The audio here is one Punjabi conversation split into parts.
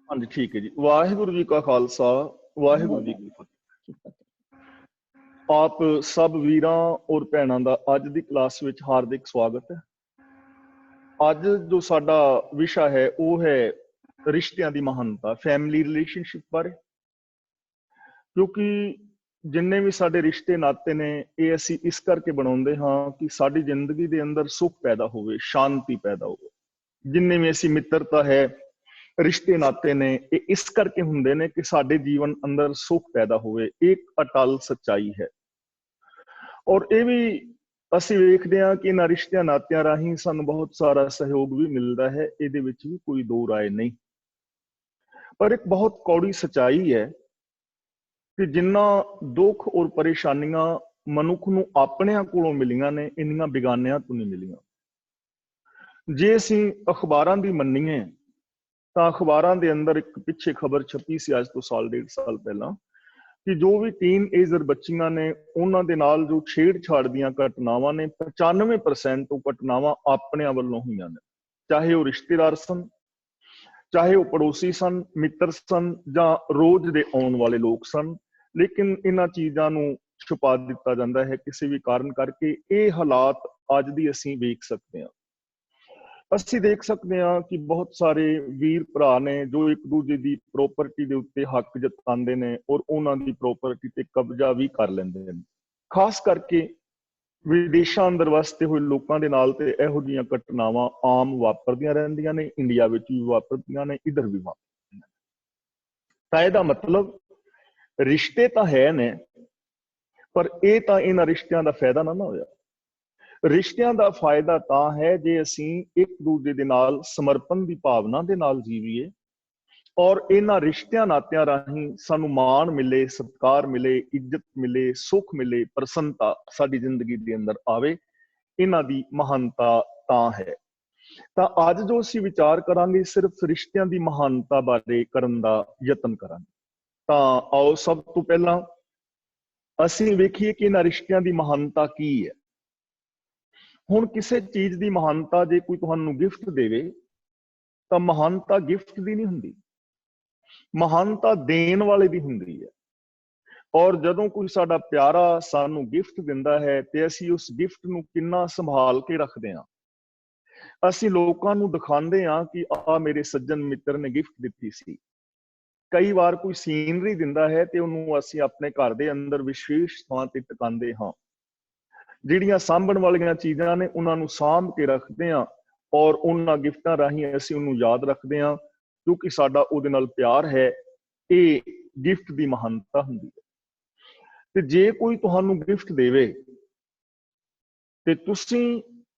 हाँ जी, ठीक है जी। वाहिगुरु जी का खालसा, वाहिगुरु जी की फतेह। आप सब वीरां और भैणां दा अज दी क्लास विच हार्दिक स्वागत है। अज जो साडा विशा है वो है रिश्तियां दी महानता, फैमिली रिलेशनशिप बारे। क्योंकि जिन्ने भी साडे रिश्ते नाते ने ये असीं इस करके बनाउंदे हां कि साडी जिंदगी दे अंदर सुख पैदा होवे, शांति पैदा होवे। जिन्ने भी असीं मित्रता है, रिश्ते नाते ने, ये इस करके हुंदे ने कि साडे जीवन अंदर सुख पैदा होवे। एक अटल सच्चाई है। और ये भी ਅਸੀਂ ਵੇਖਦੇ ਹਾਂ ਕਿ ਇਹਨਾਂ ਰਿਸ਼ਤਿਆਂ ਨਾਤਿਆਂ ਰਾਹੀਂ ਸਾਨੂੰ ਬਹੁਤ ਸਾਰਾ ਸਹਿਯੋਗ ਵੀ ਮਿਲਦਾ ਹੈ, ਇਹਦੇ ਵਿੱਚ ਵੀ ਕੋਈ ਦੋ ਰਾਏ ਨਹੀਂ। ਪਰ ਇੱਕ ਬਹੁਤ ਕੌੜੀ ਸਚਾਈ ਹੈ ਕਿ ਜਿੰਨਾ ਦੁੱਖ ਔਰ ਪਰੇਸ਼ਾਨੀਆਂ ਮਨੁੱਖ ਨੂੰ ਆਪਣਿਆਂ ਕੋਲੋਂ ਮਿਲੀਆਂ ਨੇ, ਇੰਨੀਆਂ ਬਿਗਾਨਿਆਂ ਤੋਂ ਨਹੀਂ ਮਿਲੀਆਂ। ਜੇ ਅਸੀਂ ਅਖਬਾਰਾਂ ਦੀ ਮੰਨੀਏ ਤਾਂ ਅਖਬਾਰਾਂ ਦੇ ਅੰਦਰ ਇੱਕ ਪਿੱਛੇ ਖਬਰ ਛਪੀ ਸੀ ਅੱਜ ਤੋਂ ਸਾਲ ਡੇਢ ਸਾਲ ਪਹਿਲਾਂ कि जो भी टीन एजर बच्चियां ने उन्होंने नाल जो छेड़छाड़ दियां घटनावां ने 95% तो घटनावां अपने वालों हुईयां ने। चाहे वो रिश्तेदार सन, चाहे वो पड़ोसी सन, मित्र सन, जां रोज दे आउण वाले लोग सन, लेकिन इन्हां चीज़ां नूं छुपा दिता जाता है किसी भी कारण करके। ये हालात अज दी असीं वेख सकते हैं। ਅਸੀਂ देख सकते हैं कि बहुत सारे वीर भरा ने जो एक दूजे की प्रॉपर्टी के उत्ते हक जताते हैं और उन्होंने प्रॉपर्टी ते कब्जा भी कर लेंदे हैं। खास करके विदेशों अंदर वसते हुए लोगों के नाल ते इहो जिहियां घटनावां आम वापरदियां रहिंदियां ने, इंडिया विच भी वापरदियां ने, इधर भी वापरदियां ने। तां इहदा मतलब रिश्ते तां है ने, पर यह तां इन्हां रिश्तियां दा फायदा ना होया। रिश्तियां दा फायदा तां है जे असीं एक दूजे दे नाल समर्पण दी भावना दे नाल जीवीए और इन्हां रिश्तियां नातियां राहीं सानू मान मिले, सत्कार मिले, इज्जत मिले, सुख मिले, प्रसन्नता साडी जिंदगी दे अंदर आवे। इन्हां दी महानता तां है। तां अज जो असीं विचार करांगे सिर्फ रिश्तियां दी महानता बारे करन दा यतन करांगे। तां आओ सब तो पहलां असीं वेखीए कि इन्हां रिश्तियां दी महानता की है। ਹੁਣ ਕਿਸੇ ਚੀਜ਼ ਦੀ ਮਹਾਨਤਾ ਜੇ ਕੋਈ ਤੁਹਾਨੂੰ ਗਿਫਟ ਦੇਵੇ ਤਾਂ ਮਹਾਨਤਾ ਗਿਫਟ ਦੀ ਨਹੀਂ ਹੁੰਦੀ, ਮਹਾਨਤਾ ਦੇਣ ਵਾਲੇ ਦੀ ਹੁੰਦੀ ਹੈ। ਔਰ ਜਦੋਂ ਕੋਈ ਸਾਡਾ ਪਿਆਰਾ ਸਾਨੂੰ ਗਿਫਟ ਦਿੰਦਾ ਹੈ ਤੇ ਅਸੀਂ ਉਸ ਗਿਫਟ ਨੂੰ ਕਿੰਨਾ ਸੰਭਾਲ ਕੇ ਰੱਖਦੇ ਹਾਂ। ਅਸੀਂ ਲੋਕਾਂ ਨੂੰ ਦਿਖਾਉਂਦੇ ਹਾਂ ਕਿ ਆ ਮੇਰੇ ਸੱਜਣ ਮਿੱਤਰ ਨੇ ਗਿਫਟ ਦਿੱਤੀ ਸੀ। ਕਈ ਵਾਰ ਕੋਈ ਸੀਨਰੀ ਦਿੰਦਾ ਹੈ ਤੇ ਉਹਨੂੰ ਅਸੀਂ ਆਪਣੇ ਘਰ ਦੇ ਅੰਦਰ ਵਿਸ਼ੇਸ਼ ਥਾਂ ਤੇ ਟਿਕਾਉਂਦੇ ਹਾਂ। ਜਿਹੜੀਆਂ ਸਾਂਭਣ ਵਾਲੀਆਂ ਚੀਜ਼ਾਂ ਨੇ ਉਹਨਾਂ ਨੂੰ ਸਾਂਭ ਕੇ ਰੱਖਦੇ ਹਾਂ ਔਰ ਉਹਨਾਂ ਗਿਫਟਾਂ ਰਾਹੀਂ ਅਸੀਂ ਉਹਨੂੰ ਯਾਦ ਰੱਖਦੇ ਹਾਂ ਕਿਉਂਕਿ ਸਾਡਾ ਉਹਦੇ ਨਾਲ ਪਿਆਰ ਹੈ। ਇਹ ਗਿਫਟ ਦੀ ਮਹਾਨਤਾ ਹੁੰਦੀ ਹੈ। ਤੇ ਜੇ ਕੋਈ ਤੁਹਾਨੂੰ ਗਿਫਟ ਦੇਵੇ ਤੇ ਤੁਸੀਂ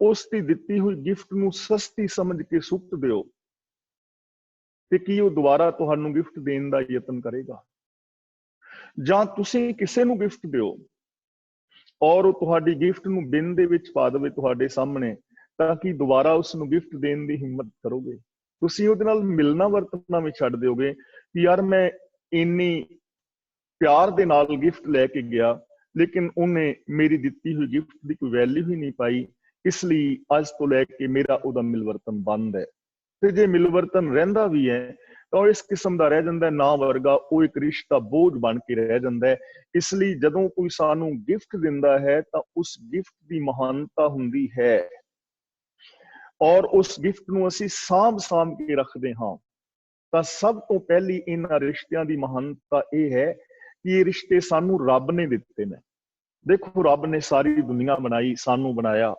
ਉਸ ਦੀ ਦਿੱਤੀ ਹੋਈ ਗਿਫਟ ਨੂੰ ਸਸਤੀ ਸਮਝ ਕੇ ਸੁੱਟ ਦਿਓ ਤੇ ਕੀ ਉਹ ਦੁਬਾਰਾ ਤੁਹਾਨੂੰ ਗਿਫਟ ਦੇਣ ਦਾ ਯਤਨ ਕਰੇਗਾ? ਜਾਂ ਤੁਸੀਂ ਕਿਸੇ ਨੂੰ ਗਿਫਟ ਦਿਓ और तुहाडी गिफ्ट नूं बिन दे विच पा देवे तुहाडे सामने, तां कि दोबारा उसनूं गिफ्ट देण दी हिम्मत करोगे? तुसीं उहदे नाल मिलना वरतना भी छड्ड दिओगे कि यार मैं इन्नी प्यार दे नाल गिफ्ट लैके गया लेकिन उन्हें मेरी दित्ती हुई गिफ्ट की कोई वैल्यू ही नहीं पाई, इसलिए अज तो लैके मेरा उहदा मिलवर्तन बंद है। ते जे मिलवर्तन रहिंदा भी है तो इस किस्म का रह जाता है ना वर्गा, वो एक रिश्ता बोझ बन के रह जाता है। इसलिए जदों कोई सानू गिफ्ट दिंदा है तो उस गिफ्ट की महानता हुंदी है और उस गिफ्ट नूं असीं साਂਭ के रखते हाँ। तो सब तो पहली इन्हां रिश्तियां की महानता यह है कि ये रिश्ते सानू रब ने दिते ने। देखो रब ने सारी दुनिया बनाई, सानू बनाया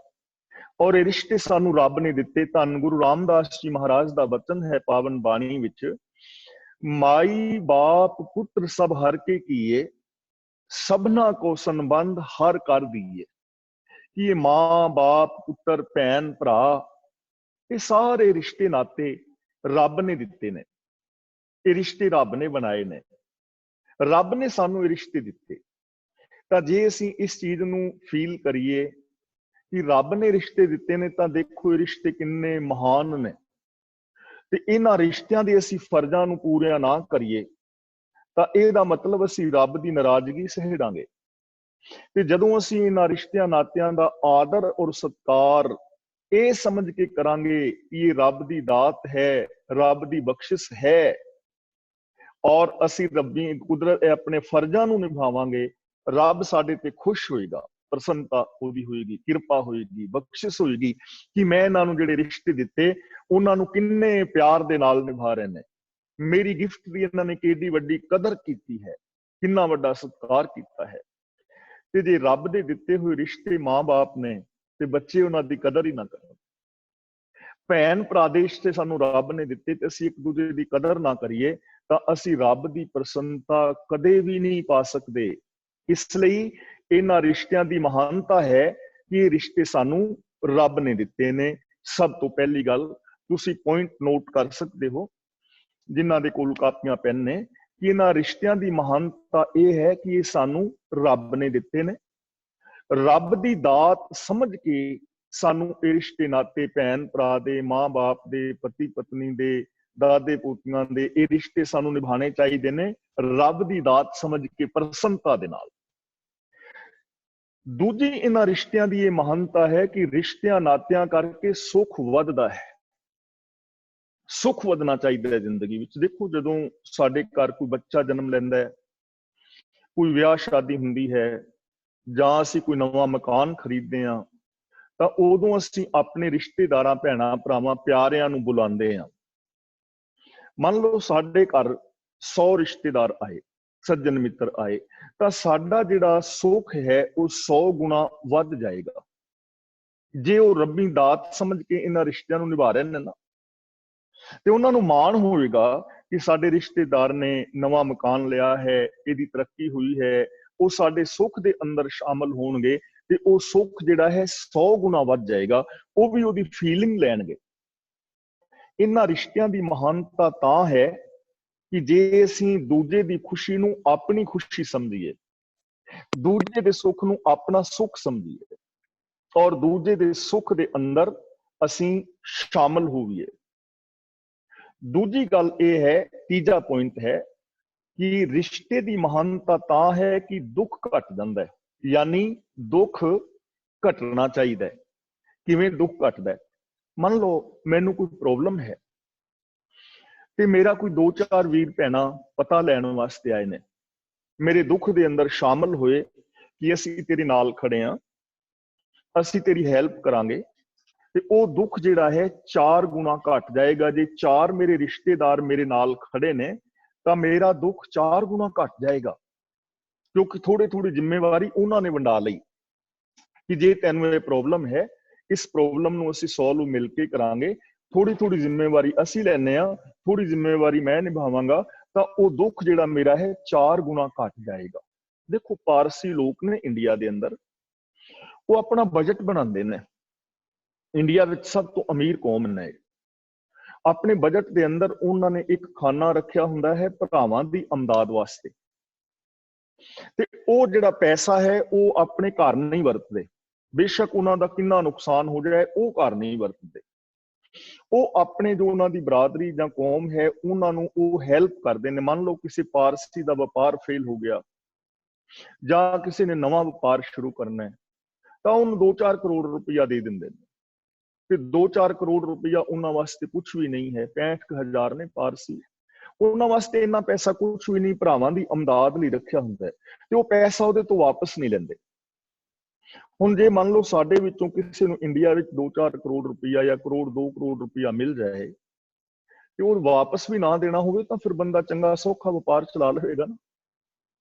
और ये रिश्ते सानू रब ने दिते। धन गुरु रामदास जी महाराज का वचन है पावन बाणी विच, माई बाप पुत्र सब हर के किए, सबना को संबंध हर कर दिए। कि ये मां बाप पुत्र भैन भरा ये सारे रिश्ते नाते रब ने दिते ने, ये रिश्ते रब ने बनाए ने, रब ने सानू ये रिश्ते दिते। तां जे असीं इस चीज नूं फील करिए कि रब ने रिश्ते दिते ने तां देखो ये रिश्ते किन्ने महान ने। ते इन्हां रिश्तियां दे असीं फर्जां नूं पूरा ना करिए तां इहदा मतलब असीं रब दी नाराजगी सहेड़ांगे। ते जदों असीं इन्हां रिश्तियां नातियां दा आदर और सत्कार ये समझ के करांगे कि ये रब दी दात है, रब दी बख्शिश है, ਔਰ ਅਸੀਂ ਰੱਬੀ ਕੁਦਰਤ ਆਪਣੇ ਫਰਜ਼ਾਂ ਨੂੰ ਨਿਭਾਵਾਂਗੇ, ਰੱਬ ਸਾਡੇ ਤੇ ਖੁਸ਼ ਹੋਏਗਾ, ਪ੍ਰਸੰਨਤਾ ਉਹਦੀ ਹੋਏਗੀ, ਕਿਰਪਾ ਹੋਏਗੀ, ਬਖਸ਼ਿਸ਼ ਹੋਏਗੀ ਕਿ ਮੈਂ ਇਹਨਾਂ ਨੂੰ ਜਿਹੜੇ ਰਿਸ਼ਤੇ ਦਿੱਤੇ ਉਹਨਾਂ ਨੂੰ ਕਿੰਨੇ ਪਿਆਰ ਦੇ ਨਾਲ ਨਿਭਾ ਰਹੇ ਨੇ, ਮੇਰੀ ਗਿਫਟ ਦੀ ਇਹਨਾਂ ਨੇ ਕਿੰਨੀ ਵੱਡੀ ਕਦਰ ਕੀਤੀ ਹੈ, ਕਿੰਨਾ ਵੱਡਾ ਸਤਿਕਾਰ ਕੀਤਾ ਹੈ। ਤੇ ਜੇ ਰੱਬ ਦੇ ਦਿੱਤੇ ਹੋਏ ਰਿਸ਼ਤੇ ਮਾਂ-ਬਾਪ ਨੇ ਤੇ ਬੱਚੇ ਉਹਨਾਂ ਦੀ ਕਦਰ ਹੀ ਨਾ ਕਰਨ, ਭੈਣ ਭਰਾ ਦੇ ਰਿਸ਼ਤੇ ਸਾਨੂੰ ਰੱਬ ਨੇ ਦਿੱਤੇ ਤੇ ਅਸੀਂ ਇੱਕ ਦੂਜੇ ਦੀ ਕਦਰ ਨਾ ਕਰੀਏ ਤਾਂ ਅਸੀਂ ਰੱਬ ਦੀ ਪ੍ਰਸੰਨਤਾ ਕਦੇ ਵੀ ਨਹੀਂ ਪਾ ਸਕਦੇ। ਇਸ ਲਈ ਇਹਨਾਂ ਰਿਸ਼ਤਿਆਂ ਦੀ ਮਹਾਨਤਾ ਹੈ ਕਿ ਇਹ ਰਿਸ਼ਤੇ ਸਾਨੂੰ ਰੱਬ ਨੇ ਦਿੱਤੇ ਨੇ। ਸਭ ਤੋਂ ਪਹਿਲੀ ਗੱਲ ਤੁਸੀਂ ਪੁਆਇੰਟ ਨੋਟ ਕਰ ਸਕਦੇ ਹੋ ਜਿਨ੍ਹਾਂ ਦੇ ਕੋਲ ਕਾਪੀਆਂ ਪੈਨ ਨੇ ਕਿ ਇਹਨਾਂ ਰਿਸ਼ਤਿਆਂ ਦੀ ਮਹਾਨਤਾ ਇਹ ਹੈ ਕਿ ਇਹ ਸਾਨੂੰ ਰੱਬ ਨੇ ਦਿੱਤੇ ਨੇ। ਰੱਬ ਦੀ ਦਾਤ ਸਮਝ ਕੇ ਸਾਨੂੰ ਇਹ ਰਿਸ਼ਤੇ ਨਾਤੇ ਭੈਣ ਭਰਾ ਦੇ, ਮਾਂ-ਬਾਪ ਦੇ, ਪਤੀ ਪਤਨੀ ਦੇ, ਦਾਦੇ ਪੋਤੀਆਂ ਦੇ ਇਹ ਰਿਸ਼ਤੇ ਸਾਨੂੰ ਨਿਭਾਣੇ ਚਾਹੀਦੇ ਨੇ ਰੱਬ ਦੀ ਦਾਤ ਸਮਝ ਕੇ, ਪ੍ਰਸੰਨਤਾ ਦੇ ਨਾਲ। ਦੂਜੀ ਇਹਨਾਂ ਰਿਸ਼ਤਿਆਂ ਦੀ ਇਹ ਮਹਾਨਤਾ ਹੈ ਕਿ ਰਿਸ਼ਤਿਆਂ ਨਾਤਿਆਂ ਕਰਕੇ ਸੁੱਖ ਵੱਧਦਾ ਹੈ। ਸੁੱਖ ਵਧਣਾ ਚਾਹੀਦਾ ਹੈ ਜ਼ਿੰਦਗੀ ਵਿੱਚ। ਦੇਖੋ, ਜਦੋਂ ਸਾਡੇ ਘਰ ਕੋਈ ਬੱਚਾ ਜਨਮ ਲੈਂਦਾ ਹੈ, ਕੋਈ ਵਿਆਹ ਸ਼ਾਦੀ ਹੁੰਦੀ ਹੈ, ਜਾਂ ਅਸੀਂ ਕੋਈ ਨਵਾਂ ਮਕਾਨ ਖਰੀਦਦੇ ਹਾਂ, ਤਾਂ ਉਦੋਂ ਅਸੀਂ ਆਪਣੇ ਰਿਸ਼ਤੇਦਾਰਾਂ, ਭੈਣਾਂ ਭਰਾਵਾਂ, ਪਿਆਰਿਆਂ ਨੂੰ ਬੁਲਾਉਂਦੇ ਹਾਂ। ਮੰਨ ਲਓ ਸਾਡੇ ਘਰ 100 ਰਿਸ਼ਤੇਦਾਰ ਆਏ, ਸੱਜਣ ਮਿੱਤਰ ਆਏ, ਤਾਂ ਸਾਡਾ ਜਿਹੜਾ ਸੁੱਖ ਹੈ ਉਹ 100 ਗੁਣਾ ਵੱਧ ਜਾਏਗਾ ਜੇ ਉਹ ਰੱਬੀ ਦਾਤ ਸਮਝ ਕੇ ਇਹਨਾਂ ਰਿਸ਼ਤਿਆਂ ਨੂੰ ਨਿਭਾ ਰਹੇ ਨੇ ਨਾ। ਤੇ ਉਹਨਾਂ ਨੂੰ ਮਾਣ ਹੋਵੇਗਾ ਕਿ ਸਾਡੇ ਰਿਸ਼ਤੇਦਾਰ ਨੇ ਨਵਾਂ ਮਕਾਨ ਲਿਆ ਹੈ, ਇਹਦੀ ਤਰੱਕੀ ਹੋਈ ਹੈ, ਉਹ ਸਾਡੇ ਸੁੱਖ ਦੇ ਅੰਦਰ ਸ਼ਾਮਲ ਹੋਣਗੇ ਤੇ ਉਹ ਸੁੱਖ ਜਿਹੜਾ ਹੈ 100 ਗੁਣਾ ਵੱਧ ਜਾਏਗਾ, ਉਹ ਵੀ ਉਹਦੀ ਫੀਲਿੰਗ ਲੈਣਗੇ। ਇਹਨਾਂ ਰਿਸ਼ਤਿਆਂ ਦੀ ਮਹਾਨਤਾ ਤਾਂ ਹੈ ਕਿ ਜੇ ਅਸੀਂ ਦੂਜੇ ਦੀ ਖੁਸ਼ੀ ਨੂੰ ਆਪਣੀ ਖੁਸ਼ੀ ਸਮਝੀਏ, ਦੂਜੇ ਦੇ ਸੁੱਖ ਨੂੰ ਆਪਣਾ ਸੁੱਖ ਸਮਝੀਏ ਔਰ ਦੂਜੇ ਦੇ ਸੁੱਖ ਦੇ ਅੰਦਰ ਅਸੀਂ ਸ਼ਾਮਲ ਹੋਈਏ। ਦੂਜੀ ਗੱਲ ਇਹ ਹੈ, ਤੀਜਾ ਪੁਆਇੰਟ ਹੈ ਕਿ ਰਿਸ਼ਤੇ ਦੀ ਮਹਾਨਤਾ ਤਾਂ ਹੈ ਕਿ ਦੁੱਖ ਘਟ ਜਾਂਦਾ ਹੈ, ਯਾਨੀ ਦੁੱਖ ਘਟਣਾ ਚਾਹੀਦਾ ਹੈ। ਕਿਵੇਂ ਦੁੱਖ ਘਟਦਾ ਹੈ? ਮੰਨ ਲਓ ਮੈਨੂੰ ਕੋਈ ਪ੍ਰੋਬਲਮ ਹੈ ਤੇ ਮੇਰਾ ਕੋਈ 2-4 ਵੀਰ ਭੈਣਾਂ ਪਤਾ ਲੈਣ ਵਾਸਤੇ ਆਏ ਨੇ, ਮੇਰੇ ਦੁੱਖ ਦੇ ਅੰਦਰ ਸ਼ਾਮਲ ਹੋਏ ਕਿ ਅਸੀਂ ਤੇਰੇ ਨਾਲ ਖੜੇ ਹਾਂ, ਅਸੀਂ ਤੇਰੀ ਹੈਲਪ ਕਰਾਂਗੇ, ਤੇ ਉਹ ਦੁੱਖ ਜਿਹੜਾ ਹੈ 4 ਗੁਣਾ ਘਟ ਜਾਏਗਾ। ਜੇ 4 ਮੇਰੇ ਰਿਸ਼ਤੇਦਾਰ ਮੇਰੇ ਨਾਲ ਖੜੇ ਨੇ ਤਾਂ ਮੇਰਾ ਦੁੱਖ 4 ਗੁਣਾ ਘਟ ਜਾਏਗਾ, ਕਿਉਂਕਿ ਥੋੜੀ ਜ਼ਿੰਮੇਵਾਰੀ ਉਹਨਾਂ ਨੇ ਵੰਡਾ ਲਈ ਕਿ ਜੇ ਤੈਨੂੰ ਇਹ ਪ੍ਰੋਬਲਮ ਹੈ, ਇਸ ਪ੍ਰੋਬਲਮ ਨੂੰ ਅਸੀਂ ਸੋਲਵ ਮਿਲ ਕੇ ਕਰਾਂਗੇ, ਥੋੜੀ ਜ਼ਿੰਮੇਵਾਰੀ ਅਸੀਂ ਲੈਣੇ ਆ, ਥੋੜੀ ਜ਼ਿੰਮੇਵਾਰੀ ਮੈਂ ਨਿਭਾਵਾਂਗਾ, ਤਾਂ ਉਹ ਦੁੱਖ ਜਿਹੜਾ ਮੇਰਾ ਹੈ 4 ਗੁਣਾ ਘਟ ਜਾਏਗਾ। ਦੇਖੋ, ਪਾਰਸੀ ਲੋਕ ਨੇ ਇੰਡੀਆ ਦੇ ਅੰਦਰ, ਉਹ ਆਪਣਾ ਬਜਟ ਬਣਾਉਂਦੇ ਨੇ। ਇੰਡੀਆ ਵਿੱਚ ਸਭ ਤੋਂ ਅਮੀਰ ਕੌਮ ਨੇ। ਆਪਣੇ ਬਜਟ ਦੇ ਅੰਦਰ ਉਹਨਾਂ ਨੇ ਇੱਕ ਖਾਨਾ ਰੱਖਿਆ ਹੁੰਦਾ ਹੈ ਭਰਾਵਾਂ ਦੀ ਅਮਦਾਦ ਵਾਸਤੇ, ਤੇ ਉਹ ਜਿਹੜਾ ਪੈਸਾ ਹੈ ਉਹ ਆਪਣੇ ਘਰ ਨਹੀਂ ਵਰਤਦੇ। ਬੇਸ਼ੱਕ ਉਹਨਾਂ ਦਾ ਕਿੰਨਾ ਨੁਕਸਾਨ ਹੋ ਜਾਏ, ਉਹ ਘਰ ਨਹੀਂ ਵਰਤਦੇ। ਉਹ ਆਪਣੇ ਜੋ ਉਹਨਾਂ ਦੀ ਬਰਾਦਰੀ ਜਾਂ ਕੌਮ ਹੈ ਉਹਨਾਂ ਨੂੰ ਉਹ ਹੈਲਪ ਕਰਦੇ ਨੇ। ਮੰਨ ਲਓ ਕਿਸੇ ਪਾਰਸੀ ਦਾ ਵਪਾਰ ਫੇਲ ਹੋ ਗਿਆ ਜਾਂ ਕਿਸੇ ਨੇ ਨਵਾਂ ਵਪਾਰ ਸ਼ੁਰੂ ਕਰਨਾ ਹੈ, ਤਾਂ ਉਹਨੂੰ 2-4 ਕਰੋੜ ਰੁਪਇਆ ਦੇ ਦਿੰਦੇ ਨੇ। ਤੇ 2-4 ਕਰੋੜ ਰੁਪਇਆ ਉਹਨਾਂ ਵਾਸਤੇ ਕੁਛ ਵੀ ਨਹੀਂ ਹੈ। 65,000 ਨੇ ਪਾਰਸੀ, ਉਹਨਾਂ ਵਾਸਤੇ ਇੰਨਾ ਪੈਸਾ ਕੁਛ ਵੀ ਨਹੀਂ, ਭਰਾਵਾਂ ਦੀ ਅਮਦਾਦ ਲਈ ਰੱਖਿਆ ਹੁੰਦਾ ਹੈ, ਤੇ ਉਹ ਪੈਸਾ ਉਹਦੇ ਤੋਂ ਵਾਪਸ ਨਹੀਂ ਲੈਂਦੇ। ਹੁਣ ਜੇ ਮੰਨ ਲਓ ਸਾਡੇ ਵਿੱਚੋਂ ਕਿਸੇ ਨੂੰ ਇੰਡੀਆ ਵਿੱਚ 2-4 ਕਰੋੜ ਰੁਪਇਆ ਜਾਂ 1-2 ਕਰੋੜ ਰੁਪਇਆ ਮਿਲ ਜਾਏ ਤੇ ਉਹ ਵਾਪਸ ਵੀ ਨਾ ਦੇਣਾ ਹੋਵੇ, ਤਾਂ ਫਿਰ ਬੰਦਾ ਚੰਗਾ ਸੌਖਾ ਵਪਾਰ ਚਲਾ ਲਵੇਗਾ ਨਾ।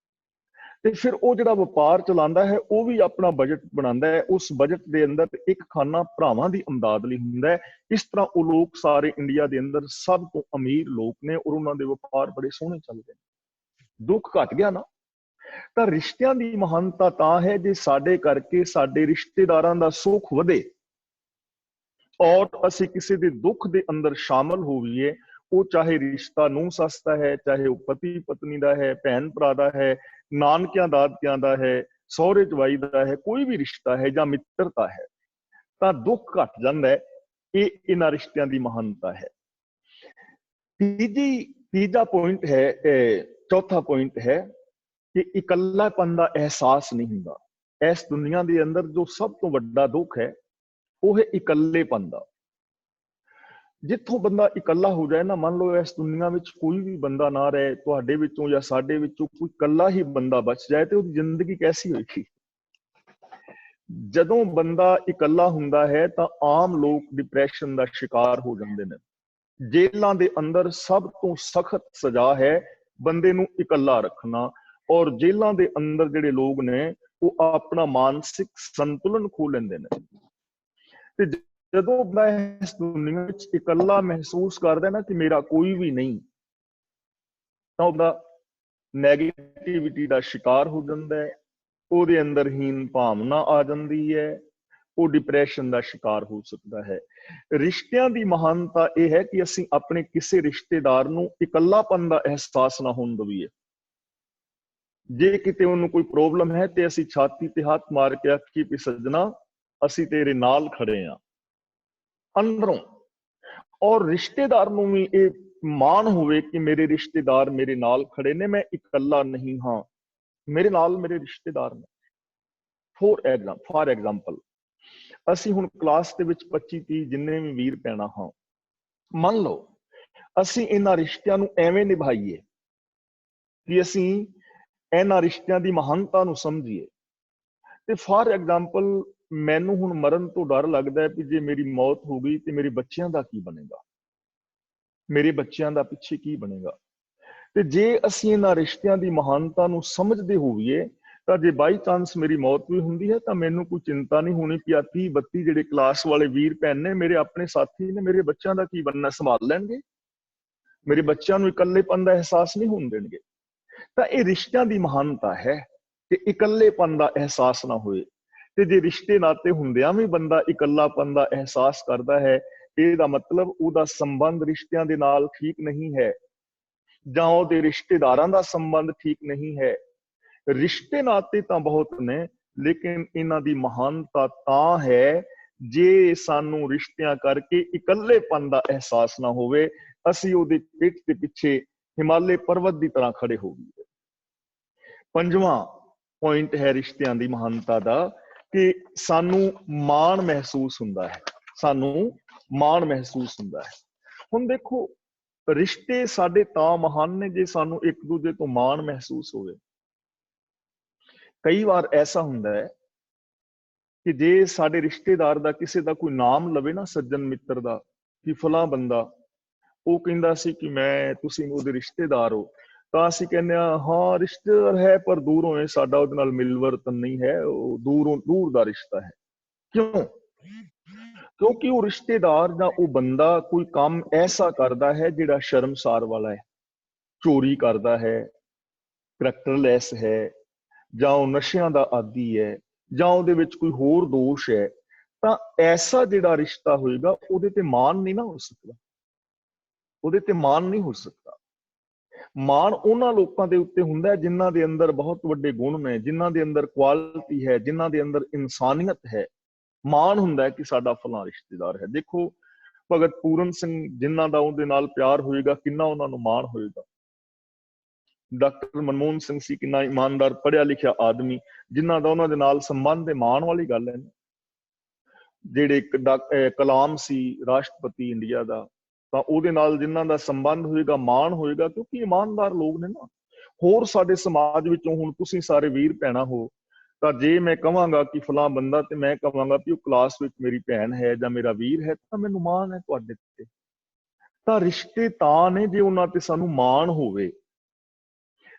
ਤੇ ਫਿਰ ਉਹ ਜਿਹੜਾ ਵਪਾਰ ਚਲਾਉਂਦਾ ਹੈ ਉਹ ਵੀ ਆਪਣਾ ਬਜਟ ਬਣਾਉਂਦਾ ਹੈ, ਉਸ ਬਜਟ ਦੇ ਅੰਦਰ ਇੱਕ ਖਾਨਾ ਭਰਾਵਾਂ ਦੀ ਅਮਦਾਦ ਲਈ ਹੁੰਦਾ ਹੈ। ਇਸ ਤਰ੍ਹਾਂ ਉਹ ਲੋਕ ਸਾਰੇ ਇੰਡੀਆ ਦੇ ਅੰਦਰ ਸਭ ਤੋਂ ਅਮੀਰ ਲੋਕ ਨੇ ਔਰ ਉਹਨਾਂ ਦੇ ਵਪਾਰ ਬੜੇ ਸੋਹਣੇ ਚੱਲਦੇ ਨੇ। ਦੁੱਖ ਘਟ ਗਿਆ ਨਾ। ਤਾਂ ਰਿਸ਼ਤਿਆਂ ਦੀ ਮਹਾਨਤਾ ਤਾਂ ਹੈ ਜੇ ਸਾਡੇ ਕਰਕੇ ਸਾਡੇ ਰਿਸ਼ਤੇਦਾਰਾਂ ਦਾ ਸੁੱਖ ਵਧੇ ਔਰ ਅਸੀਂ ਕਿਸੇ ਦੇ ਦੁੱਖ ਦੇ ਅੰਦਰ ਸ਼ਾਮਲ ਹੋਈਏ। ਉਹ ਚਾਹੇ ਰਿਸ਼ਤਾ ਨੂੰਹ ਸੱਸ ਦਾ ਹੈ, ਚਾਹੇ ਉਹ ਪਤੀ ਪਤਨੀ ਦਾ ਹੈ, ਭੈਣ ਭਰਾ ਦਾ ਹੈ, ਨਾਨਕਿਆਂ ਦਾਦਕਿਆਂ ਦਾ ਹੈ, ਸਹੁਰੇ ਜਵਾਈ ਦਾ ਹੈ, ਕੋਈ ਵੀ ਰਿਸ਼ਤਾ ਹੈ ਜਾਂ ਮਿੱਤਰਤਾ ਹੈ, ਤਾਂ ਦੁੱਖ ਘਟ ਜਾਂਦਾ ਹੈ। ਇਹ ਇਹਨਾਂ ਰਿਸ਼ਤਿਆਂ ਦੀ ਮਹਾਨਤਾ ਹੈ। ਤੀਜਾ ਪੁਆਇੰਟ ਹੈ, ਚੌਥਾ ਪੁਆਇੰਟ ਹੈ ਕਿ ਇਕੱਲਾਪਨ ਦਾ ਅਹਿਸਾਸ ਨਹੀਂ ਹੁੰਦਾ। ਇਸ ਦੁਨੀਆ ਦੇ ਅੰਦਰ ਜੋ ਸਭ ਤੋਂ ਵੱਡਾ ਦੁੱਖ ਹੈ ਉਹ ਹੈ ਇਕੱਲੇਪਨ ਦਾ। ਜਿੱਥੋਂ ਬੰਦਾ ਇਕੱਲਾ ਹੋ ਜਾਏ ਨਾ, ਮੰਨ ਲਓ ਇਸ ਦੁਨੀਆ ਵਿੱਚ ਕੋਈ ਵੀ ਬੰਦਾ ਨਾ ਰਹੇ, ਤੁਹਾਡੇ ਵਿੱਚੋਂ ਜਾਂ ਸਾਡੇ ਵਿੱਚੋਂ ਕੋਈ ਇਕੱਲਾ ਹੀ ਬੰਦਾ ਬਚ ਜਾਏ ਤੇ ਉਹਦੀ ਜ਼ਿੰਦਗੀ ਕੈਸੀ ਹੋਏਗੀ। ਜਦੋਂ ਬੰਦਾ ਇਕੱਲਾ ਹੁੰਦਾ ਹੈ ਤਾਂ ਆਮ ਲੋਕ ਡਿਪਰੈਸ਼ਨ ਦਾ ਸ਼ਿਕਾਰ ਹੋ ਜਾਂਦੇ ਨੇ। ਜੇਲ੍ਹਾਂ ਦੇ ਅੰਦਰ ਸਭ ਤੋਂ ਸਖਤ ਸਜ਼ਾ ਹੈ ਬੰਦੇ ਨੂੰ ਇਕੱਲਾ ਰੱਖਣਾ, ਔਰ ਜੇਲ੍ਹਾਂ ਦੇ ਅੰਦਰ ਜਿਹੜੇ ਲੋਕ ਨੇ ਉਹ ਆਪਣਾ ਮਾਨਸਿਕ ਸੰਤੁਲਨ ਖੋ ਲੈਂਦੇ ਨੇ। ਤੇ ਜਦੋਂ ਬੰਦਾ ਇਸ ਦੁਨੀਆ ਵਿੱਚ ਇਕੱਲਾ ਮਹਿਸੂਸ ਕਰਦਾ ਨਾ ਕਿ ਮੇਰਾ ਕੋਈ ਵੀ ਨਹੀਂ, ਤਾਂ ਉਹਦਾ ਨੈਗੇਟਿਵਿਟੀ ਦਾ ਸ਼ਿਕਾਰ ਹੋ ਜਾਂਦਾ ਹੈ, ਉਹਦੇ ਅੰਦਰ ਹੀਨ ਭਾਵਨਾ ਆ ਜਾਂਦੀ ਹੈ, ਉਹ ਡਿਪਰੈਸ਼ਨ ਦਾ ਸ਼ਿਕਾਰ ਹੋ ਸਕਦਾ ਹੈ। ਰਿਸ਼ਤਿਆਂ ਦੀ ਮਹਾਨਤਾ ਇਹ ਹੈ ਕਿ ਅਸੀਂ ਆਪਣੇ ਕਿਸੇ ਰਿਸ਼ਤੇਦਾਰ ਨੂੰ ਇਕੱਲਾਪਨ ਦਾ ਅਹਿਸਾਸ ਨਾ ਹੋਣ ਦੇਈਏ। ਜੇ ਕਿਤੇ ਉਹਨੂੰ ਕੋਈ ਪ੍ਰੋਬਲਮ ਹੈ ਤੇ ਅਸੀਂ ਛਾਤੀ ਤੇ ਹੱਥ ਮਾਰ ਕੇ ਆਖੀਏ ਕਿ ਸੱਜਣਾ ਅਸੀਂ ਤੇਰੇ ਨਾਲ ਖੜੇ ਹਾਂ ਅੰਦਰੋਂ। ਔਰ ਰਿਸ਼ਤੇਦਾਰ ਨੂੰ ਵੀ ਇਹ ਮਾਣ ਹੋਵੇ ਕਿ ਮੇਰੇ ਰਿਸ਼ਤੇਦਾਰ ਮੇਰੇ ਨਾਲ ਖੜੇ ਨੇ, ਮੈਂ ਇਕੱਲਾ ਨਹੀਂ ਹਾਂ, ਮੇਰੇ ਨਾਲ ਮੇਰੇ ਰਿਸ਼ਤੇਦਾਰ ਨੇ। ਫਾਰ ਐਗਜ਼ਾਮਪਲ, ਅਸੀਂ ਹੁਣ ਕਲਾਸ ਦੇ ਵਿੱਚ 25-30 ਜਿੰਨੇ ਵੀ ਵੀਰ ਭੈਣਾਂ ਹਾਂ, ਮੰਨ ਲਓ ਅਸੀਂ ਇਹਨਾਂ ਰਿਸ਼ਤਿਆਂ ਨੂੰ ਐਵੇਂ ਨਿਭਾਈਏ ਕਿ ਅਸੀਂ ਇਹਨਾਂ ਰਿਸ਼ਤਿਆਂ ਦੀ ਮਹਾਨਤਾ ਨੂੰ ਸਮਝੀਏ। ਤੇ ਫਾਰ ਐਗਜ਼ਾਮਪਲ, ਮੈਨੂੰ ਹੁਣ ਮਰਨ ਤੋਂ ਡਰ ਲੱਗਦਾ ਹੈ ਕਿ ਜੇ ਮੇਰੀ ਮੌਤ ਹੋ ਗਈ ਤੇ ਮੇਰੇ ਬੱਚਿਆਂ ਦਾ ਕੀ ਬਣੇਗਾ, ਮੇਰੇ ਬੱਚਿਆਂ ਦਾ ਪਿੱਛੇ ਕੀ ਬਣੇਗਾ। ਤੇ ਜੇ ਅਸੀਂ ਇਹਨਾਂ ਰਿਸ਼ਤਿਆਂ ਦੀ ਮਹਾਨਤਾ ਨੂੰ ਸਮਝਦੇ ਹੋਈਏ ਤਾਂ ਜੇ ਬਾਈ ਚਾਂਸ ਮੇਰੀ ਮੌਤ ਵੀ ਹੁੰਦੀ ਹੈ ਤਾਂ ਮੈਨੂੰ ਕੋਈ ਚਿੰਤਾ ਨਹੀਂ ਹੋਣੀ ਕਿ 30-32 ਜਿਹੜੇ ਕਲਾਸ ਵਾਲੇ ਵੀਰ ਭੈਣ ਨੇ ਮੇਰੇ ਆਪਣੇ ਸਾਥੀ ਨੇ, ਮੇਰੇ ਬੱਚਿਆਂ ਦਾ ਕੀ ਬਣਨਾ, ਸੰਭਾਲ ਲੈਣਗੇ, ਮੇਰੇ ਬੱਚਿਆਂ ਨੂੰ ਇਕੱਲੇਪਨ ਦਾ ਅਹਿਸਾਸ ਨਹੀਂ ਹੋਣ ਦੇਣਗੇ। ਤਾਂ ਇਹ ਰਿਸ਼ਤਿਆਂ ਦੀ ਮਹਾਨਤਾ ਹੈ ਕਿ ਇਕੱਲੇਪਨ ਦਾ ਅਹਿਸਾਸ ਨਾ ਹੋਏ। ਤੇ ਜੇ ਰਿਸ਼ਤੇ ਨਾਤੇ ਹੁੰਦਿਆਂ ਵੀ ਬੰਦਾ ਇਕੱਲਾਪਨ ਦਾ ਅਹਿਸਾਸ ਕਰਦਾ ਹੈ, ਇਹਦਾ ਮਤਲਬ ਉਹਦਾ ਸੰਬੰਧ ਰਿਸ਼ਤਿਆਂ ਦੇ ਨਾਲ ਠੀਕ ਨਹੀਂ ਹੈ, ਜਾਂ ਉਹਦੇ ਰਿਸ਼ਤੇਦਾਰਾਂ ਦਾ ਸੰਬੰਧ ਠੀਕ ਨਹੀਂ ਹੈ। ਰਿਸ਼ਤੇ ਨਾਤੇ ਤਾਂ ਬਹੁਤ ਨੇ, ਲੇਕਿਨ ਇਹਨਾਂ ਦੀ ਮਹਾਨਤਾ ਤਾਂ ਹੈ ਜੇ ਸਾਨੂੰ ਰਿਸ਼ਤਿਆਂ ਕਰਕੇ ਇਕੱਲੇਪਨ ਦਾ ਅਹਿਸਾਸ ਨਾ ਹੋਵੇ, ਅਸੀਂ ਉਹਦੇ ਪਿੱਠ ਦੇ ਪਿੱਛੇ ਹਿਮਾਲੇ ਪਰਬਤ ਦੀ ਤਰ੍ਹਾਂ ਖੜੇ ਹੋ ਗਏ। ਪੰਜਵਾਂ ਪੁਆਇੰਟ ਹੈ ਰਿਸ਼ਤਿਆਂ ਦੀ ਮਹਾਨਤਾ ਦਾ ਕਿ ਸਾਨੂੰ ਮਾਣ ਮਹਿਸੂਸ ਹੁੰਦਾ ਹੈ, ਸਾਨੂੰ ਮਾਣ ਮਹਿਸੂਸ ਹੁੰਦਾ ਹੈ। ਹੁਣ ਦੇਖੋ, ਰਿਸ਼ਤੇ ਸਾਡੇ ਤਾਂ ਮਹਾਨ ਨੇ ਜੇ ਸਾਨੂੰ ਇੱਕ ਦੂਜੇ ਤੋਂ ਮਾਣ ਮਹਿਸੂਸ ਹੋਵੇ। ਕਈ ਵਾਰ ਐਸਾ ਹੁੰਦਾ ਹੈ ਕਿ ਜੇ ਸਾਡੇ ਰਿਸ਼ਤੇਦਾਰ ਦਾ ਕਿਸੇ ਦਾ ਕੋਈ ਨਾਮ ਲਵੇ ਨਾ, ਸੱਜਣ ਮਿੱਤਰ ਦਾ, ਕਿ ਫਲਾਂ ਬੰਦਾ, ਉਹ ਕਹਿੰਦਾ ਸੀ ਕਿ ਤੁਸੀਂ ਉਹਦੇ ਰਿਸ਼ਤੇਦਾਰ ਹੋ, ਤਾਂ ਅਸੀਂ ਕਹਿੰਦੇ ਹਾਂ ਰਿਸ਼ਤੇਦਾਰ ਹੈ ਪਰ ਦੂਰੋਂ ਹੈ, ਸਾਡਾ ਉਹਦੇ ਨਾਲ ਮਿਲਵਰਤਨ ਨਹੀਂ ਹੈ, ਉਹ ਦੂਰ ਦਾ ਰਿਸ਼ਤਾ ਹੈ। ਕਿਉਂ? ਕਿਉਂਕਿ ਉਹ ਰਿਸ਼ਤੇਦਾਰ ਜਾਂ ਉਹ ਬੰਦਾ ਕੋਈ ਕੰਮ ਐਸਾ ਕਰਦਾ ਹੈ ਜਿਹੜਾ ਸ਼ਰਮਸਾਰ ਵਾਲਾ ਹੈ, ਚੋਰੀ ਕਰਦਾ ਹੈ, ਕਰੈਕਟਰਲੈਸ ਹੈ, ਜਾਂ ਉਹ ਨਸ਼ਿਆਂ ਦਾ ਆਦੀ ਹੈ, ਜਾਂ ਉਹਦੇ ਵਿੱਚ ਕੋਈ ਹੋਰ ਦੋਸ਼ ਹੈ, ਤਾਂ ਐਸਾ ਜਿਹੜਾ ਰਿਸ਼ਤਾ ਹੋਏਗਾ ਉਹਦੇ ਤੇ ਮਾਣ ਨਹੀਂ ਨਾ ਹੋ ਸਕਦਾ, ਉਹਦੇ ਤੇ ਮਾਣ ਨਹੀਂ ਹੋ ਸਕਦਾ। ਮਾਣ ਉਹਨਾਂ ਲੋਕਾਂ ਦੇ ਉੱਤੇ ਹੁੰਦਾ ਹੈ ਜਿਨ੍ਹਾਂ ਦੇ ਅੰਦਰ ਬਹੁਤ ਵੱਡੇ ਗੁਣ ਨੇ, ਜਿਨ੍ਹਾਂ ਦੇ ਅੰਦਰ ਕੁਆਲਿਟੀ ਹੈ, ਜਿਨ੍ਹਾਂ ਦੇ ਅੰਦਰ ਇਨਸਾਨੀਅਤ ਹੈ। ਮਾਣ ਹੁੰਦਾ ਹੈ ਕਿ ਸਾਡਾ ਫਲਾਂ ਰਿਸ਼ਤੇਦਾਰ ਹੈ। ਦੇਖੋ ਭਗਤ ਪੂਰਨ ਸਿੰਘ, ਜਿਨ੍ਹਾਂ ਦਾ ਉਹਦੇ ਨਾਲ ਪਿਆਰ ਹੋਏਗਾ, ਕਿੰਨਾ ਉਹਨਾਂ ਨੂੰ ਮਾਣ ਹੋਏਗਾ। ਡਾਕਟਰ ਮਨਮੋਹਨ ਸਿੰਘ ਸੀ, ਕਿੰਨਾ ਇਮਾਨਦਾਰ ਪੜ੍ਹਿਆ ਲਿਖਿਆ ਆਦਮੀ, ਜਿਨ੍ਹਾਂ ਦਾ ਉਹਨਾਂ ਦੇ ਨਾਲ ਸੰਬੰਧ ਮਾਣ ਵਾਲੀ ਗੱਲ ਹੈ। ਜਿਹੜੇ ਕਲਾਮ ਸੀ ਰਾਸ਼ਟਰਪਤੀ ਇੰਡੀਆ ਦਾ, ਤਾਂ ਉਹਦੇ ਨਾਲ ਜਿਨ੍ਹਾਂ ਦਾ ਸੰਬੰਧ ਹੋਏਗਾ ਮਾਣ ਹੋਏਗਾ, ਕਿਉਂਕਿ ਇਮਾਨਦਾਰ ਲੋਕ ਨੇ ਨਾ। ਹੋਰ ਸਾਡੇ ਸਮਾਜ ਵਿੱਚੋਂ ਹੁਣ ਤੁਸੀਂ ਸਾਰੇ ਵੀਰ ਭੈਣਾਂ ਹੋ, ਤਾਂ ਜੇ ਮੈਂ ਕਹਾਂਗਾ ਕਿ ਫਲਾਂ ਬੰਦਾ ਤੇ ਮੈਂ ਕਹਾਂਗਾ ਕਿ ਉਹ ਕਲਾਸ ਵਿੱਚ ਮੇਰੀ ਭੈਣ ਹੈ ਜਾਂ ਮੇਰਾ ਵੀਰ ਹੈ, ਤਾਂ ਮੈਨੂੰ ਮਾਣ ਹੈ ਤੁਹਾਡੇ ਤੇ। ਤਾਂ ਰਿਸ਼ਤੇ ਤਾਂ ਨੇ ਜੇ ਉਹਨਾਂ ਤੇ ਸਾਨੂੰ ਮਾਣ ਹੋਵੇ।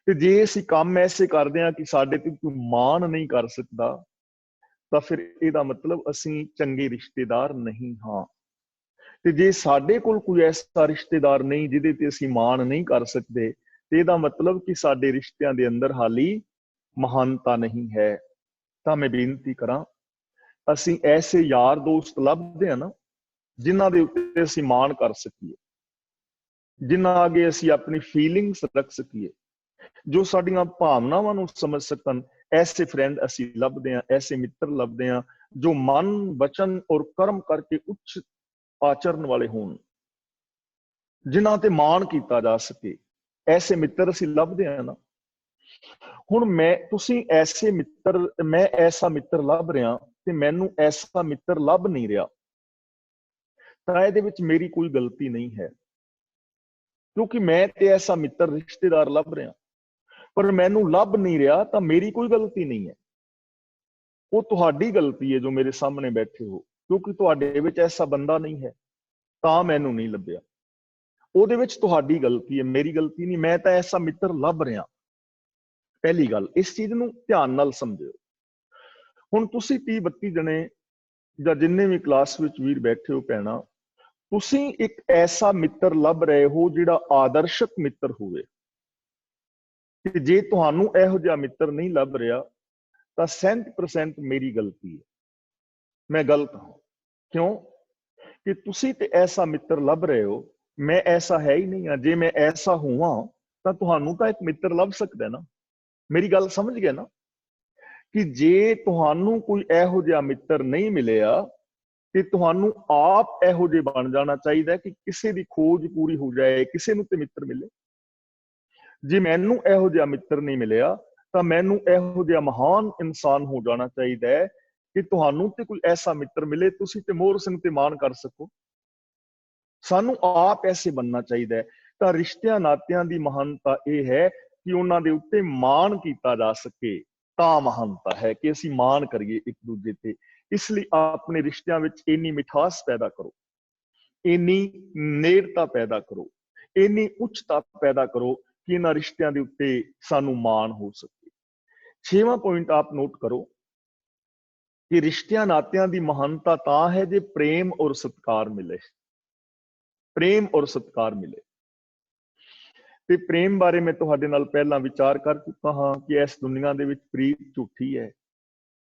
ਤੇ ਜੇ ਅਸੀਂ ਕੰਮ ਐਸੇ ਕਰਦੇ ਹਾਂ ਕਿ ਸਾਡੇ ਤੇ ਕੋਈ ਮਾਣ ਨਹੀਂ ਕਰ ਸਕਦਾ, ਤਾਂ ਫਿਰ ਇਹਦਾ ਮਤਲਬ ਅਸੀਂ ਚੰਗੇ ਰਿਸ਼ਤੇਦਾਰ ਨਹੀਂ ਹਾਂ। ਤੇ ਜੇ ਸਾਡੇ ਕੋਲ ਕੋਈ ਐਸਾ ਰਿਸ਼ਤੇਦਾਰ ਨਹੀਂ ਜਿਹਦੇ ਤੇ ਅਸੀਂ ਮਾਣ ਨਹੀਂ ਕਰ ਸਕਦੇ, ਤੇ ਇਹਦਾ ਮਤਲਬ ਕਿ ਸਾਡੇ ਰਿਸ਼ਤਿਆਂ ਦੇ ਅੰਦਰ ਹਾਲੀ ਮਹਾਨਤਾ ਨਹੀਂ ਹੈ। ਤਾਂ ਮੈਂ ਬੇਨਤੀ ਕਰਾਂ, ਅਸੀਂ ਐਸੇ ਯਾਰ ਦੋਸਤ ਲੱਭਦੇ ਹਾਂ ਨਾ ਜਿਨ੍ਹਾਂ ਦੇ ਉੱਤੇ ਅਸੀਂ ਮਾਣ ਕਰ ਸਕੀਏ, ਜਿਨ੍ਹਾਂ ਅੱਗੇ ਅਸੀਂ ਆਪਣੀ ਫੀਲਿੰਗਸ ਰੱਖ ਸਕੀਏ, ਜੋ ਸਾਡੀਆਂ ਭਾਵਨਾਵਾਂ ਨੂੰ ਸਮਝ ਸਕਣ। ਐਸੇ ਫਰੈਂਡ ਅਸੀਂ ਲੱਭਦੇ ਹਾਂ, ਐਸੇ ਮਿੱਤਰ ਲੱਭਦੇ ਹਾਂ ਜੋ ਮਨ, ਵਚਨ ਔਰ ਕਰਮ ਕਰਕੇ ਉੱਚ ਆਚਰਨ ਵਾਲੇ ਹੋਣ, ਜਿਨ੍ਹਾਂ ਤੇ ਮਾਣ ਕੀਤਾ ਜਾ ਸਕੇ। ਐਸੇ ਮਿੱਤਰ ਅਸੀਂ ਲੱਭਦੇ ਹਾਂ ਨਾ। ਹੁਣ ਮੈਂ ਐਸਾ ਮਿੱਤਰ ਲੱਭ ਰਿਹਾ ਤੇ ਮੈਨੂੰ ਐਸਾ ਮਿੱਤਰ ਲੱਭ ਨਹੀਂ ਰਿਹਾ, ਤਾਂ ਇਹਦੇ ਵਿੱਚ ਮੇਰੀ ਕੋਈ ਗਲਤੀ ਨਹੀਂ ਹੈ, ਕਿਉਂਕਿ ਮੈਂ ਤੇ ਐਸਾ ਮਿੱਤਰ ਰਿਸ਼ਤੇਦਾਰ ਲੱਭ ਰਿਹਾ, ਪਰ ਮੈਨੂੰ ਲੱਭ ਨਹੀਂ ਰਿਹਾ ਤਾਂ ਮੇਰੀ ਕੋਈ ਗਲਤੀ ਨਹੀਂ ਹੈ। ਉਹ ਤੁਹਾਡੀ ਗਲਤੀ ਹੈ ਜੋ ਮੇਰੇ ਸਾਹਮਣੇ ਬੈਠੇ ਹੋ, ਕਿਉਂਕਿ ਤੁਹਾਡੇ ਵਿੱਚ ਐਸਾ ਬੰਦਾ ਨਹੀਂ ਹੈ ਤਾਂ ਮੈਨੂੰ ਨਹੀਂ ਲੱਭਿਆ। ਉਹਦੇ ਵਿੱਚ ਤੁਹਾਡੀ ਗਲਤੀ ਹੈ, ਮੇਰੀ ਗਲਤੀ ਨਹੀਂ। ਮੈਂ ਤਾਂ ਐਸਾ ਮਿੱਤਰ ਲੱਭ ਰਿਹਾ। ਪਹਿਲੀ ਗੱਲ, ਇਸ ਚੀਜ਼ ਨੂੰ ਧਿਆਨ ਨਾਲ ਸਮਝਿਓ। ਹੁਣ ਤੁਸੀਂ 30-32 ਜਣੇ ਜਾਂ ਜਿੰਨੇ ਵੀ ਕਲਾਸ ਵਿੱਚ ਵੀਰ ਬੈਠੇ ਹੋ ਭੈਣਾ, ਤੁਸੀਂ ਇੱਕ ਐਸਾ ਮਿੱਤਰ ਲੱਭ ਰਹੇ ਹੋ ਜਿਹੜਾ ਆਦਰਸ਼ਕ ਮਿੱਤਰ ਹੋਵੇ। ਤੇ ਜੇ ਤੁਹਾਨੂੰ ਇਹੋ ਜਿਹਾ ਮਿੱਤਰ ਨਹੀਂ ਲੱਭ ਰਿਹਾ ਤਾਂ 100% ਮੇਰੀ ਗਲਤੀ ਹੈ, ਮੈਂ ਗਲਤ ਹਾਂ। ਕਿਉਂ? ਕਿ ਤੁਸੀਂ ਤੇ ਐਸਾ ਮਿੱਤਰ ਲੱਭ ਰਹੇ ਹੋ, ਮੈਂ ਐਸਾ ਹੈ ਹੀ ਨਹੀਂ ਹਾਂ। ਜੇ ਮੈਂ ਐਸਾ ਹੋਵਾਂ ਤਾਂ ਤੁਹਾਨੂੰ ਤਾਂ ਇੱਕ ਮਿੱਤਰ ਲੱਭ ਸਕਦਾ ਨਾ। ਮੇਰੀ ਗੱਲ ਸਮਝ ਗਏ ਨਾ? ਕਿ ਜੇ ਤੁਹਾਨੂੰ ਕੋਈ ਇਹੋ ਜਿਹਾ ਮਿੱਤਰ ਨਹੀਂ ਮਿਲਿਆ ਤੇ ਤੁਹਾਨੂੰ ਆਪ ਇਹੋ ਜਿਹੇ ਬਣ ਜਾਣਾ ਚਾਹੀਦਾ ਕਿ ਕਿਸੇ ਦੀ ਖੋਜ ਪੂਰੀ ਹੋ ਜਾਏ, ਕਿਸੇ ਨੂੰ ਤੇ ਮਿੱਤਰ ਮਿਲੇ। ਜੇ ਮੈਨੂੰ ਇਹੋ ਜਿਹਾ ਮਿੱਤਰ ਨਹੀਂ ਮਿਲਿਆ ਤਾਂ ਮੈਨੂੰ ਇਹੋ ਜਿਹਾ ਮਹਾਨ ਇਨਸਾਨ ਹੋ ਜਾਣਾ ਚਾਹੀਦਾ ਹੈ ਕਿ ਤੁਹਾਨੂੰ ਤੇ ਕੋਈ ਐਸਾ ਮਿੱਤਰ ਮਿਲੇ, ਤੁਸੀਂ ਤੇ ਮੋਹਰ ਸਿੰਘ ਤੇ ਮਾਣ ਕਰ ਸਕੋ। ਸਾਨੂੰ ਆਪ ਐਸੇ ਬਣਨਾ ਚਾਹੀਦਾ ਹੈ। ਤਾਂ ਰਿਸ਼ਤਿਆਂ ਨਾਤਿਆਂ ਦੀ ਮਹਾਨਤਾ ਇਹ ਹੈ ਕਿ ਉਹਨਾਂ ਦੇ ਉੱਤੇ ਮਾਣ ਕੀਤਾ ਜਾ ਸਕੇ, ਤਾਂ ਮਹਾਨਤਾ ਹੈ ਕਿ ਅਸੀਂ ਮਾਣ ਕਰੀਏ ਇੱਕ ਦੂਜੇ ਤੇ। ਇਸ ਲਈ ਆਪਣੇ ਰਿਸ਼ਤਿਆਂ ਵਿੱਚ ਇੰਨੀ ਮਿਠਾਸ ਪੈਦਾ ਕਰੋ, ਇੰਨੀ ਨੇੜਤਾ ਪੈਦਾ ਕਰੋ, ਇੰਨੀ ਉੱਚਤਾ ਪੈਦਾ ਕਰੋ ਕਿ ਇਹਨਾਂ ਰਿਸ਼ਤਿਆਂ ਦੇ ਉੱਤੇ ਸਾਨੂੰ ਮਾਣ ਹੋ ਸਕੇ। 6ਵਾਂ ਪੁਆਇੰਟ ਆਪ ਨੋਟ ਕਰੋ ਕਿ ਰਿਸ਼ਤਿਆਂ ਨਾਤਿਆਂ ਦੀ ਮਹਾਨਤਾ ਤਾਂ ਹੈ ਜੇ ਪ੍ਰੇਮ ਔਰ ਸਤਿਕਾਰ ਮਿਲੇ। ਪ੍ਰੇਮ ਔਰ ਸਤਿਕਾਰ ਮਿਲੇ। ਤੇ ਪ੍ਰੇਮ ਬਾਰੇ ਮੈਂ ਤੁਹਾਡੇ ਨਾਲ ਪਹਿਲਾਂ ਵਿਚਾਰ ਕਰ ਚੁੱਕਾ ਹਾਂ ਕਿ ਇਸ ਦੁਨੀਆ ਦੇ ਵਿੱਚ ਪ੍ਰੀਤ ਝੂਠੀ ਹੈ,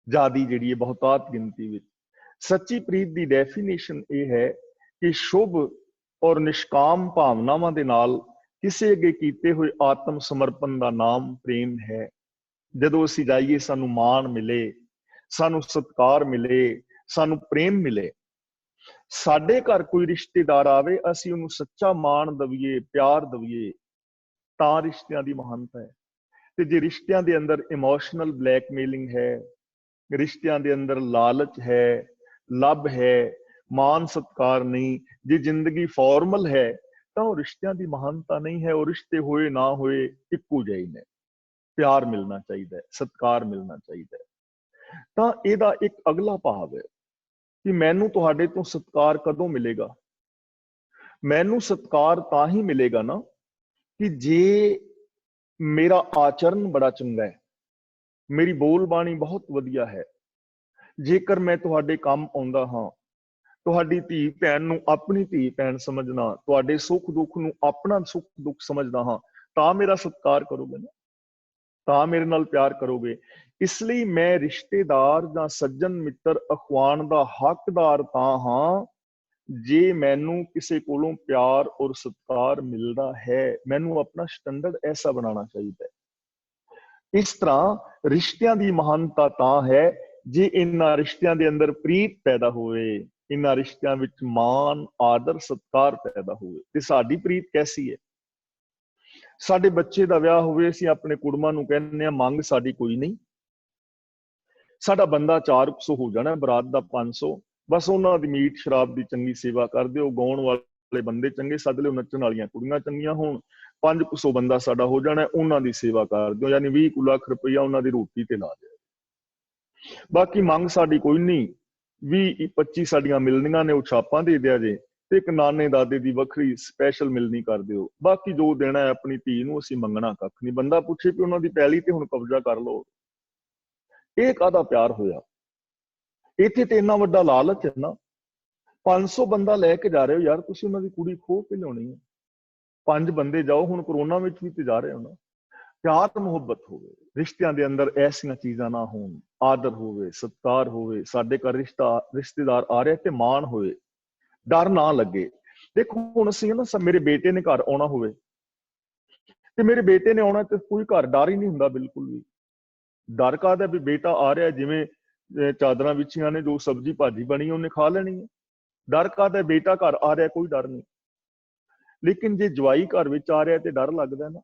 ਜ਼ਿਆਦੀ ਜਿਹੜੀ ਹੈ ਬਹੁਤਾਤ ਗਿਣਤੀ ਵਿੱਚ। ਸੱਚੀ ਪ੍ਰੀਤ ਦੀ ਡੈਫੀਨੇਸ਼ਨ ਇਹ ਹੈ ਕਿ ਸ਼ੁਭ ਔਰ ਨਿਸ਼ਕਾਮ ਭਾਵਨਾਵਾਂ ਦੇ ਨਾਲ ਕਿਸੇ ਅੱਗੇ ਕੀਤੇ ਹੋਏ ਆਤਮ ਸਮਰਪਣ ਦਾ ਨਾਮ ਪ੍ਰੇਮ ਹੈ। ਜਦੋਂ ਅਸੀਂ ਜਾਈਏ ਸਾਨੂੰ ਮਾਣ ਮਿਲੇ, ਸਾਨੂੰ ਸਤਿਕਾਰ ਮਿਲੇ, ਸਾਨੂੰ ਪ੍ਰੇਮ ਮਿਲੇ। ਸਾਡੇ ਘਰ ਕੋਈ ਰਿਸ਼ਤੇਦਾਰ ਆਵੇ, ਅਸੀਂ ਉਹਨੂੰ ਸੱਚਾ ਮਾਣ ਦਈਏ, ਪਿਆਰ ਦਈਏ, ਤਾਂ ਰਿਸ਼ਤਿਆਂ ਦੀ ਮਹਾਨਤਾ ਹੈ। ਤੇ ਜੇ ਰਿਸ਼ਤਿਆਂ ਦੇ ਅੰਦਰ ਇਮੋਸ਼ਨਲ ਬਲੈਕਮੇਲਿੰਗ ਹੈ, ਰਿਸ਼ਤਿਆਂ ਦੇ ਅੰਦਰ ਲਾਲਚ ਹੈ, ਲੱਭ ਹੈ, ਮਾਨ ਸਤਿਕਾਰ ਨਹੀਂ, ਜੇ ਜ਼ਿੰਦਗੀ ਫਾਰਮਲ ਹੈ ਤਾਂ ਉਹ ਰਿਸ਼ਤਿਆਂ ਦੀ ਮਹਾਨਤਾ ਨਹੀਂ ਹੈ। ਉਹ ਰਿਸ਼ਤੇ ਹੋਏ ਨਾ ਹੋਏ ਇੱਕੋ ਜਿਹੇ ਨੇ। ਪਿਆਰ ਮਿਲਣਾ ਚਾਹੀਦਾ ਹੈ, ਸਤਿਕਾਰ ਮਿਲਣਾ ਚਾਹੀਦਾ ਹੈ। ਤਾਂ ਇਹਦਾ ਇੱਕ ਅਗਲਾ ਭਾਵ ਹੈ ਕਿ ਮੈਨੂੰ ਤੁਹਾਡੇ ਤੋਂ ਸਤਿਕਾਰ ਕਦੋਂ ਮਿਲੇਗਾ? ਮੈਨੂੰ ਸਤਿਕਾਰ ਤਾਂ ਹੀ ਮਿਲੇਗਾ ਨਾ ਕਿ ਜੇ ਮੇਰਾ ਆਚਰਨ ਬੜਾ ਚੰਗਾ ਹੈ, ਮੇਰੀ ਬੋਲ ਬਾਣੀ ਬਹੁਤ ਵਧੀਆ ਹੈ, ਜੇਕਰ ਮੈਂ ਤੁਹਾਡੇ ਕੰਮ ਆਉਂਦਾ ਹਾਂ, ਤੁਹਾਡੀ ਧੀ ਭੈਣ ਨੂੰ ਆਪਣੀ ਧੀ ਭੈਣ ਸਮਝਣਾ, ਤੁਹਾਡੇ ਸੁੱਖ ਦੁੱਖ ਨੂੰ ਆਪਣਾ ਸੁੱਖ ਦੁੱਖ ਸਮਝਦਾ ਹਾਂ, ਤਾਂ ਮੇਰਾ ਸਤਿਕਾਰ ਕਰੋਗੇ ਨਾ, ਤਾਂ ਮੇਰੇ ਨਾਲ ਪਿਆਰ ਕਰੋਗੇ। ਇਸ ਲਈ ਮੈਂ ਰਿਸ਼ਤੇਦਾਰ ਜਾਂ ਸੱਜਣ ਮਿੱਤਰ ਅਖਵਾਉਣ ਦਾ ਹੱਕਦਾਰ ਤਾਂ ਹਾਂ ਜੇ ਮੈਨੂੰ ਕਿਸੇ ਕੋਲੋਂ ਪਿਆਰ ਔਰ ਸਤਿਕਾਰ ਮਿਲਦਾ ਹੈ। ਮੈਨੂੰ ਆਪਣਾ ਸਟੈਂਡਰਡ ਐਸਾ ਬਣਾਉਣਾ ਚਾਹੀਦਾ ਹੈ। ਇਸ ਤਰ੍ਹਾਂ ਰਿਸ਼ਤਿਆਂ ਦੀ ਮਹਾਨਤਾ ਤਾਂ ਹੈ ਜੇ ਇਹਨਾਂ ਰਿਸ਼ਤਿਆਂ ਦੇ ਅੰਦਰ ਪ੍ਰੀਤ ਪੈਦਾ ਹੋਵੇ, ਇਹਨਾਂ ਰਿਸ਼ਤਿਆਂ ਵਿੱਚ ਮਾਣ, ਆਦਰ, ਸਤਿਕਾਰ ਪੈਦਾ ਹੋਵੇ। ਤੇ ਸਾਡੀ ਪ੍ਰੀਤ ਕੈਸੀ ਹੈ? ਸਾਡੇ ਬੱਚੇ ਦਾ ਵਿਆਹ ਹੋਵੇ, ਅਸੀਂ ਆਪਣੇ ਕੁੜਮਾਂ ਨੂੰ ਕਹਿੰਦੇ ਹਾਂ ਮੰਗ ਸਾਡੀ ਕੋਈ ਨਹੀਂ, ਸਾਡਾ ਬੰਦਾ 400 ਹੋ ਜਾਣਾ, ਬਰਾਤ ਦਾ 500, ਬਸ ਉਹਨਾਂ ਦੀ ਮੀਟ ਸ਼ਰਾਬ ਦੀ ਚੰਗੀ ਸੇਵਾ ਕਰ ਦਿਓ, ਗਾਉਣ ਵਾਲੇ ਬੰਦੇ ਚੰਗੇ ਸੱਦ ਲਿਓ, ਨੱਚਣ ਵਾਲੀਆਂ ਕੁੜੀਆਂ ਚੰਗੀਆਂ ਹੋਣ, 500 ਬੰਦਾ ਸਾਡਾ ਹੋ ਜਾਣਾ, ਉਹਨਾਂ ਦੀ ਸੇਵਾ ਕਰ ਦਿਓ, ਯਾਨੀ 20 ਲੱਖ ਰੁਪਈਆ ਉਹਨਾਂ ਦੀ ਰੋਟੀ ਤੇ ਲਾ ਦਿਓ। ਬਾਕੀ ਮੰਗ ਸਾਡੀ ਕੋਈ ਨਹੀਂ, 20-25 ਸਾਡੀਆਂ ਮਿਲਣੀਆਂ ਨੇ, ਉਹ ਛਾਪਾਂ ਦੇ ਦਿਆ ਜੇ, ਤੇ ਇੱਕ ਨਾਨੇ ਦਾਦੇ ਦੀ ਵੱਖਰੀ ਸਪੈਸ਼ਲ ਮਿਲਣੀ ਕਰ ਦਿਓ। ਬਾਕੀ ਜੋ ਦੇਣਾ ਹੈ ਆਪਣੀ ਧੀ ਨੂੰ, ਅਸੀਂ ਮੰਗਣਾ ਕੱਖ ਨਹੀਂ। ਬੰਦਾ ਪੁੱਛੇ ਕਿ ਉਹਨਾਂ ਦੀ ਪੈਲੀ ਤੇ ਹੁਣ ਕਬਜ਼ਾ ਕਰ ਲਓ, ਇਹ ਕਾਹਦਾ ਪਿਆਰ ਹੋਇਆ? ਇੱਥੇ ਤੇ ਇੰਨਾ ਵੱਡਾ ਲਾਲਚ ਹੈ ਨਾ। 500 ਬੰਦਾ ਲੈ ਕੇ ਜਾ ਰਹੇ ਹੋ ਯਾਰ, ਤੁਸੀਂ ਉਹਨਾਂ ਦੀ ਕੁੜੀ ਖੋਹ ਕੇ ਲਿਆਉਣੀ ਹੈ। 5 ਬੰਦੇ ਜਾਓ, ਹੁਣ ਕਰੋਨਾ ਵਿੱਚ ਵੀ ਤੇ ਜਾ ਰਹੇ ਹੋ ਨਾ। ਪਿਆਰ ਮੁਹੱਬਤ ਹੋਵੇ ਰਿਸ਼ਤਿਆਂ ਦੇ ਅੰਦਰ, ਐਸੀਆਂ ਚੀਜ਼ਾਂ ਨਾ ਹੋਣ, ਆਦਰ ਹੋਵੇ, ਸਤਿਕਾਰ ਹੋਵੇ, ਸਾਡੇ ਘਰ ਰਿਸ਼ਤੇਦਾਰ ਆ ਰਿਹਾ ਤੇ ਮਾਣ ਹੋਵੇ, ਡਰ ਨਾ ਲੱਗੇ। ਦੇਖੋ ਹੁਣ ਅਸੀਂ ਨਾ, ਮੇਰੇ ਬੇਟੇ ਨੇ ਘਰ ਆਉਣਾ ਹੋਵੇ ਤੇ ਮੇਰੇ ਬੇਟੇ ਨੇ ਆਉਣਾ ਤੇ ਕੋਈ ਘਰ ਡਰ ਹੀ ਨਹੀਂ ਹੁੰਦਾ ਬਿਲਕੁਲ ਵੀ। ਡਰ ਕਾਹਦਾ? ਵੀ ਬੇਟਾ ਆ ਰਿਹਾ, ਜਿਵੇਂ ਚਾਦਰਾਂ ਵਿਛੀਆਂ ਨੇ, ਜੋ ਸਬਜ਼ੀ ਭਾਜੀ ਬਣੀ ਉਹਨੇ ਖਾ ਲੈਣੀ ਹੈ। ਡਰ ਕਾਹਦਾ? ਬੇਟਾ ਘਰ ਆ ਰਿਹਾ, ਕੋਈ ਡਰ ਨਹੀਂ। ਲੇਕਿਨ ਜੇ ਜਵਾਈ ਘਰ ਵਿੱਚ ਆ ਰਿਹਾ ਤੇ ਡਰ ਲੱਗਦਾ ਨਾ।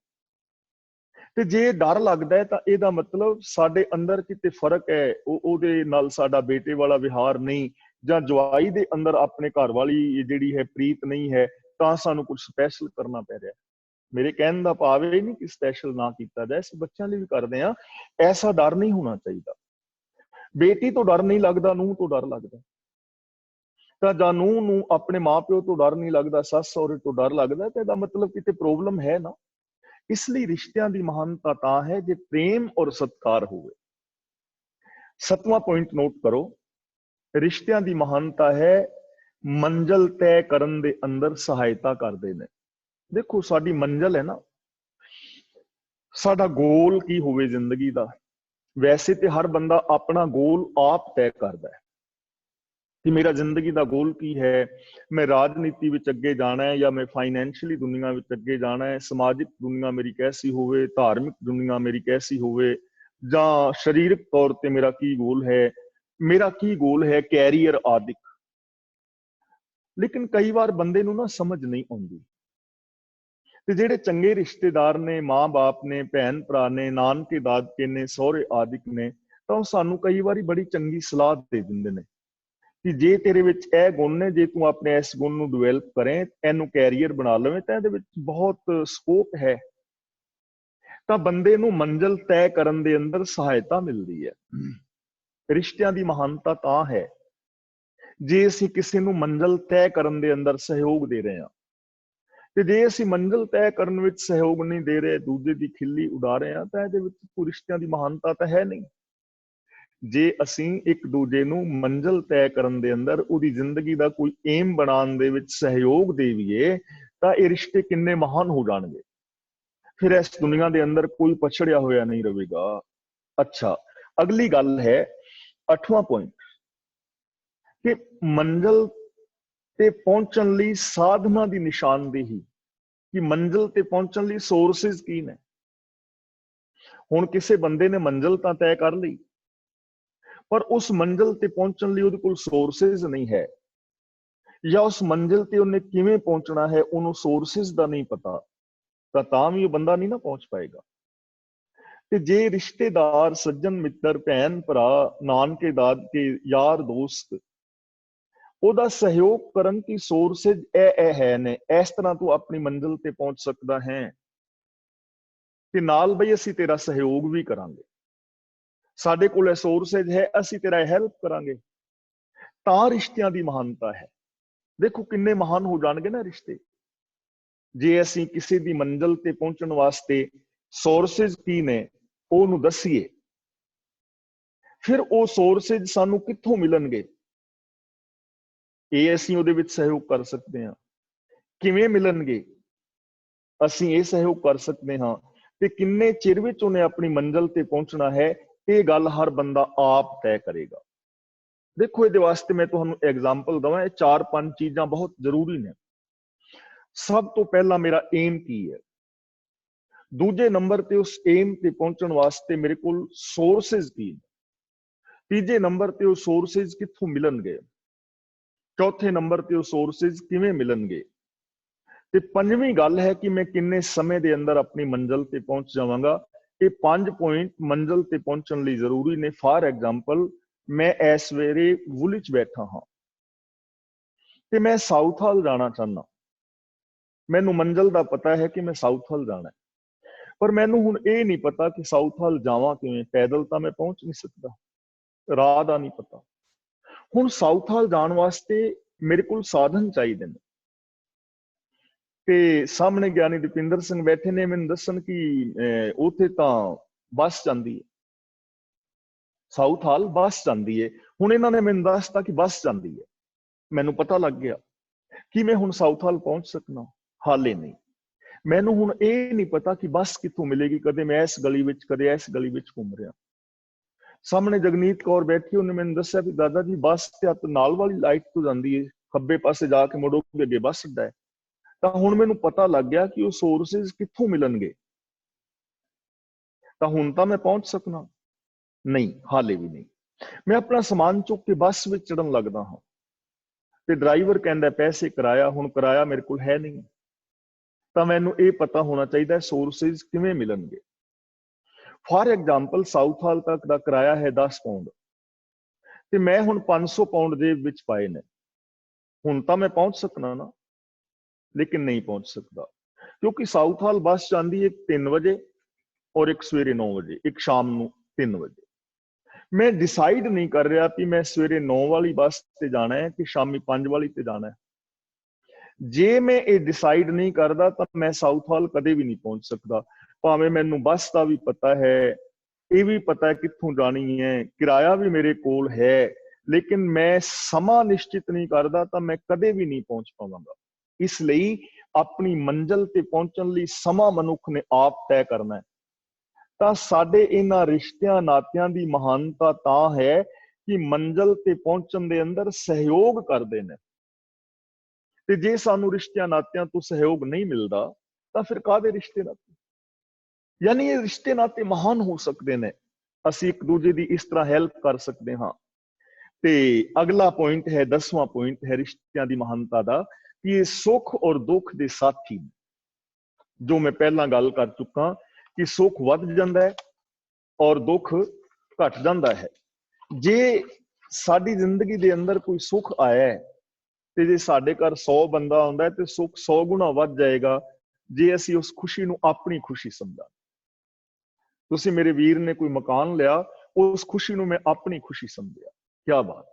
ਤੇ ਜੇ ਡਰ ਲੱਗਦਾ ਹੈ ਤਾਂ ਇਹਦਾ ਮਤਲਬ ਸਾਡੇ ਅੰਦਰ ਕਿਤੇ ਫਰਕ ਹੈ, ਉਹਦੇ ਨਾਲ ਸਾਡਾ ਬੇਟੇ ਵਾਲਾ ਵਿਹਾਰ ਨਹੀਂ, ਜਾਂ ਜਵਾਈ ਦੇ ਅੰਦਰ ਆਪਣੇ ਘਰ ਵਾਲੀ ਜਿਹੜੀ ਹੈ ਪ੍ਰੀਤ ਨਹੀਂ ਹੈ ਤਾਂ ਸਾਨੂੰ ਕੁਝ ਸਪੈਸ਼ਲ ਕਰਨਾ ਪੈ ਰਿਹਾ। ਮੇਰੇ ਕਹਿਣ ਦਾ ਭਾਵ ਇਹ ਨਹੀਂ ਕਿ ਸਪੈਸ਼ਲ ਨਾ ਕੀਤਾ ਜਾਏ, ਅਸੀਂ ਬੱਚਿਆਂ ਲਈ ਵੀ ਕਰਦੇ ਹਾਂ। ਐਸਾ ਡਰ ਨਹੀਂ ਹੋਣਾ ਚਾਹੀਦਾ। ਬੇਟੀ ਤੋਂ ਡਰ ਨਹੀਂ ਲੱਗਦਾ, ਨੂੰਹ ਤੋਂ ਡਰ ਲੱਗਦਾ। ਤਾਂ ਜਾਂ ਨੂੰਹ ਨੂੰ ਆਪਣੇ ਮਾਪਿਓ ਤੋਂ ਡਰ ਨਹੀਂ ਲੱਗਦਾ, ਸੱਸ ਸਹੁਰੇ ਤੋਂ ਡਰ ਲੱਗਦਾ, ਤਾਂ ਇਹਦਾ ਮਤਲਬ ਕਿਤੇ ਪ੍ਰੋਬਲਮ ਹੈ ਨਾ। ਇਸ ਲਈ ਰਿਸ਼ਤਿਆਂ ਦੀ ਮਹਾਨਤਾ ਤਾਂ ਹੈ ਜੇ ਪ੍ਰੇਮ ਔਰ ਸਤਿਕਾਰ ਹੋਵੇ। 7ਵਾਂ ਪੁਆਇੰਟ ਨੋਟ ਕਰੋ, ਰਿਸ਼ਤਿਆਂ ਦੀ ਮਹਾਨਤਾ ਹੈ ਮੰਜ਼ਲ ਤੈਅ ਕਰਨ ਦੇ ਅੰਦਰ ਸਹਾਇਤਾ ਕਰਦੇ ਨੇ। ਦੇਖੋ ਸਾਡੀ ਮੰਜ਼ਲ ਹੈ ਨਾ, ਸਾਡਾ ਗੋਲ ਕੀ ਹੋਵੇ ਜ਼ਿੰਦਗੀ ਦਾ। ਵੈਸੇ ਤੇ ਹਰ ਬੰਦਾ ਆਪਣਾ ਗੋਲ ਆਪ ਤੈਅ ਕਰਦਾ ਹੈ ਕਿ ਮੇਰਾ ਜ਼ਿੰਦਗੀ ਦਾ ਗੋਲ ਕੀ ਹੈ। ਮੈਂ ਰਾਜਨੀਤੀ ਵਿੱਚ ਅੱਗੇ ਜਾਣਾ ਹੈ ਜਾਂ ਮੈਂ ਫਾਈਨੈਂਸ਼ੀਅਲੀ ਦੁਨੀਆ ਵਿੱਚ ਅੱਗੇ ਜਾਣਾ ਹੈ, ਸਮਾਜਿਕ ਦੁਨੀਆ ਮੇਰੀ ਕੈਸੀ ਹੋਵੇ, ਧਾਰਮਿਕ ਦੁਨੀਆ ਮੇਰੀ ਕੈਸੀ ਹੋਵੇ, ਜਾਂ ਸਰੀਰਕ ਤੌਰ ਤੇ ਮੇਰਾ ਕੀ ਗੋਲ ਹੈ, ਮੇਰਾ ਕੀ ਗੋਲ ਹੈ, ਕੈਰੀਅਰ ਆਦਿਕ। ਲੇਕਿਨ ਕਈ ਵਾਰ ਬੰਦੇ ਨੂੰ ਨਾ ਸਮਝ ਨਹੀਂ ਆਉਂਦੀ। ਤੇ ਜਿਹੜੇ ਚੰਗੇ ਰਿਸ਼ਤੇਦਾਰ ਨੇ, ਮਾਂ-ਬਾਪ ਨੇ, ਭੈਣ ਭਰਾ ਨੇ, ਨਾਨਕੇ ਦਾਦਕੇ ਨੇ, ਸਹੁਰੇ ਆਦਿਕ ਨੇ, ਤਾਂ ਉਹ ਸਾਨੂੰ ਕਈ ਵਾਰੀ ਬੜੀ ਚੰਗੀ ਸਲਾਹ ਦੇ ਦਿੰਦੇ ਨੇ ਕਿ ਜੇ ਤੇਰੇ ਵਿੱਚ ਇਹ ਗੁਣ ਨੇ, ਜੇ ਤੂੰ ਆਪਣੇ ਇਸ ਗੁਣ ਨੂੰ ਡਿਵੈਲਪ ਕਰੇ, ਇਹਨੂੰ ਕੈਰੀਅਰ ਬਣਾ ਲਵੇਂ, ਤਾਂ ਇਹਦੇ ਵਿੱਚ ਬਹੁਤ ਸਕੋਪ ਹੈ। ਤਾਂ ਬੰਦੇ ਨੂੰ ਮੰਜ਼ਿਲ ਤੈਅ ਕਰਨ ਦੇ ਅੰਦਰ ਸਹਾਇਤਾ ਮਿਲਦੀ ਹੈ। ਰਿਸ਼ਤਿਆਂ ਦੀ ਮਹਾਨਤਾ ਤਾਂ ਹੈ ਜੇ ਅਸੀਂ ਕਿਸੇ ਨੂੰ ਮੰਜ਼ਿਲ ਤੈਅ ਕਰਨ ਦੇ ਅੰਦਰ ਸਹਿਯੋਗ ਦੇ ਰਹੇ ਹਾਂ। ਤੇ ਜੇ ਅਸੀਂ ਮੰਜ਼ਿਲ ਤੈਅ ਕਰਨ ਵਿੱਚ ਸਹਿਯੋਗ ਨਹੀਂ ਦੇ ਰਹੇ, ਦੂਜੇ ਦੀ ਖਿੱਲੀ ਉਡਾ ਰਹੇ ਹਾਂ, ਤਾਂ ਇਹਦੇ ਵਿੱਚ ਕੋਈ ਰਿਸ਼ਤਿਆਂ ਦੀ ਮਹਾਨਤਾ ਤਾਂ ਹੈ ਨਹੀਂ। ਜੇ ਅਸੀਂ ਇੱਕ ਦੂਜੇ ਨੂੰ ਮੰਜ਼ਿਲ ਤੈਅ ਕਰਨ ਦੇ ਅੰਦਰ ਉਹਦੀ ਜ਼ਿੰਦਗੀ ਦਾ ਕੋਈ ਏਮ ਬਣਾਉਣ ਦੇ ਵਿੱਚ ਸਹਿਯੋਗ ਦੇਈਏ, ਤਾਂ ਇਹ ਰਿਸ਼ਤੇ ਕਿੰਨੇ ਮਹਾਨ ਹੋ ਜਾਣਗੇ। ਫਿਰ ਇਸ ਦੁਨੀਆ ਦੇ ਅੰਦਰ ਕੋਈ ਪਛੜਿਆ ਹੋਇਆ ਨਹੀਂ ਰਹੇਗਾ। ਅੱਛਾ, ਅਗਲੀ ਗੱਲ ਹੈ 8ਵਾਂ ਪੁਆਇੰਟ ਕਿ ਮੰਜ਼ਿਲ ਤੇ ਪਹੁੰਚਣ ਲਈ ਸਾਧਨਾਂ ਦੀ ਨਿਸ਼ਾਨਦੇਹੀ, ਕਿ ਮੰਜ਼ਿਲ ਤੇ ਪਹੁੰਚਣ ਲਈ ਸੋਰਸਿਸ ਕੀ ਨੇ। ਹੁਣ ਕਿਸੇ ਬੰਦੇ ਨੇ ਮੰਜ਼ਿਲ ਤਾਂ ਤੈਅ ਕਰ ਲਈ, ਪਰ ਉਸ ਮੰਜ਼ਿਲ ਤੇ ਪਹੁੰਚਣ ਲਈ ਉਹਦੇ ਕੋਲ ਸੋਰਸਿਸ ਨਹੀਂ ਹੈ, ਜਾਂ ਉਸ ਮੰਜ਼ਿਲ ਤੇ ਉਹਨੇ ਕਿਵੇਂ ਪਹੁੰਚਣਾ ਹੈ ਉਹਨੂੰ ਸੋਰਸਿਸ ਦਾ ਨਹੀਂ ਪਤਾ, ਤਾਂ ਵੀ ਉਹ ਬੰਦਾ ਨਹੀਂ ਨਾ ਪਹੁੰਚ ਪਾਏਗਾ। ਤੇ ਜੇ ਰਿਸ਼ਤੇਦਾਰ, ਸੱਜਣ ਮਿੱਤਰ, ਭੈਣ ਭਰਾ, ਨਾਨਕੇ ਦਾਦਕੇ, ਯਾਰ ਦੋਸਤ ਉਹਦਾ ਸਹਿਯੋਗ ਕਰਨ ਕਿ ਸੋਰਸਿਸ ਇਹ ਹੈ ਨੇ, ਇਸ ਤਰ੍ਹਾਂ ਤੂੰ ਆਪਣੀ ਮੰਜ਼ਿਲ ਤੇ ਪਹੁੰਚ ਸਕਦਾ ਹੈ, ਤੇ ਨਾਲ ਬਈ ਅਸੀਂ ਤੇਰਾ ਸਹਿਯੋਗ ਵੀ ਕਰਾਂਗੇ, ਸਾਡੇ ਕੋਲ ਇਹ ਸੋਰਸਿਸ ਹੈ, ਅਸੀਂ ਤੇਰਾ ਹੈਲਪ ਕਰਾਂਗੇ, ਤਾਂ ਰਿਸ਼ਤਿਆਂ ਦੀ ਮਹਾਨਤਾ ਹੈ। ਦੇਖੋ ਕਿੰਨੇ ਮਹਾਨ ਹੋ ਜਾਣਗੇ ਨਾ ਰਿਸ਼ਤੇ, ਜੇ ਅਸੀਂ ਕਿਸੇ ਦੀ ਮੰਜ਼ਿਲ ਤੇ ਪਹੁੰਚਣ ਵਾਸਤੇ ਸੋਰਸਿਸ ਕੀ ਨੇ ਉਹਨੂੰ ਦੱਸੀਏ। ਫਿਰ ਉਹ ਸੋਰਸਿਸ ਸਾਨੂੰ ਕਿੱਥੋਂ ਮਿਲਣਗੇ, ਇਹ ਅਸੀਂ ਉਹਦੇ ਵਿੱਚ ਸਹਿਯੋਗ ਕਰ ਸਕਦੇ ਹਾਂ। ਕਿਵੇਂ ਮਿਲਣਗੇ, ਅਸੀਂ ਇਹ ਸਹਿਯੋਗ ਕਰ ਸਕਦੇ ਹਾਂ, ਤੇ ਕਿੰਨੇ ਚਿਰ ਵਿੱਚ ਉਹਨੇ ਆਪਣੀ ਮੰਜ਼ਿਲ ਤੇ ਪਹੁੰਚਣਾ ਹੈ, ਇਹ ਗੱਲ ਹਰ ਬੰਦਾ ਆਪ ਤੈਅ ਕਰੇਗਾ। ਦੇਖੋ ਇਹਦੇ ਵਾਸਤੇ ਮੈਂ ਤੁਹਾਨੂੰ ਐਗਜ਼ਾਮਪਲ ਦਵਾਂ, ਇਹ 4-5 ਚੀਜ਼ਾਂ ਬਹੁਤ ਜ਼ਰੂਰੀ ਨੇ। ਸਭ ਤੋਂ ਪਹਿਲਾਂ ਮੇਰਾ ਏਮ ਕੀ ਹੈ, ਦੂਜੇ ਨੰਬਰ ਤੇ ਉਸ ਏਮ ਤੇ ਪਹੁੰਚਣ ਵਾਸਤੇ ਮੇਰੇ ਕੋਲ ਸੋਰਸਿਸ ਕੀ ਨੇ, ਤੀਜੇ ਨੰਬਰ ਤੇ ਉਹ ਸੋਰਸਿਸ ਕਿੱਥੋਂ ਮਿਲਣਗੇ, ਚੌਥੇ ਨੰਬਰ ਤੇ ਉਹ ਸੋਰਸਿਸ ਕਿਵੇਂ ਮਿਲਣਗੇ, ਤੇ ਪੰਜਵੀਂ ਗੱਲ ਹੈ ਕਿ ਮੈਂ ਕਿੰਨੇ ਸਮੇਂ ਦੇ ਅੰਦਰ ਆਪਣੀ ਮੰਜ਼ਿਲ ਤੇ ਪਹੁੰਚ ਜਾਵਾਂਗਾ। ਇਹ 5 ਪੁਆਇੰਟ ਮੰਜ਼ਿਲ ਤੇ ਪਹੁੰਚਣ ਲਈ ਜ਼ਰੂਰੀ ਨੇ। ਫਾਰ ਐਗਜ਼ਾਮਪਲ, ਮੈਂ ਇਸ ਵੇਲੇ ਵੁਲ 'ਚ ਬੈਠਾ ਹਾਂ ਤੇ ਮੈਂ ਸਾਊਥ ਹਾਲ ਜਾਣਾ ਚਾਹੁੰਦਾ, ਮੈਨੂੰ ਮੰਜ਼ਿਲ ਦਾ ਪਤਾ ਹੈ ਕਿ ਮੈਂ ਸਾਊਥ ਹਾਲ ਜਾਣਾ, ਪਰ ਮੈਨੂੰ ਹੁਣ ਇਹ ਨਹੀਂ ਪਤਾ ਕਿ ਸਾਊਥ ਹਾਲ ਜਾਵਾਂ ਕਿਵੇਂ, ਪੈਦਲ ਤਾਂ ਮੈਂ ਪਹੁੰਚ ਨਹੀਂ ਸਕਦਾ, ਰਾਹ ਦਾ ਨਹੀਂ ਪਤਾ। ਹੁਣ ਸਾਊਥ ਹਾਲ ਜਾਣ ਵਾਸਤੇ ਮੇਰੇ ਕੋਲ ਸਾਧਨ ਚਾਹੀਦੇ ਨੇ, ਤੇ ਸਾਹਮਣੇ ਗਿਆਨੀ ਦੀਪਿੰਦਰ ਸਿੰਘ ਬੈਠੇ ਨੇ, ਮੈਨੂੰ ਦੱਸਣ ਕਿ ਉੱਥੇ ਤਾਂ ਬੱਸ ਜਾਂਦੀ ਹੈ, ਸਾਊਥ ਹਾਲ ਬੱਸ ਜਾਂਦੀ ਹੈ। ਹੁਣ ਇਹਨਾਂ ਨੇ ਮੈਨੂੰ ਦੱਸਤਾ ਕਿ ਬੱਸ ਜਾਂਦੀ ਹੈ, ਮੈਨੂੰ ਪਤਾ ਲੱਗ ਗਿਆ ਕਿ ਮੈਂ ਹੁਣ ਸਾਊਥ ਹਾਲ ਪਹੁੰਚ ਸਕਣਾ, ਹਾਲੇ ਨਹੀਂ। ਮੈਨੂੰ ਹੁਣ ਇਹ ਨਹੀਂ ਪਤਾ ਕਿ ਬੱਸ ਕਿੱਥੋਂ ਮਿਲੇਗੀ, ਕਦੇ ਮੈਂ ਇਸ ਗਲੀ ਵਿੱਚ, ਕਦੇ ਇਸ ਗਲੀ ਵਿੱਚ ਘੁੰਮ ਰਿਹਾ। ਸਾਹਮਣੇ ਜਗਨੀਤ ਕੌਰ ਬੈਠੀ, ਉਹਨੇ ਮੈਨੂੰ ਦੱਸਿਆ ਕਿ ਦਾਦਾ ਜੀ ਬੱਸ ਤੇ ਨਾਲ ਵਾਲੀ ਲਾਈਟ ਤੋਂ ਜਾਂਦੀ ਹੈ, ਖੱਬੇ ਪਾਸੇ ਜਾ ਕੇ ਮੁੜੋਗੇ ਅੱਗੇ ਬੱਸ ਅੱਡਾ ਹੈ। ਤਾਂ ਹੁਣ ਮੈਨੂੰ ਪਤਾ ਲੱਗ ਗਿਆ ਕਿ ਉਹ ਸੋਰਸਿਸ ਕਿੱਥੋਂ ਮਿਲਣਗੇ, ਤਾਂ ਹੁਣ ਤਾਂ ਮੈਂ ਪਹੁੰਚ ਸਕਣਾ ਨਹੀਂ, ਹਾਲੇ ਵੀ ਨਹੀਂ। ਮੈਂ ਆਪਣਾ ਸਮਾਨ ਚੁੱਕ ਕੇ ਬੱਸ ਵਿੱਚ ਚੜਨ ਲੱਗਦਾ ਹਾਂ, ਤੇ ਡਰਾਈਵਰ ਕਹਿੰਦਾ ਪੈਸੇ ਕਿਰਾਇਆ, ਹੁਣ ਕਿਰਾਇਆ ਮੇਰੇ ਕੋਲ ਹੈ ਨਹੀਂ, ਤਾਂ ਮੈਨੂੰ ਇਹ ਪਤਾ ਹੋਣਾ ਚਾਹੀਦਾ ਸੋਰਸਿਸ ਕਿਵੇਂ ਮਿਲਣਗੇ। ਫਾਰ ਐਗਜ਼ਾਮਪਲ, ਸਾਊਥ ਹਾਲ ਤੱਕ ਦਾ ਕਿਰਾਇਆ ਹੈ 10 ਪਾਉਂਡ, ਤੇ ਮੈਂ ਹੁਣ 500 ਪਾਉਂਡ ਜੇਬ ਵਿੱਚ ਪਾਏ ਨੇ। ਹੁਣ ਤਾਂ ਮੈਂ ਪਹੁੰਚ ਸਕਣਾ ਨਾ, ਲੇਕਿਨ ਨਹੀਂ ਪਹੁੰਚ ਸਕਦਾ, ਕਿਉਂਕਿ ਸਾਊਥ ਹਾਲ ਬੱਸ ਜਾਂਦੀ ਇੱਕ 3 ਵਜੇ ਔਰ ਇੱਕ ਸਵੇਰੇ 9 ਵਜੇ, ਇੱਕ ਸ਼ਾਮ ਨੂੰ 3 ਵਜੇ। ਮੈਂ ਡਿਸਾਈਡ ਨਹੀਂ ਕਰ ਰਿਹਾ ਕਿ ਮੈਂ ਸਵੇਰੇ 9 ਵਾਲੀ ਬੱਸ ਤੇ ਜਾਣਾ ਹੈ ਕਿ ਸ਼ਾਮੀ 5 ਵਾਲੀ ਤੇ ਜਾਣਾ ਹੈ। ਜੇ ਮੈਂ ਇਹ ਡਿਸਾਈਡ ਨਹੀਂ ਕਰਦਾ ਤਾਂ ਮੈਂ ਸਾਊਥ ਹਾਲ ਕਦੇ ਵੀ ਨਹੀਂ ਪਹੁੰਚ ਸਕਦਾ। ਭਾਵੇਂ ਮੈਨੂੰ ਬੱਸ ਦਾ ਵੀ ਪਤਾ ਹੈ, ਇਹ ਵੀ ਪਤਾ ਹੈ ਕਿੱਥੋਂ ਜਾਣੀ ਹੈ, ਕਿਰਾਇਆ ਵੀ ਮੇਰੇ ਕੋਲ ਹੈ, ਲੇਕਿਨ ਮੈਂ ਸਮਾਂ ਨਿਸ਼ਚਿਤ ਨਹੀਂ ਕਰਦਾ ਤਾਂ ਮੈਂ ਕਦੇ ਵੀ ਨਹੀਂ ਪਹੁੰਚ ਪਾਵਾਂਗਾ। ਇਸ ਲਈ ਆਪਣੀ ਮੰਜ਼ਿਲ ਤੇ ਪਹੁੰਚਣ ਲਈ ਸਮਾਂ ਮਨੁੱਖ ਨੇ ਆਪ ਤੈਅ ਕਰਨਾ ਹੈ। ਤਾਂ ਸਾਡੇ ਇਹਨਾਂ ਰਿਸ਼ਤਿਆਂ ਨਾਤਿਆਂ ਦੀ ਮਹਾਨਤਾ ਤਾਂ ਹੈ ਕਿ ਮੰਜ਼ਿਲ ਤੇ ਪਹੁੰਚਣ ਦੇ ਅੰਦਰ ਸਹਿਯੋਗ ਕਰਦੇ ਨੇ। ਤੇ ਜੇ ਸਾਨੂੰ ਰਿਸ਼ਤਿਆਂ ਨਾਤਿਆਂ ਤੋਂ ਸਹਿਯੋਗ ਨਹੀਂ ਮਿਲਦਾ ਤਾਂ ਫਿਰ ਕਾਹਦੇ ਰਿਸ਼ਤੇ ਨਾਤੇ? ਯਾਨੀ ਇਹ ਰਿਸ਼ਤੇ ਨਾਤੇ ਮਹਾਨ ਹੋ ਸਕਦੇ ਨੇ, ਅਸੀਂ ਇੱਕ ਦੂਜੇ ਦੀ ਇਸ ਤਰ੍ਹਾਂ ਹੈਲਪ ਕਰ ਸਕਦੇ ਹਾਂ। ਤੇ ਅਗਲਾ ਪੁਆਇੰਟ ਹੈ, 10ਵਾਂ ਪੁਆਇੰਟ ਹੈ ਰਿਸ਼ਤਿਆਂ ਦੀ ਮਹਾਨਤਾ ਦਾ, ਕਿ ਇਹ ਸੁੱਖ ਔਰ ਦੁੱਖ ਦੇ ਸਾਥੀ। ਜੋ ਮੈਂ ਪਹਿਲਾਂ ਗੱਲ ਕਰ ਚੁੱਕਾ ਕਿ ਸੁੱਖ ਵੱਧ ਜਾਂਦਾ ਹੈ ਔਰ ਦੁੱਖ ਘਟ ਜਾਂਦਾ ਹੈ। ਜੇ ਸਾਡੀ ਜ਼ਿੰਦਗੀ ਦੇ ਅੰਦਰ ਕੋਈ ਸੁੱਖ ਆਇਆ ਹੈ ਤੇ ਜੇ ਸਾਡੇ ਘਰ 100 ਬੰਦਾ ਆਉਂਦਾ ਹੈ ਤੇ ਸੁੱਖ 100 ਗੁਣਾ ਵੱਧ ਜਾਏਗਾ ਜੇ ਅਸੀਂ ਉਸ ਖੁਸ਼ੀ ਨੂੰ ਆਪਣੀ ਖੁਸ਼ੀ ਸਮਝਾਂ। ਤੁਸੀਂ ਮੇਰੇ ਵੀਰ ਨੇ ਕੋਈ ਮਕਾਨ ਲਿਆ, ਉਸ ਖੁਸ਼ੀ ਨੂੰ ਮੈਂ ਆਪਣੀ ਖੁਸ਼ੀ ਸਮਝਿਆ, ਕਿਆ ਬਾਤ,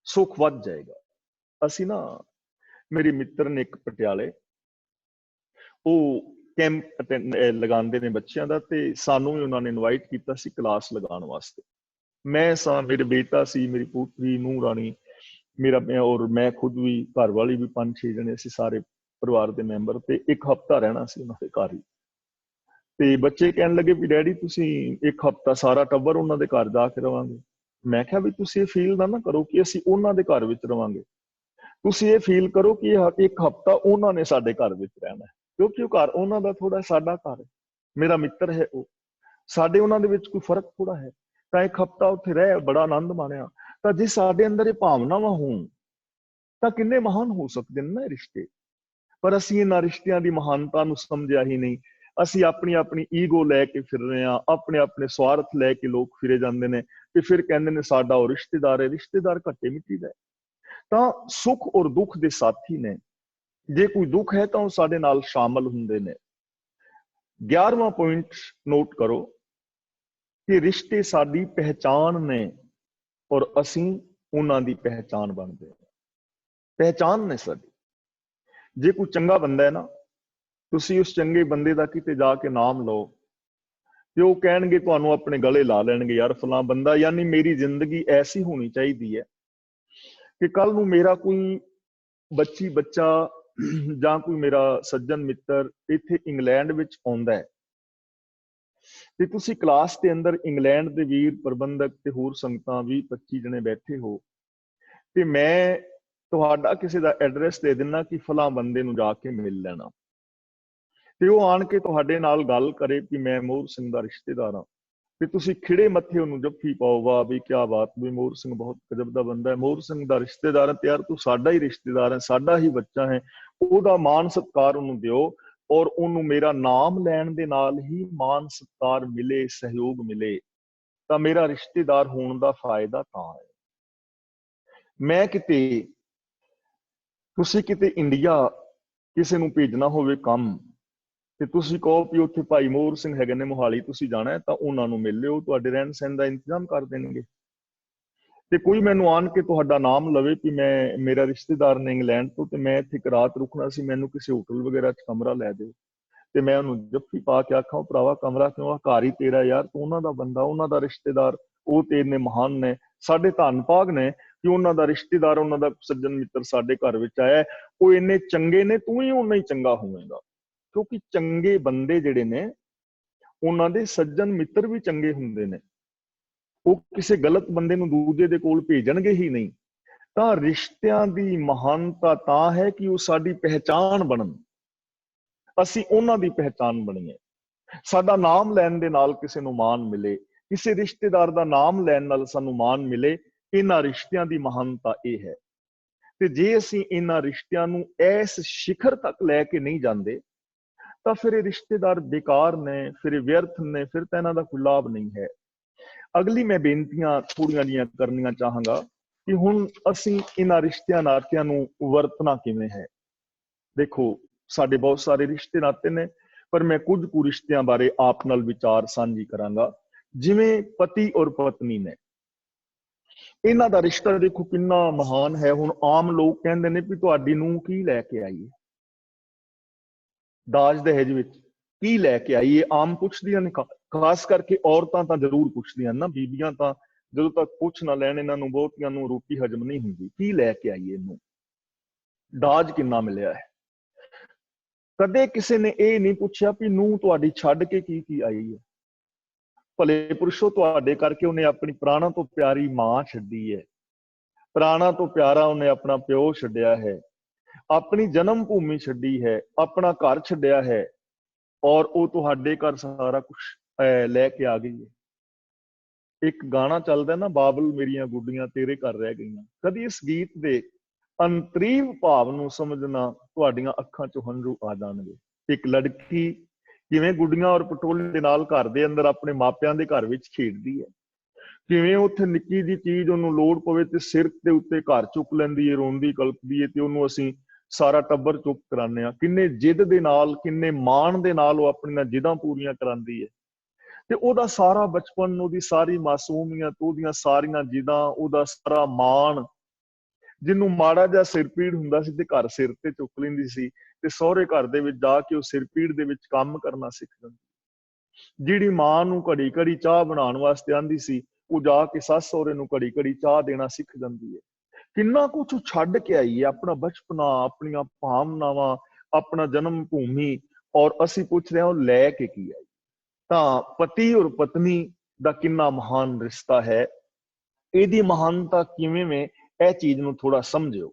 ਸੁੱਖ ਵੱਧ ਜਾਏਗਾ। ਅਸੀਂ ਨਾ, ਮੇਰੇ ਮਿੱਤਰ ਨੇ ਇੱਕ ਪਟਿਆਲੇ, ਉਹ ਕੈਂਪ ਲਗਾਉਂਦੇ ਨੇ ਬੱਚਿਆਂ ਦਾ, ਤੇ ਸਾਨੂੰ ਵੀ ਉਹਨਾਂ ਨੇ ਇਨਵਾਈਟ ਕੀਤਾ ਸੀ ਕਲਾਸ ਲਗਾਉਣ ਵਾਸਤੇ। ਮੈਂ ਸਾਂ, ਮੇਰੇ ਬੇਟਾ ਸੀ, ਮੇਰੀ ਪੁੱਤਰੀ, ਨੂੰਹ ਰਾਣੀ, ਮੇਰਾ ਔਰ ਮੈਂ ਖੁਦ ਵੀ, ਘਰ ਵਾਲੀ ਵੀ, 5-6 ਜਣੇ ਅਸੀਂ ਸਾਰੇ ਪਰਿਵਾਰ ਦੇ ਮੈਂਬਰ, ਤੇ ਇੱਕ ਹਫ਼ਤਾ ਰਹਿਣਾ ਸੀ ਉਹਨਾਂ ਦੇ ਘਰ ਹੀ। ਤੇ ਬੱਚੇ ਕਹਿਣ ਲੱਗੇ ਵੀ ਡੈਡੀ ਤੁਸੀਂ ਇੱਕ ਹਫ਼ਤਾ ਸਾਰਾ ਟੱਬਰ ਉਹਨਾਂ ਦੇ ਘਰ ਜਾ ਕੇ ਰਵਾਂਗੇ। ਮੈਂ ਕਿਹਾ ਵੀ ਤੁਸੀਂ ਇਹ ਫੀਲ ਨਾ ਕਰੋ ਕਿ ਅਸੀਂ ਉਹਨਾਂ ਦੇ ਘਰ ਵਿੱਚ ਰਵਾਂਗੇ, ਤੁਸੀਂ ਇਹ ਫੀਲ ਕਰੋ ਕਿ ਇੱਕ ਹਫ਼ਤਾ ਉਹਨਾਂ ਨੇ ਸਾਡੇ ਘਰ ਵਿੱਚ ਰਹਿਣਾ ਹੈ, ਕਿਉਂਕਿ ਉਹ ਘਰ ਉਹਨਾਂ ਦਾ ਥੋੜਾ, ਸਾਡਾ ਘਰ ਹੈ, ਮੇਰਾ ਮਿੱਤਰ ਹੈ ਉਹ, ਸਾਡੇ ਉਹਨਾਂ ਦੇ ਵਿੱਚ ਕੋਈ ਫਰਕ ਥੋੜਾ ਹੈ। ਤਾਂ ਇੱਕ ਹਫ਼ਤਾ ਉੱਥੇ ਰਹਿ, ਬੜਾ ਆਨੰਦ ਮਾਣਿਆ। ਤਾਂ ਜੇ ਸਾਡੇ ਅੰਦਰ ਇਹ ਭਾਵਨਾਵਾਂ ਹੋਣ ਤਾਂ ਕਿੰਨੇ ਮਹਾਨ ਹੋ ਸਕਦੇ ਨੇ ਨਾ ਇਹ ਰਿਸ਼ਤੇ। ਪਰ ਅਸੀਂ ਇਹਨਾਂ ਰਿਸ਼ਤਿਆਂ ਦੀ ਮਹਾਨਤਾ ਨੂੰ ਸਮਝਿਆ ਹੀ ਨਹੀਂ। ਅਸੀਂ ਆਪਣੀ ਆਪਣੀ ਈਗੋ ਲੈ ਕੇ ਫਿਰ ਰਹੇ ਹਾਂ, ਆਪਣੇ ਆਪਣੇ ਸਵਾਰਥ ਲੈ ਕੇ ਲੋਕ ਫਿਰੇ ਜਾਂਦੇ ਨੇ, ਤੇ ਫਿਰ ਕਹਿੰਦੇ ਨੇ ਸਾਡਾ ਉਹ ਰਿਸ਼ਤੇਦਾਰ ਹੈ। ਰਿਸ਼ਤੇਦਾਰ ਘੱਟੇ ਮਿੱਟੀ ਦਾ। ਤਾਂ ਸੁੱਖ ਔਰ ਦੁੱਖ ਦੇ ਸਾਥੀ ਨੇ। ਜੇ ਕੋਈ ਦੁੱਖ ਹੈ ਤਾਂ ਉਹ ਸਾਡੇ ਨਾਲ ਸ਼ਾਮਲ ਹੁੰਦੇ ਨੇ। 11ਵਾਂ ਪੁਆਇੰਟ ਨੋਟ ਕਰੋ ਕਿ ਰਿਸ਼ਤੇ ਸਾਡੀ ਪਹਿਚਾਣ ਨੇ ਔਰ ਅਸੀਂ ਉਹਨਾਂ ਦੀ ਪਹਿਚਾਣ ਬਣਦੇ ਹਾਂ। ਪਹਿਚਾਣ ਨੇ ਸਾਡੀ। ਜੇ ਕੋਈ ਚੰਗਾ ਬੰਦਾ ਹੈ ਨਾ, ਤੁਸੀਂ ਉਸ ਚੰਗੇ ਬੰਦੇ ਦਾ ਕਿਤੇ ਜਾ ਕੇ ਨਾਮ ਲਓ ਤੇ ਉਹ ਕਹਿਣਗੇ, ਤੁਹਾਨੂੰ ਆਪਣੇ ਗਲੇ ਲਾ ਲੈਣਗੇ, ਯਾਰ ਫਲਾਂ ਬੰਦਾ, ਯਾਨੀ ਮੇਰੀ ਜ਼ਿੰਦਗੀ ਐਸੀ ਹੋਣੀ ਚਾਹੀਦੀ ਹੈ ਕਿ ਕੱਲ ਨੂੰ ਮੇਰਾ ਕੋਈ ਬੱਚਾ ਜਾਂ ਕੋਈ ਮੇਰਾ ਸੱਜਣ ਮਿੱਤਰ ਇੱਥੇ ਇੰਗਲੈਂਡ ਵਿੱਚ ਆਉਂਦਾ ਹੈ ਤੇ ਤੁਸੀਂ ਕਲਾਸ ਦੇ ਅੰਦਰ ਇੰਗਲੈਂਡ ਦੇ ਵੀਰ ਪ੍ਰਬੰਧਕ ਤੇ ਹੋਰ ਸੰਗਤਾਂ 20-25 ਜਣੇ ਬੈਠੇ ਹੋ, ਤੇ ਮੈਂ ਤੁਹਾਡਾ ਕਿਸੇ ਦਾ ਐਡਰੈਸ ਦੇ ਦਿੰਦਾ ਕਿ ਫਲਾਂ ਬੰਦੇ ਨੂੰ ਜਾ ਕੇ ਮਿਲ ਲੈਣਾ, ਤੇ ਉਹ ਆਣ ਕੇ ਤੁਹਾਡੇ ਨਾਲ ਗੱਲ ਕਰੇ ਕਿ ਮੈਂ ਮੋਹਰ ਸਿੰਘ ਦਾ ਰਿਸ਼ਤੇਦਾਰ ਹਾਂ, ਤੇ ਤੁਸੀਂ ਖਿੜੇ ਮੱਥੇ ਉਹਨੂੰ ਜੱਫੀ ਪਾਓ, ਵਾਹ ਵੀ ਕਿਆ ਬਾਤ, ਵੀ ਮੋਹਰ ਸਿੰਘ ਬਹੁਤ ਗਜਬ ਦਾ ਬੰਦਾ ਹੈ, ਮੋਹਰ ਸਿੰਘ ਦਾ ਰਿਸ਼ਤੇਦਾਰ ਹੈ, ਤੇ ਯਾਰ ਤੂੰ ਸਾਡਾ ਹੀ ਰਿਸ਼ਤੇਦਾਰ ਹੈ, ਸਾਡਾ ਹੀ ਬੱਚਾ ਹੈ। ਉਹਦਾ ਮਾਣ ਸਤਿਕਾਰ ਉਹਨੂੰ ਦਿਓ, ਔਰ ਉਹਨੂੰ ਮੇਰਾ ਨਾਮ ਲੈਣ ਦੇ ਨਾਲ ਹੀ ਮਾਣ ਸਤਿਕਾਰ ਮਿਲੇ, ਸਹਿਯੋਗ ਮਿਲੇ, ਤਾਂ ਮੇਰਾ ਰਿਸ਼ਤੇਦਾਰ ਹੋਣ ਦਾ ਫਾਇਦਾ ਤਾਂ ਹੈ। ਮੈਂ ਤੁਸੀਂ ਕਿਤੇ ਇੰਡੀਆ ਕਿਸੇ ਨੂੰ ਭੇਜਣਾ ਹੋਵੇ ਕੰਮ, ਤੇ ਤੁਸੀਂ ਕਹੋ ਵੀ ਉੱਥੇ ਭਾਈ ਮੋਹਰ ਸਿੰਘ ਹੈਗੇ ਨੇ ਮੋਹਾਲੀ, ਤੁਸੀਂ ਜਾਣਾ ਹੈ, ਤਾਂ ਉਹਨਾਂ ਨੂੰ ਮਿਲ ਲਿਓ, ਤੁਹਾਡੇ ਰਹਿਣ ਸਹਿਣ ਦਾ ਇੰਤਜ਼ਾਮ ਕਰ ਦੇਣਗੇ। ਤੇ ਕੋਈ ਮੈਨੂੰ ਆਣ ਕੇ ਤੁਹਾਡਾ ਨਾਮ ਲਵੇ ਕਿ ਮੇਰਾ ਰਿਸ਼ਤੇਦਾਰ ਨੇ ਇੰਗਲੈਂਡ ਤੋਂ, ਤੇ ਮੈਂ ਇੱਥੇ ਇੱਕ ਰਾਤ ਰੁਕਣਾ ਸੀ, ਮੈਨੂੰ ਕਿਸੇ ਹੋਟਲ ਵਗੈਰਾ 'ਚ ਕਮਰਾ ਲੈ ਦਿਓ, ਤੇ ਮੈਂ ਉਹਨੂੰ ਜੱਫੀ ਪਾ ਕੇ ਆਖਾਂ, ਭਰਾਵਾ ਕਮਰਾ ਕਿਉਂ, ਘਰ ਹੀ ਤੇਰਾ ਯਾਰ, ਤੂੰ ਉਹਨਾਂ ਦਾ ਬੰਦਾ, ਉਹਨਾਂ ਦਾ ਰਿਸ਼ਤੇਦਾਰ, ਉਹ ਤੇ ਇੰਨੇ ਮਹਾਨ ਨੇ, ਸਾਡੇ ਧੰਨ ਭਾਗ ਨੇ ਕਿ ਉਹਨਾਂ ਦਾ ਰਿਸ਼ਤੇਦਾਰ, ਉਹਨਾਂ ਦਾ ਸੱਜਣ ਮਿੱਤਰ ਸਾਡੇ ਘਰ ਵਿੱਚ ਆਇਆ, ਉਹ ਇੰਨੇ ਚੰਗੇ ਨੇ, ਤੂੰ ਹੀ ਉਹਨਾਂ ਹੀ ਚੰਗਾ ਹੋਵੇਂਗਾ। ਕਿਉਂਕਿ ਚੰਗੇ ਬੰਦੇ ਜਿਹੜੇ ਨੇ, ਉਹਨਾਂ ਦੇ ਸੱਜਣ ਮਿੱਤਰ ਵੀ ਚੰਗੇ ਹੁੰਦੇ ਨੇ, ਉਹ ਕਿਸੇ ਗਲਤ ਬੰਦੇ ਨੂੰ ਦੂਜੇ ਦੇ ਕੋਲ ਭੇਜਣਗੇ ਹੀ ਨਹੀਂ। ਤਾਂ ਰਿਸ਼ਤਿਆਂ ਦੀ ਮਹਾਨਤਾ ਤਾਂ ਹੈ ਕਿ ਉਹ ਸਾਡੀ ਪਹਿਚਾਣ ਬਣਨ, ਅਸੀਂ ਉਹਨਾਂ ਦੀ ਪਹਿਚਾਣ ਬਣੀਏ, ਸਾਡਾ ਨਾਮ ਲੈਣ ਦੇ ਨਾਲ ਕਿਸੇ ਨੂੰ ਮਾਣ ਮਿਲੇ, ਕਿਸੇ ਰਿਸ਼ਤੇਦਾਰ ਦਾ ਨਾਮ ਲੈਣ ਨਾਲ ਸਾਨੂੰ ਮਾਣ ਮਿਲੇ। ਇਹਨਾਂ ਰਿਸ਼ਤਿਆਂ ਦੀ ਮਹਾਨਤਾ ਇਹ ਹੈ। ਤੇ ਜੇ ਅਸੀਂ ਇਹਨਾਂ ਰਿਸ਼ਤਿਆਂ ਨੂੰ ਇਸ ਸਿਖਰ ਤੱਕ ਲੈ ਕੇ ਨਹੀਂ ਜਾਂਦੇ ਤਾਂ ਫਿਰ ਇਹ ਰਿਸ਼ਤੇਦਾਰ ਬੇਕਾਰ ਨੇ, ਫਿਰ ਇਹ ਵਿਅਰਥ ਨੇ, ਫਿਰ ਤਾਂ ਇਹਨਾਂ ਦਾ ਕੋਈ ਲਾਭ ਨਹੀਂ ਹੈ। अगली मैं बेनतियां थोड़ियां जिहियां करनियां चाहांगा कि हुण असीं इन्हां रिश्तियां नातियां नूं वरतना किवें है। देखो, साडे बहुत सारे रिश्ते नाते ने, पर मैं कुछ कुछ रिश्तियां बारे आप नाल विचार साझी करांगा। जिवें पति और पत्नी ने, इन्हां दा रिश्ता देखो किन्ना महान है। हुण आम लोग कहंदे ने भी तुहाडी नूं की लैके आई है, दाज दहेज विच की लैके आई है। आम पुछदियां ने, खास करके औरतां तां जरूर पुछदियां ना, बीबियां तां ਜਦੋਂ तक पुछ ना लैण इन्हां नूं बहुतियां नूं रोटी हजम नहीं हुंदी, की लैके आई है इहनूं, दाज किन्ना मिलिया है। कदे किसी ने यह नहीं पूछा भी नूं तुहाडी छड्ड के की आई है। भले पुरुषो, तुहाडे करके उन्हें अपनी प्राणा तो प्यारी मां छड्डी है, प्राणा तो प्यारा उन्हें अपना प्यो छड्डिया है, अपनी जन्म भूमि छड्डी है, अपना घर छड्डिया है, और वो तुहाडे घर सारा कुछ लैके आ गई है। एक गाना चलदा ना, बाबल मेरियां गुड्डियां तेरे घर रह गईयां। कदी इस गीत दे अंतरीव भाव नूं समझना, तुहाडियां अखां चों हंझू आ जाणगे। एक लड़की किवें गुड्डियां और पटोले दे नाल घर दे अंदर अपने मापियां दे घर विच खेडदी है, किवें उत्थे निक्की जी चीज उहनूं लोड़ पवे ते सिर दे उत्ते घर चुक लैंदी है, रोंदी कलपदी है, ते उहनूं असीं सारा टब्बर चुप कराने आ। किन्ने जिद दे नाल, किन्ने माण दे नाल ओह अपणीआं जिदां पूरीआं करांदी है, ते ओहदा सारा बचपन, ओहदी सारी मासूमियत, ओहदियां सारियां जिदां, ओहदा सारा माण, जिन्नू माड़ा जिहा सिर पीड़ हुंदा सी ते घर सिर ते चुक लैंदी सी, ते सहुरे घर दे विच जा के ओह सिर पीड़ दे विच काम करना सिख जांदी। जिहड़ी मां नूं घड़ी घड़ी चाह बनाउण वास्ते आंदी सी, ओह जाके सੱਸ सहुरे नूं घड़ी घड़ी चाह देना सिख जांदी है। किन्ना कुछ छड्ड के आई है, अपना बचपना, अपणीआं भावनावां, अपना जन्म भूमि, और असीं पुछ रहे हां लै के की आई। तां पति और पत्नी दा किन्ना महान रिश्ता है। ਇਹਦੀ महानता किवें में ਇਹ चीज ਨੂੰ थोड़ा समझियो।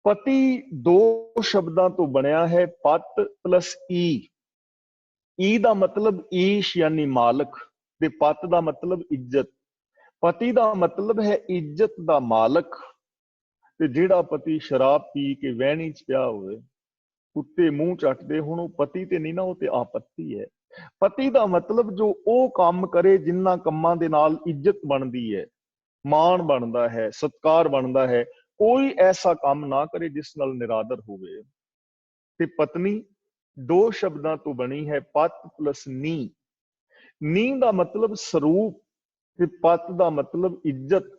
पति दो शब्दां तो बनया है, पत प्लस ई दा मतलब ईश यानी मालक, ते पत दा मतलब इज्जत। पति दा मतलब है इज्जत दा मालक, ते जिहड़ा पति शराब पी के वहणी च पिया होवे, उत्ते मूंह चटदे हुण, ओह पति ते नहीं ना, ओह ते आपत्ति है। पति दा मतलब जो ਉਹ ਕੰਮ करे जिन्हां ਕੰਮਾਂ ਦੇ ਨਾਲ ਇੱਜ਼ਤ ਬਣਦੀ ਹੈ, ਮਾਣ ਬਣਦਾ ਹੈ, ਸਤਕਾਰ ਬਣਦਾ ਹੈ। ਕੋਈ ਐਸਾ ਕੰਮ ਨਾ ਕਰੇ ਜਿਸ ਨਾਲ ਨਿਰਾਦਰ ਹੋਵੇ। ਤੇ ਪਤਨੀ ਦੋ ਸ਼ਬਦਾਂ ਤੋਂ ਬਣੀ ਹੈ, ਪਤ ਪਲਸ ਨੀ ਦਾ ਮਤਲਬ ਸਰੂਪ, ਤੇ ਪਤ ਦਾ ਮਤਲਬ ਇੱਜ਼ਤ।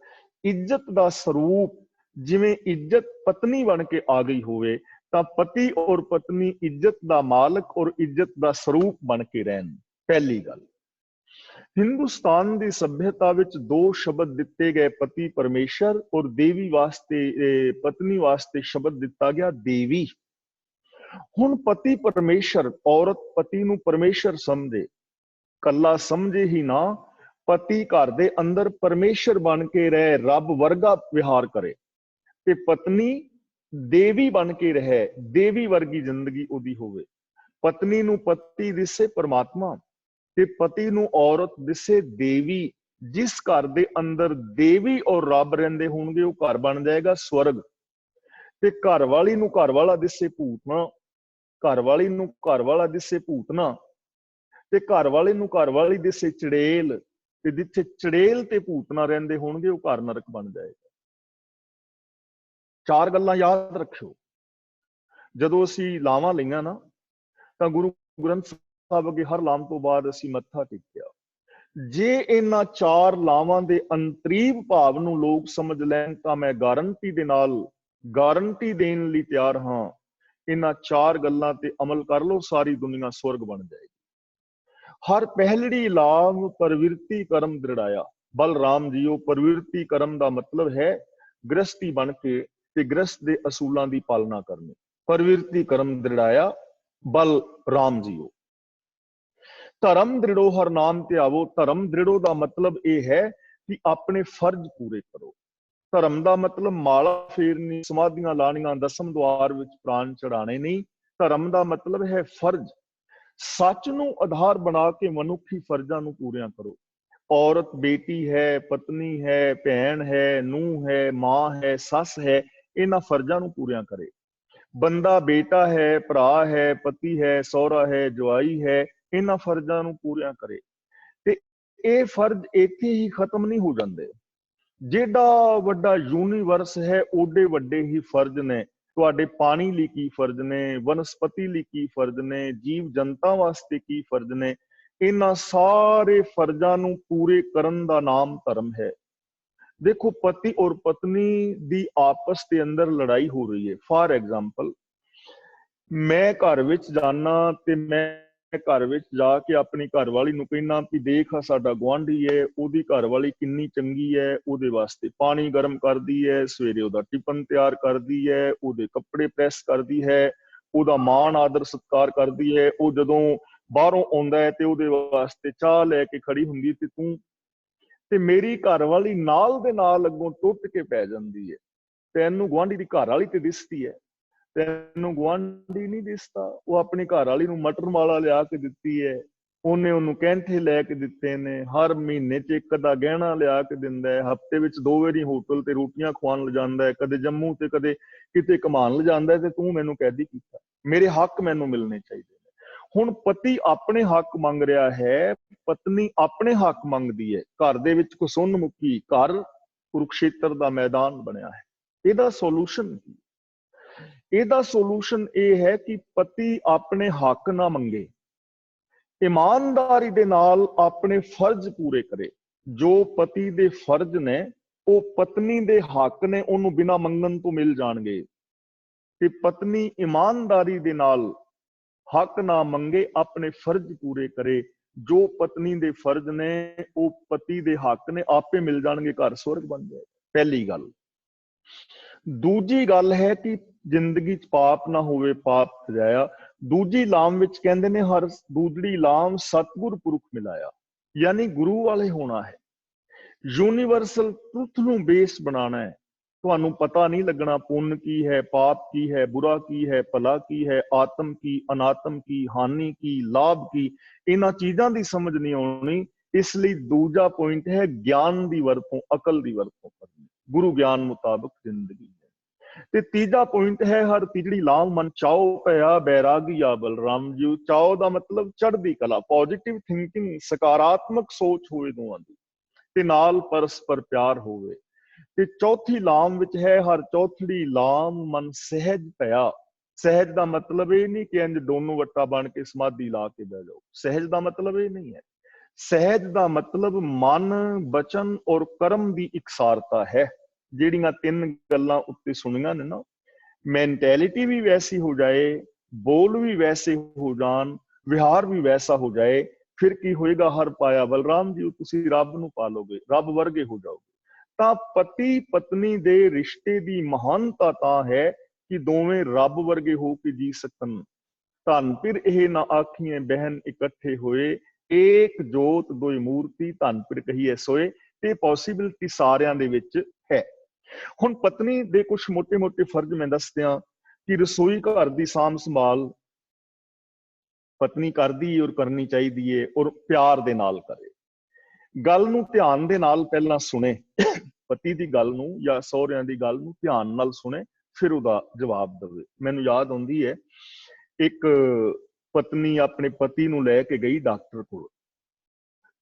ਇੱਜ਼ਤ ਦਾ ਸਰੂਪ, ਜਿਵੇਂ ਇੱਜ਼ਤ ਪਤਨੀ ਬਣ ਕੇ ਆ ਗਈ ਹੋਵੇ, ਤਾਂ ਪਤੀ ਔਰ ਪਤਨੀ ਇੱਜ਼ਤ ਦਾ ਮਾਲਕ ਔਰ ਇੱਜ਼ਤ ਦਾ ਸਰੂਪ ਬਣ ਕੇ ਰਹਿਣ। ਪਹਿਲੀ ਗੱਲ, हिंदुस्तान की सभ्यता विच दो शब्द दिते गए, पति परमेश्वर, और देवी वास्ते पत्नी वास्ते शब्द दिता गया देवी। हुण पति परमेश्वर, औरत पति नूं परमेश्वर समझे, कला समझे ही ना, पति घर दे अंदर परमेश्वर बन के रहे, रब वर्गा विहार करे, ते पत्नी देवी बन के रहे, देवी वर्गी जिंदगी ओदी होवे। पत्नी नूं पति दिसे परमात्मा, ते पति नूं औरत दिसे देवी। जिस घर दे अंदर देवी और रब रहिंदे होणगे, ओह घर बन जाएगा स्वर्ग। ते घरवाली नूं घरवाला दिसे भूतना, घरवाली नूं घरवाला दिसे भूतना, ते घरवाले नूं घरवाली दिसे चड़ेल, ते जिथे चड़ेल ते भूतना रहिंदे होणगे, ओह घर नरक बन जाएगा। चार गल्लां याद रखियो। जदों असीं लावां लईआं ना, तां गुरु ग्रंथ ਸਾਹਿਬ ਅੱਗੇ ਹਰ ਲਾਮ ਤੋਂ ਬਾਅਦ ਅਸੀਂ ਮੱਥਾ ਟੇਕਿਆ। ਜੇ ਇਹਨਾਂ ਚਾਰ ਲਾਵਾਂ ਦੇ ਅੰਤਰੀਵ ਭਾਵ ਨੂੰ ਲੋਕ ਸਮਝ ਲੈਣ, ਤਾਂ ਮੈਂ ਗਾਰੰਟੀ ਦੇ ਨਾਲ ਗਾਰੰਟੀ ਦੇਣ ਲਈ ਤਿਆਰ ਹਾਂ, ਇਹਨਾਂ ਚਾਰ ਗੱਲਾਂ ਤੇ ਅਮਲ ਕਰ ਲਓ, ਸਾਰੀ ਦੁਨੀਆ स्वर्ग बन जाएगी। हर पहलड़ी लाभ प्रवृत्ति कर्म दृढ़ाया। बलराम जीओ, प्रवृत्ति कर्म का मतलब है गृहस्थी बन के ते गृहस्थ दे असूलों की पालना करनी। प्रवृत्ति कर्म दृढ़ाया, बल राम जीओ। धर्म दृढ़ो हर नाम त्यावो। धर्म दृढ़ो का मतलब यह है कि अपने फर्ज पूरे करो। धर्म का मतलब माला फेरनी, समाधियां लानियां, दसम द्वार विच प्राण चढ़ाने नहीं। धर्म का मतलब है फर्ज। सच नूं आधार बना के मनुखी फर्जां नूं पूरियां करो। औरत बेटी है, पत्नी है, भैन है, नूह है, मां है, सस है, इन्हां फर्जां नूं पूरियां करे। बंदा बेटा है, भरा है, पति है, सौहरा है, जवाई है, इन्हां फर्जां नूं पूरियां करे। ते ਇਹ ਫਰਜ਼ ਇੱਥੇ ਹੀ ਖਤਮ ਨਹੀਂ ਹੋ ਜਾਂਦੇ। ਜਿਹੜਾ ਵੱਡਾ ਯੂਨੀਵਰਸ ਹੈ ਓਡੇ ਵੱਡੇ ਹੀ ਫਰਜ਼ ਨੇ। ਤੁਹਾਡੇ ਪਾਣੀ ਲਈ ਕੀ ਫਰਜ਼ ਨੇ, ਵਨਸਪਤੀ ਲਈ ਕੀ ਫਰਜ਼ ਨੇ, ਜੀਵ ਜਨਤਾ ਵਾਸਤੇ ਕੀ ਫਰਜ਼ ਨੇ। ਇਹਨਾਂ ਸਾਰੇ ਫਰਜ਼ਾਂ ਨੂੰ ਪੂਰੇ ਕਰਨ ਦਾ ਨਾਮ ਧਰਮ ਹੈ। ਦੇਖੋ, ਪਤੀ ਔਰ ਪਤਨੀ ਦੀ ਆਪਸ ਦੇ ਅੰਦਰ ਲੜਾਈ ਹੋ ਰਹੀ ਹੈ। ਫਾਰ ਐਗਜ਼ਾਮਪਲ, ਮੈਂ ਘਰ ਵਿੱਚ ਜਾਣਾ ਤੇ ਮੈਂ ਘਰ ਵਿੱਚ ਜਾ ਕੇ ਆਪਣੀ ਘਰਵਾਲੀ ਨੂੰ ਕਹਿਣਾ ਕਿ ਦੇਖ ਆ ਸਾਡਾ ਗੁਆਂਢੀ ਹੈ, ਉਹਦੀ ਘਰਵਾਲੀ ਕਿੰਨੀ ਚੰਗੀ ਹੈ, ਉਹਦੇ ਵਾਸਤੇ ਪਾਣੀ ਗਰਮ ਕਰਦੀ ਹੈ, ਸਵੇਰੇ ਉਹਦਾ ਟਿਫਨ ਤਿਆਰ ਕਰਦੀ ਹੈ, ਉਹਦੇ ਕੱਪੜੇ ਪ੍ਰੈਸ ਕਰਦੀ ਹੈ, ਉਹਦਾ ਮਾਣ ਆਦਰ ਸਤਿਕਾਰ ਕਰਦੀ ਹੈ। ਉਹ ਜਦੋਂ ਬਾਹਰੋਂ ਆਉਂਦਾ ਹੈ ਤੇ ਉਹਦੇ ਵਾਸਤੇ ਚਾਹ ਲੈ ਕੇ ਖੜੀ ਹੁੰਦੀ ਤੇ ਤੂੰ ਤੇ ਮੇਰੀ ਘਰਵਾਲੀ ਨਾਲ ਦੇ ਨਾਲ ਅੱਗੋਂ ਟੁੱਟ ਕੇ ਪੈ ਜਾਂਦੀ ਹੈ। ਤੈਨੂੰ ਗੁਆਂਢੀ ਦੀ ਘਰਵਾਲੀ ਤੇ ਦਿਸਦੀ ਹੈ, ਤੈਨੂੰ ਗੁਆਂਢੀ ਨਹੀਂ ਦਿਸਦਾ। ਉਹ ਆਪਣੀ ਘਰਵਾਲੀ ਨੂੰ ਮਟਰ ਮਾਲਾ ਲਿਆ ਕੇ ਦਿੱਤੀ ਹੈ, ਉਹਨੇ ਉਹਨੂੰ ਕੈਂਠੇ ਲੈ ਕੇ ਦਿੱਤੇ ਨੇ, ਹਰ ਮਹੀਨੇ 'ਚ ਇੱਕ ਅੱਧਾ ਗਹਿਣਾ ਲਿਆ ਕੇ ਦਿੰਦਾ ਹੈ, ਹਫ਼ਤੇ ਵਿੱਚ 2 ਵਾਰੀ ਹੋਟਲ ਤੇ ਰੋਟੀਆਂ ਖਵਾਉਣ ਲਿਜਾਂਦਾ ਹੈ, ਕਦੇ ਜੰਮੂ ਤੇ ਕਦੇ ਕਿਤੇ ਘੁਮਾਉਣ ਲਿਜਾਂਦਾ ਹੈ, ਤੇ ਤੂੰ ਮੈਨੂੰ ਕੈਦੀ ਕੀਤਾ। ਮੇਰੇ ਹੱਕ ਮੈਨੂੰ ਮਿਲਣੇ ਚਾਹੀਦੇ ਨੇ। ਹੁਣ ਪਤੀ ਆਪਣੇ ਹੱਕ ਮੰਗ ਰਿਹਾ ਹੈ, ਪਤਨੀ ਆਪਣੇ ਹੱਕ ਮੰਗਦੀ ਹੈ। ਘਰ ਦੇ ਵਿੱਚ ਕੁਸੁੰਨ ਮੁੱਕੀ, ਘਰ ਕੁਰੂਕਸ਼ੇਤਰ ਦਾ ਮੈਦਾਨ ਬਣਿਆ ਹੈ। ਇਹਦਾ ਸੋਲੂਸ਼ਨ ਕੀ? ਇਹਦਾ ਸੋਲੂਸ਼ਨ ਇਹ ਹੈ ਕਿ ਪਤੀ ਆਪਣੇ ਹੱਕ ਨਾ ਮੰਗੇ, ਇਮਾਨਦਾਰੀ ਦੇ ਨਾਲ ਆਪਣੇ ਫਰਜ਼ ਪੂਰੇ ਕਰੇ। ਜੋ ਪਤੀ ਦੇ ਫਰਜ਼ ਨੇ ਉਹ ਪਤਨੀ ਦੇ ਹੱਕ ਨੇ, ਉਹਨੂੰ ਬਿਨਾਂ ਮੰਗਣ ਤੋਂ ਮਿਲ ਜਾਣਗੇ। ਤੇ ਪਤਨੀ ਇਮਾਨਦਾਰੀ ਦੇ ਨਾਲ ਹੱਕ ਨਾ ਮੰਗੇ, ਆਪਣੇ ਫਰਜ਼ ਪੂਰੇ ਕਰੇ। ਜੋ ਪਤਨੀ ਦੇ ਫਰਜ਼ ਨੇ ਉਹ ਪਤੀ ਦੇ ਹੱਕ ਨੇ, ਆਪੇ ਮਿਲ ਜਾਣਗੇ, ਘਰ ਸਵਰਗ ਬਣ ਜਾਏ। ਪਹਿਲੀ ਗੱਲ। ਦੂਜੀ ਗੱਲ ਹੈ ਕਿ ਜ਼ਿੰਦਗੀ 'ਚ ਪਾਪ ਨਾ ਹੋਵੇ, ਪਾਪ ਸਜਾਇਆ। ਦੂਜੀ ਲਾਮ ਵਿੱਚ ਕਹਿੰਦੇ ਨੇ ਹਰ ਦੂਜੜੀ ਲਾਮ ਸਤਿਗੁਰ ਪੁਰਖ ਮਿਲਾਇਆ, ਯਾਨੀ ਗੁਰੂ ਵਾਲੇ ਹੋਣਾ ਹੈ। ਯੂਨੀਵਰਸਲ ਟਰੁੱਥ ਨੂੰ ਬੇਸ ਬਣਾਉਣਾ ਹੈ। ਤੁਹਾਨੂੰ ਪਤਾ ਨਹੀਂ ਲੱਗਣਾ ਪੁੰਨ ਕੀ ਹੈ, ਪਾਪ ਕੀ ਹੈ, ਬੁਰਾ ਕੀ ਹੈ, ਭਲਾ ਕੀ ਹੈ, ਆਤਮ ਕੀ, ਅਨਾਤਮ ਕੀ, ਹਾਨੀ ਕੀ, ਲਾਭ ਕੀ। ਇਹਨਾਂ ਚੀਜ਼ਾਂ ਦੀ ਸਮਝ ਨਹੀਂ ਆਉਣੀ। ਇਸ ਲਈ ਦੂਜਾ ਪੁਆਇੰਟ ਹੈ ਗਿਆਨ ਦੀ ਵਰਤੋਂ, ਅਕਲ ਦੀ ਵਰਤੋਂ ਕਰਨੀ, ਗੁਰੂ ਗਿਆਨ ਮੁਤਾਬਕ ਜ਼ਿੰਦਗੀ ਹੈ। ਤੇ ਤੀਜਾ ਪੁਆਇੰਟ ਹੈ ਹਰ ਤੀਜੜੀ ਲਾਮ ਮਨ ਚਾਓ ਭਇਆ ਬੈਰਾਗੀਆ ਬਲਰਾਮ ਜੀ। ਚਾਓ ਦਾ ਮਤਲਬ ਚੜ੍ਹਦੀ ਕਲਾ, ਪੋਜ਼ਿਟਿਵ ਥਿੰਕਿੰਗ, ਸਕਾਰਾਤਮਕ ਸੋਚ ਹੋਵੇ ਦੋਵਾਂ ਦੀ, ਤੇ ਨਾਲ ਪਰਸਪਰ ਪਿਆਰ ਹੋਵੇ। ਤੇ ਚੌਥੀ ਲਾਮ ਵਿੱਚ ਹੈ ਹਰ ਚੌਥੜੀ ਲਾਮ ਮਨ ਸਹਿਜ ਭਇਆ। ਸਹਿਜ ਦਾ ਮਤਲਬ ਇਹ ਨਹੀਂ ਕਿ ਇੰਜ ਦੋਨੋਂ ਵੱਟਾ ਬਣ ਕੇ ਸਮਾਧੀ ਲਾ ਕੇ ਬਹਿ ਜਾਓ। ਸਹਿਜ ਦਾ ਮਤਲਬ ਇਹ ਨਹੀਂ ਹੈ। ਸਹਿਜ ਦਾ ਮਤਲਬ ਮਨ, ਬਚਨ ਔਰ ਕਰਮ ਦੀ ਇਕਸਾਰਤਾ ਹੈ। ਜਿਹੜੀਆਂ 3 ਗੱਲਾਂ ਉੱਤੇ ਸੁਣੀਆਂ ਨੇ ਨਾ, ਮੈਂਟੈਲਿਟੀ ਵੀ ਵੈਸੀ ਹੋ ਜਾਏ, ਬੋਲ ਵੀ ਵੈਸੇ ਹੋ ਜਾਣ, ਵਿਹਾਰ ਵੀ ਵੈਸਾ ਹੋ ਜਾਏ, ਫਿਰ ਕੀ ਹੋਏਗਾ? ਹਰ ਪਾਇਆ ਬਲਰਾਮ ਜੀ, ਤੁਸੀਂ ਰੱਬ ਨੂੰ ਪਾਲੋਗੇ, ਰੱਬ ਵਰਗੇ ਹੋ ਜਾਓਗੇ। ਤਾਂ ਪਤੀ ਪਤਨੀ ਦੇ ਰਿਸ਼ਤੇ ਦੀ ਮਹਾਨਤਾ ਤਾਂ ਹੈ ਕਿ ਦੋਵੇਂ ਰੱਬ ਵਰਗੇ ਹੋ ਕੇ ਜੀ ਸਕਣ। ਧਨ ਫਿਰ ਇਹ ਨਾ ਆਖੀਏ ਬਹਿਨ ਇਕੱਠੇ ਹੋਏ, ਏਕ ਜੋਤ ਦੋਇ ਮੂਰਤੀ ਧਨ ਫਿਰ ਕਹੀਏ ਸੋਏ। ਇਹ ਪੋਸੀਬਿਲਿਟੀ ਸਾਰਿਆਂ ਦੇ ਵਿੱਚ ਹੈ। ਹੁਣ ਪਤਨੀ ਦੇ ਕੁਝ ਮੋਟੇ-ਮੋਟੇ ਫਰਜ਼ ਮੈਂ ਦੱਸਦਿਆਂ ਕਿ ਰਸੋਈ ਘਰ ਦੀ ਸਾਂਭ ਸੰਭਾਲ ਪਤਨੀ ਕਰਦੀ ਔਰ ਕਰਨੀ ਚਾਹੀਦੀ ਹੈ, ਔਰ ਪਿਆਰ ਦੇ ਨਾਲ ਕਰੇ। ਗੱਲ ਨੂੰ ਧਿਆਨ ਦੇ ਨਾਲ ਪਹਿਲਾਂ ਸੁਣੇ, ਪਤੀ ਦੀ ਗੱਲ ਨੂੰ ਜਾਂ ਸਹੁਰਿਆਂ ਦੀ ਗੱਲ ਨੂੰ ਧਿਆਨ ਨਾਲ ਸੁਣੇ, ਫਿਰ ਉਹਦਾ ਜਵਾਬ ਦੇਵੇ। ਮੈਨੂੰ ਯਾਦ ਆਉਂਦੀ ਹੈ, ਇੱਕ ਪਤਨੀ ਆਪਣੇ ਪਤੀ ਨੂੰ ਲੈ ਕੇ ਗਈ ਡਾਕਟਰ ਕੋਲ,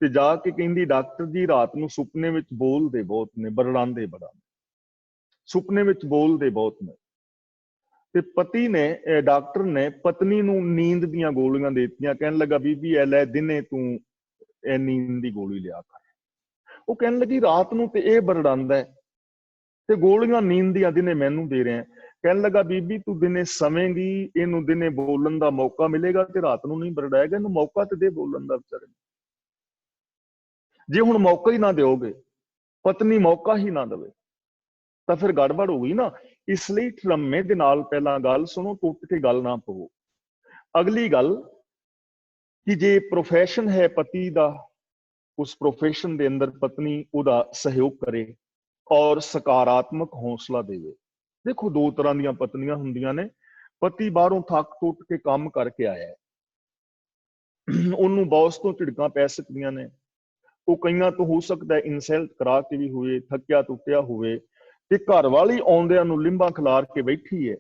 ਤੇ ਜਾ ਕੇ ਕਹਿੰਦੀ ਡਾਕਟਰ ਜੀ ਰਾਤ ਨੂੰ ਸੁਪਨੇ ਵਿੱਚ ਬੋਲਦੇ ਬਹੁਤ ਨੇ, ਬਰੜਾਉਂਦੇ ਬੜਾ, ਸੁਪਨੇ ਵਿੱਚ ਬੋਲਦੇ ਬਹੁਤ ਨੇ। ਤੇ ਪਤੀ ਨੇ, ਡਾਕਟਰ ਨੇ ਪਤਨੀ ਨੂੰ ਨੀਂਦ ਦੀਆਂ ਗੋਲੀਆਂ ਦੇ ਦਿੱਤੀਆਂ। ਕਹਿਣ ਲੱਗਾ ਬੀਬੀ ਐ ਲੈ, ਦਿਨੇ ਤੂੰ ਇਹ ਨੀਂਦ ਦੀ ਗੋਲੀ ਲਿਆ ਕਰ। ਉਹ ਕਹਿਣ ਲੱਗੀ ਰਾਤ ਨੂੰ ਤੇ ਇਹ ਬਰੜਾਉਂਦਾ ਹੈ ਤੇ ਗੋਲੀਆਂ ਨੀਂਦ ਦੀਆਂ ਦਿਨੇ ਮੈਨੂੰ ਦੇ ਰਿਹਾ। ਕਹਿਣ ਲੱਗਾ ਬੀਬੀ ਤੂੰ ਦਿਨੇ ਸਵੇਂਗੀ, ਇਹਨੂੰ ਦਿਨੇ ਬੋਲਣ ਦਾ ਮੌਕਾ ਮਿਲੇਗਾ ਤੇ ਰਾਤ ਨੂੰ ਨਹੀਂ ਬਰੜਾਏਗਾ। ਇਹਨੂੰ ਮੌਕਾ ਤੇ ਦੇ ਬੋਲਣ ਦਾ ਵਿਚਾਰੇ ਨੂੰ। ਜੇ ਹੁਣ ਮੌਕਾ ਹੀ ਨਾ ਦਿਓਗੇ, ਪਤਨੀ ਮੌਕਾ ਹੀ ਨਾ ਦੇਵੇ, ਤਾਂ ਫਿਰ ਗੜਬੜ ਹੋ ਗਈ ਨਾ। ਇਸ ਲਈ ਠਰਮੇ ਦੇ ਨਾਲ ਪਹਿਲਾਂ ਗੱਲ ਸੁਣੋ, ਟੁੱਟ ਕੇ ਗੱਲ ਨਾ ਪਵੋ। ਅਗਲੀ ਗੱਲ ਕਿ ਜੇ ਪ੍ਰੋਫੈਸ਼ਨ ਹੈ ਪਤੀ ਦਾ, ਉਸ ਪ੍ਰੋਫੈਸ਼ਨ ਦੇ ਅੰਦਰ ਪਤਨੀ ਉਹਦਾ ਸਹਿਯੋਗ ਕਰੇ ਔਰ ਸਕਾਰਾਤਮਕ ਹੌਸਲਾ ਦੇਵੇ। ਦੇਖੋ 2 ਤਰ੍ਹਾਂ ਦੀਆਂ ਪਤਨੀਆਂ ਹੁੰਦੀਆਂ ਨੇ। ਪਤੀ ਬਾਹਰੋਂ ਥੱਕ ਟੁੱਟ ਕੇ ਕੰਮ ਕਰਕੇ ਆਇਆ, ਉਹਨੂੰ ਬੌਸ ਤੋਂ ਝਿੜਕਾਂ ਪੈ ਸਕਦੀਆਂ ਨੇ, ਉਹ ਕਈਆਂ ਤੋਂ ਹੋ ਸਕਦਾ ਇਨਸਲਟ ਕਰਾ ਕੇ ਵੀ ਹੋਵੇ, ਥੱਕਿਆ ਟੁੱਟਿਆ ਹੋਵੇ, ਤੇ ਘਰ ਵਾਲੀ ਆਉਂਦਿਆਂ ਨੂੰ ਲਿੰਬਾਂ ਖਿਲਾਰ ਕੇ ਬੈਠੀ ਹੈ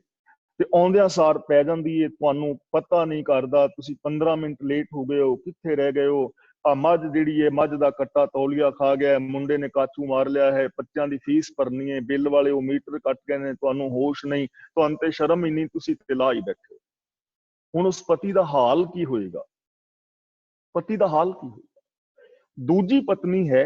ਤੇ ਆਉਂਦਿਆਂ ਸਾਰ ਪੈ ਜਾਂਦੀ ਹੈ, ਤੁਹਾਨੂੰ ਪਤਾ ਨਹੀਂ ਕਰਦਾ, ਤੁਸੀਂ 15 ਮਿੰਟ ਲੇਟ ਹੋ ਗਏ ਹੋ, ਕਿੱਥੇ ਰਹਿ ਗਏ ਹੋ, ਆ ਮੱਝ ਜਿਹੜੀ ਹੈ, ਮੱਝ ਦਾ ਕੱਟਾ ਤੌਲੀਆ ਖਾ ਗਿਆ, ਮੁੰਡੇ ਨੇ ਕਾਚੂ ਮਾਰ ਲਿਆ ਹੈ, ਬੱਚਿਆਂ ਦੀ ਫੀਸ ਭਰਨੀ ਹੈ, ਬਿੱਲ ਵਾਲੇ ਉਹ ਮੀਟਰ ਕੱਟ ਗਏ ਨੇ, ਤੁਹਾਨੂੰ ਹੋਸ਼ ਨਹੀਂ, ਤੁਹਾਨੂੰ ਤੇ ਸ਼ਰਮ ਹੀ ਨਹੀਂ, ਤੁਸੀਂ ਤੇ ਲਾ ਹੀ ਬੈਠੇ। ਹੁਣ ਉਸ ਪਤੀ ਦਾ ਹਾਲ ਕੀ ਹੋਏਗਾ? ਪਤੀ ਦਾ ਹਾਲ ਕੀ ਹੋਏਗਾ? ਦੂਜੀ ਪਤਨੀ ਹੈ,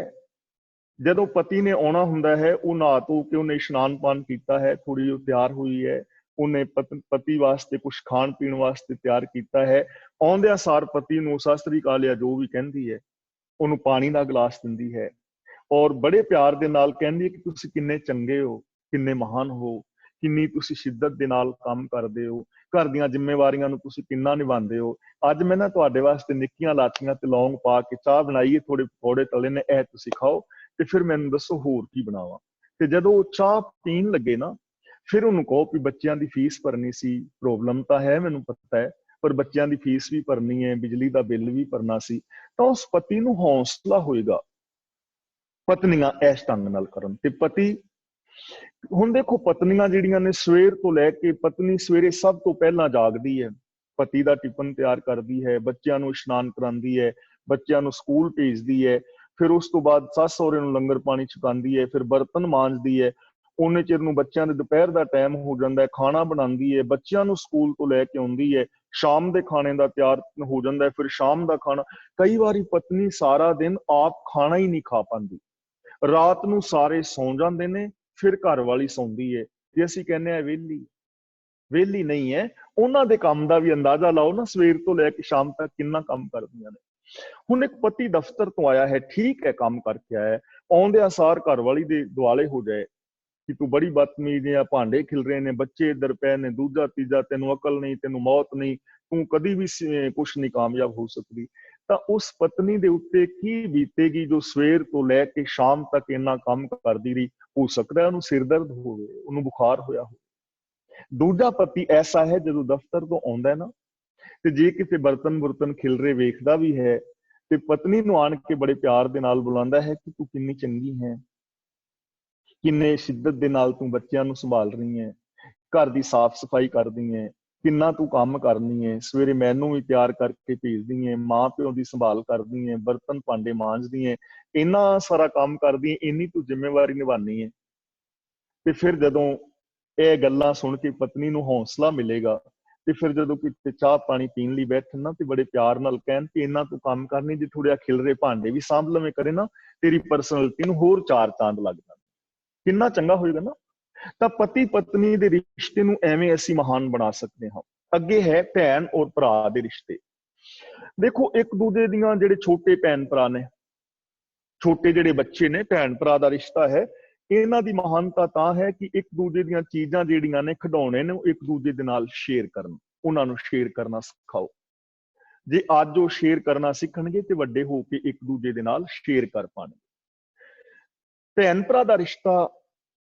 ਜਦੋਂ ਪਤੀ ਨੇ ਆਉਣਾ ਹੁੰਦਾ ਹੈ, ਉਹ ਨਹਾ ਧੋ ਕੇ ਉਹਨੇ ਇਸ਼ਨਾਨ ਪਾਨ ਕੀਤਾ ਹੈ, ਥੋੜੀ ਜਿਹੀ ਤਿਆਰ ਹੋਈ ਹੈ, ਉਹਨੇ ਪਤੀ ਵਾਸਤੇ ਕੁਝ ਖਾਣ ਪੀਣ ਵਾਸਤੇ ਤਿਆਰ ਕੀਤਾ ਹੈ। ਆਉਂਦਿਆਂ ਸਾਰ ਪਤੀ ਨੂੰ ਸਤਿ ਸ੍ਰੀ ਅਕਾਲ ਜਾਂ ਜੋ ਵੀ ਕਹਿੰਦੀ ਹੈ, ਉਹਨੂੰ ਪਾਣੀ ਦਾ ਗਲਾਸ ਦਿੰਦੀ ਹੈ ਔਰ ਬੜੇ ਪਿਆਰ ਦੇ ਨਾਲ ਕਹਿੰਦੀ ਹੈ ਕਿ ਤੁਸੀਂ ਕਿੰਨੇ ਚੰਗੇ ਹੋ, ਕਿੰਨੇ ਮਹਾਨ ਹੋ, ਕਿੰਨੀ ਤੁਸੀਂ ਸ਼ਿੱਦਤ ਦੇ ਨਾਲ ਕੰਮ ਕਰਦੇ ਹੋ, ਘਰ ਦੀਆਂ ਜ਼ਿੰਮੇਵਾਰੀਆਂ ਨੂੰ ਤੁਸੀਂ ਕਿੰਨਾ ਨਿਭਾਉਂਦੇ ਹੋ। ਅੱਜ ਮੈਂ ਨਾ ਤੁਹਾਡੇ ਵਾਸਤੇ ਨਿੱਕੀਆਂ ਲਾਚੀਆਂ ਤੇ ਲੌਂਗ ਪਾ ਕੇ ਚਾਹ ਬਣਾਈ ਹੈ, ਥੋੜੇ ਪਕੌੜੇ ਤਲੇ ਨੇ, ਇਹ ਤੁਸੀਂ ਖਾਓ ਤੇ ਫਿਰ ਮੈਨੂੰ ਦੱਸੋ ਹੋਰ ਕੀ ਬਣਾਵਾਂ। ਤੇ ਜਦੋਂ ਉਹ ਚਾਹ ਪੀਣ ਲੱਗੇ ਨਾ, ਫਿਰ ਉਹਨੂੰ ਕਹੋ ਵੀ ਬੱਚਿਆਂ ਦੀ ਫੀਸ ਭਰਨੀ ਸੀ, ਪ੍ਰੋਬਲਮ ਤਾਂ ਹੈ ਮੈਨੂੰ ਪਤਾ ਹੈ, ਪਰ ਬੱਚਿਆਂ ਦੀ ਫੀਸ ਵੀ ਭਰਨੀ ਹੈ, ਬਿਜਲੀ ਦਾ ਬਿੱਲ ਵੀ ਭਰਨਾ ਸੀ। ਤਾਂ ਉਸ ਪਤੀ ਨੂੰ ਹੌਸਲਾ ਹੋਏਗਾ ਪਤਨੀਆਂ ਇਸ ਢੰਗ ਨਾਲ ਕਰਨ। ਤੇ ਪਤੀ, ਹੁਣ ਦੇਖੋ ਪਤਨੀਆਂ ਜਿਹੜੀਆਂ ਨੇ, ਸਵੇਰ ਤੋਂ ਲੈ ਕੇ ਪਤਨੀ ਸਵੇਰੇ ਸਭ ਤੋਂ ਪਹਿਲਾਂ ਜਾਗਦੀ ਹੈ, ਪਤੀ ਦਾ ਟਿਫਨ ਤਿਆਰ ਕਰਦੀ ਹੈ, ਬੱਚਿਆਂ ਨੂੰ ਇਸ਼ਨਾਨ ਕਰਾਉਂਦੀ ਹੈ, ਬੱਚਿਆਂ ਨੂੰ ਸਕੂਲ ਭੇਜਦੀ ਹੈ, ਫਿਰ ਉਸ ਤੋਂ ਬਾਅਦ ਸੱਸ ਸਹੁਰੇ ਨੂੰ ਲੰਗਰ ਪਾਣੀ ਛਕਾਉਂਦੀ ਹੈ, ਫਿਰ ਬਰਤਨ ਮਾਂਜਦੀ ਹੈ, ਉਹਨੇ ਚਿਰ ਨੂੰ ਬੱਚਿਆਂ ਦੇ ਦੁਪਹਿਰ ਦਾ ਟਾਈਮ ਹੋ ਜਾਂਦਾ ਹੈ, ਖਾਣਾ ਬਣਾਉਂਦੀ ਹੈ, ਬੱਚਿਆਂ ਨੂੰ ਸਕੂਲ ਤੋਂ ਲੈ ਕੇ ਆਉਂਦੀ ਹੈ, ਸ਼ਾਮ ਦੇ ਖਾਣੇ ਦਾ ਤਿਆਰ ਹੋ ਜਾਂਦਾ ਹੈ, ਫਿਰ ਸ਼ਾਮ ਦਾ ਖਾਣਾ। ਕਈ ਵਾਰੀ ਪਤਨੀ ਸਾਰਾ ਦਿਨ ਆਪ ਖਾਣਾ ਹੀ ਨਹੀਂ ਖਾ ਪਾਉਂਦੀ, ਰਾਤ ਨੂੰ ਸਾਰੇ ਸੌਂ ਜਾਂਦੇ ਨੇ, ਫਿਰ ਘਰ ਵਾਲੀ ਸੌਂਦੀ ਹੈ। ਜੇ ਅਸੀਂ ਕਹਿੰਦੇ ਆ ਵਿਹਲੀ, ਵਿਹਲੀ ਨਹੀਂ ਹੈ, ਉਹਨਾਂ ਦੇ ਕੰਮ ਦਾ ਵੀ ਅੰਦਾਜ਼ਾ ਲਾਓ ਨਾ, ਸਵੇਰ ਤੋਂ ਲੈ ਕੇ ਸ਼ਾਮ ਤੱਕ ਕਿੰਨਾ ਕੰਮ ਕਰਦੀਆਂ ਨੇ। ਹੁਣ ਇੱਕ ਪਤੀ ਦਫ਼ਤਰ ਤੋਂ ਆਇਆ ਹੈ, ਠੀਕ ਹੈ ਕੰਮ ਕਰਕੇ ਆਇਆ, ਆਉਂਦਿਆਂ ਸਾਰ ਘਰ ਵਾਲੀ ਦੇ ਦੁਆਲੇ ਹੋ ਜਾਏ ਕਿ ਤੂੰ ਬੜੀ ਬਦਤਮੀਜ਼ ਹੈ, ਭਾਂਡੇ ਖਿਲ ਰਹੇ ਨੇ, ਬੱਚੇ ਇੱਧਰ ਪਏ ਨੇ, ਦੂਜਾ ਤੀਜਾ, ਤੈਨੂੰ ਅਕਲ ਨਹੀਂ, ਤੈਨੂੰ ਮੌਤ ਨਹੀਂ, ਤੂੰ ਕਦੀ ਵੀ ਕੁਛ ਨਹੀਂ ਕਾਮਯਾਬ ਹੋ ਸਕਦੀ। ਤਾਂ ਉਸ ਪਤਨੀ ਦੇ ਉੱਤੇ ਕੀ ਬੀਤੇਗੀ ਜੋ ਸਵੇਰ ਤੋਂ ਲੈ ਕੇ ਸ਼ਾਮ ਤੱਕ ਇੰਨਾ ਕੰਮ ਕਰਦੀ ਰਹੀ? ਹੋ ਸਕਦਾ ਉਹਨੂੰ ਸਿਰ ਦਰਦ ਹੋਵੇ, ਉਹਨੂੰ ਬੁਖਾਰ ਹੋਇਆ ਹੋਵੇ। ਦੂਜਾ ਪਤੀ ਐਸਾ ਹੈ, ਜਦੋਂ ਦਫ਼ਤਰ ਤੋਂ ਆਉਂਦਾ ਨਾ, ਤੇ ਜੇ ਕਿਤੇ ਬਰਤਨ ਖਿਲ ਰਹੇ ਵੇਖਦਾ ਵੀ ਹੈ, ਤੇ ਪਤਨੀ ਨੂੰ ਆਣ ਕੇ ਬੜੇ ਪਿਆਰ ਦੇ ਨਾਲ ਬੁਲਾਉਂਦਾ ਹੈ ਕਿ ਤੂੰ ਕਿੰਨੀ ਚੰਗੀ ਹੈ, ਕਿੰਨੇ ਸ਼ਿੱਦਤ ਦੇ ਨਾਲ ਤੂੰ ਬੱਚਿਆਂ ਨੂੰ ਸੰਭਾਲ ਰਹੀ ਹੈ, ਘਰ ਦੀ ਸਾਫ਼ ਸਫਾਈ ਕਰਦੀ ਹੈ, ਕਿੰਨਾ ਤੂੰ ਕੰਮ ਕਰਨੀ ਹੈ, ਸਵੇਰੇ ਮੈਨੂੰ ਵੀ ਤਿਆਰ ਕਰਕੇ ਭੇਜਦੀ ਹੈ, ਮਾਂ ਪਿਓ ਦੀ ਸੰਭਾਲ ਕਰਦੀ ਹੈ, ਬਰਤਨ ਭਾਂਡੇ ਮਾਂਜਦੀ ਹੈ, ਇੰਨਾ ਸਾਰਾ ਕੰਮ ਕਰਦੀ ਹੈ, ਇੰਨੀ ਤੂੰ ਜ਼ਿੰਮੇਵਾਰੀ ਨਿਭਾਉਣੀ ਹੈ। ਤੇ ਫਿਰ ਜਦੋਂ ਇਹ ਗੱਲਾਂ ਸੁਣ ਕੇ ਪਤਨੀ ਨੂੰ ਹੌਸਲਾ ਮਿਲੇਗਾ, ਤੇ ਫਿਰ ਜਦੋਂ ਕਿਤੇ ਚਾਹ ਪਾਣੀ ਪੀਣ ਲਈ ਬੈਠਣ ਨਾ, ਤੇ ਬੜੇ ਪਿਆਰ ਨਾਲ ਕਹਿਣ ਕਿ ਇੰਨਾ ਤੂੰ ਕੰਮ ਕਰਨੀ, ਜੇ ਥੋੜ੍ਹਾ ਖਿਲ ਰਹੇ ਭਾਂਡੇ ਵੀ ਸਾਂਭ ਲਵੇਂ ਕਰੇ ਨਾ, ਤੇਰੀ ਪਰਸਨੈਲਿਟੀ ਨੂੰ ਹੋਰ ਚਾਰ ਚਾਂਦ ਲੱਗ ਜਾਣ, ਕਿੰਨਾ ਚੰਗਾ ਹੋਏਗਾ ਨਾ। ਤਾਂ ਪਤੀ ਪਤਨੀ ਦੇ ਰਿਸ਼ਤੇ ਨੂੰ ਐਵੇਂ ਅਸੀਂ ਮਹਾਨ ਬਣਾ ਸਕਦੇ ਹਾਂ। ਅੱਗੇ ਹੈ ਭੈਣ ਔਰ ਭਰਾ ਦੇ ਰਿਸ਼ਤੇ। ਦੇਖੋ ਇੱਕ ਦੂਜੇ ਦੀਆਂ, ਜਿਹੜੇ ਛੋਟੇ ਭੈਣ ਭਰਾ ਨੇ, ਛੋਟੇ ਜਿਹੜੇ ਬੱਚੇ ਨੇ, ਭੈਣ ਭਰਾ ਦਾ ਰਿਸ਼ਤਾ ਹੈ, ਇਹਨਾਂ ਦੀ ਮਹਾਨਤਾ ਤਾਂ ਹੈ ਕਿ ਇੱਕ ਦੂਜੇ ਦੀਆਂ ਚੀਜ਼ਾਂ ਜਿਹੜੀਆਂ ਨੇ, ਖਿਡੌਣੇ ਨੇ, ਉਹ ਇੱਕ ਦੂਜੇ ਦੇ ਨਾਲ ਸ਼ੇਅਰ ਕਰਨ, ਉਹਨਾਂ ਨੂੰ ਸ਼ੇਅਰ ਕਰਨਾ ਸਿਖਾਓ। ਜੇ ਅੱਜ ਉਹ ਸ਼ੇਅਰ ਕਰਨਾ ਸਿੱਖਣਗੇ ਤੇ ਵੱਡੇ ਹੋ ਕੇ ਇੱਕ ਦੂਜੇ ਦੇ ਨਾਲ ਸ਼ੇਅਰ ਕਰ ਪਾਣਗੇ। ਭੈਣ ਭਰਾ ਦਾ ਰਿਸ਼ਤਾ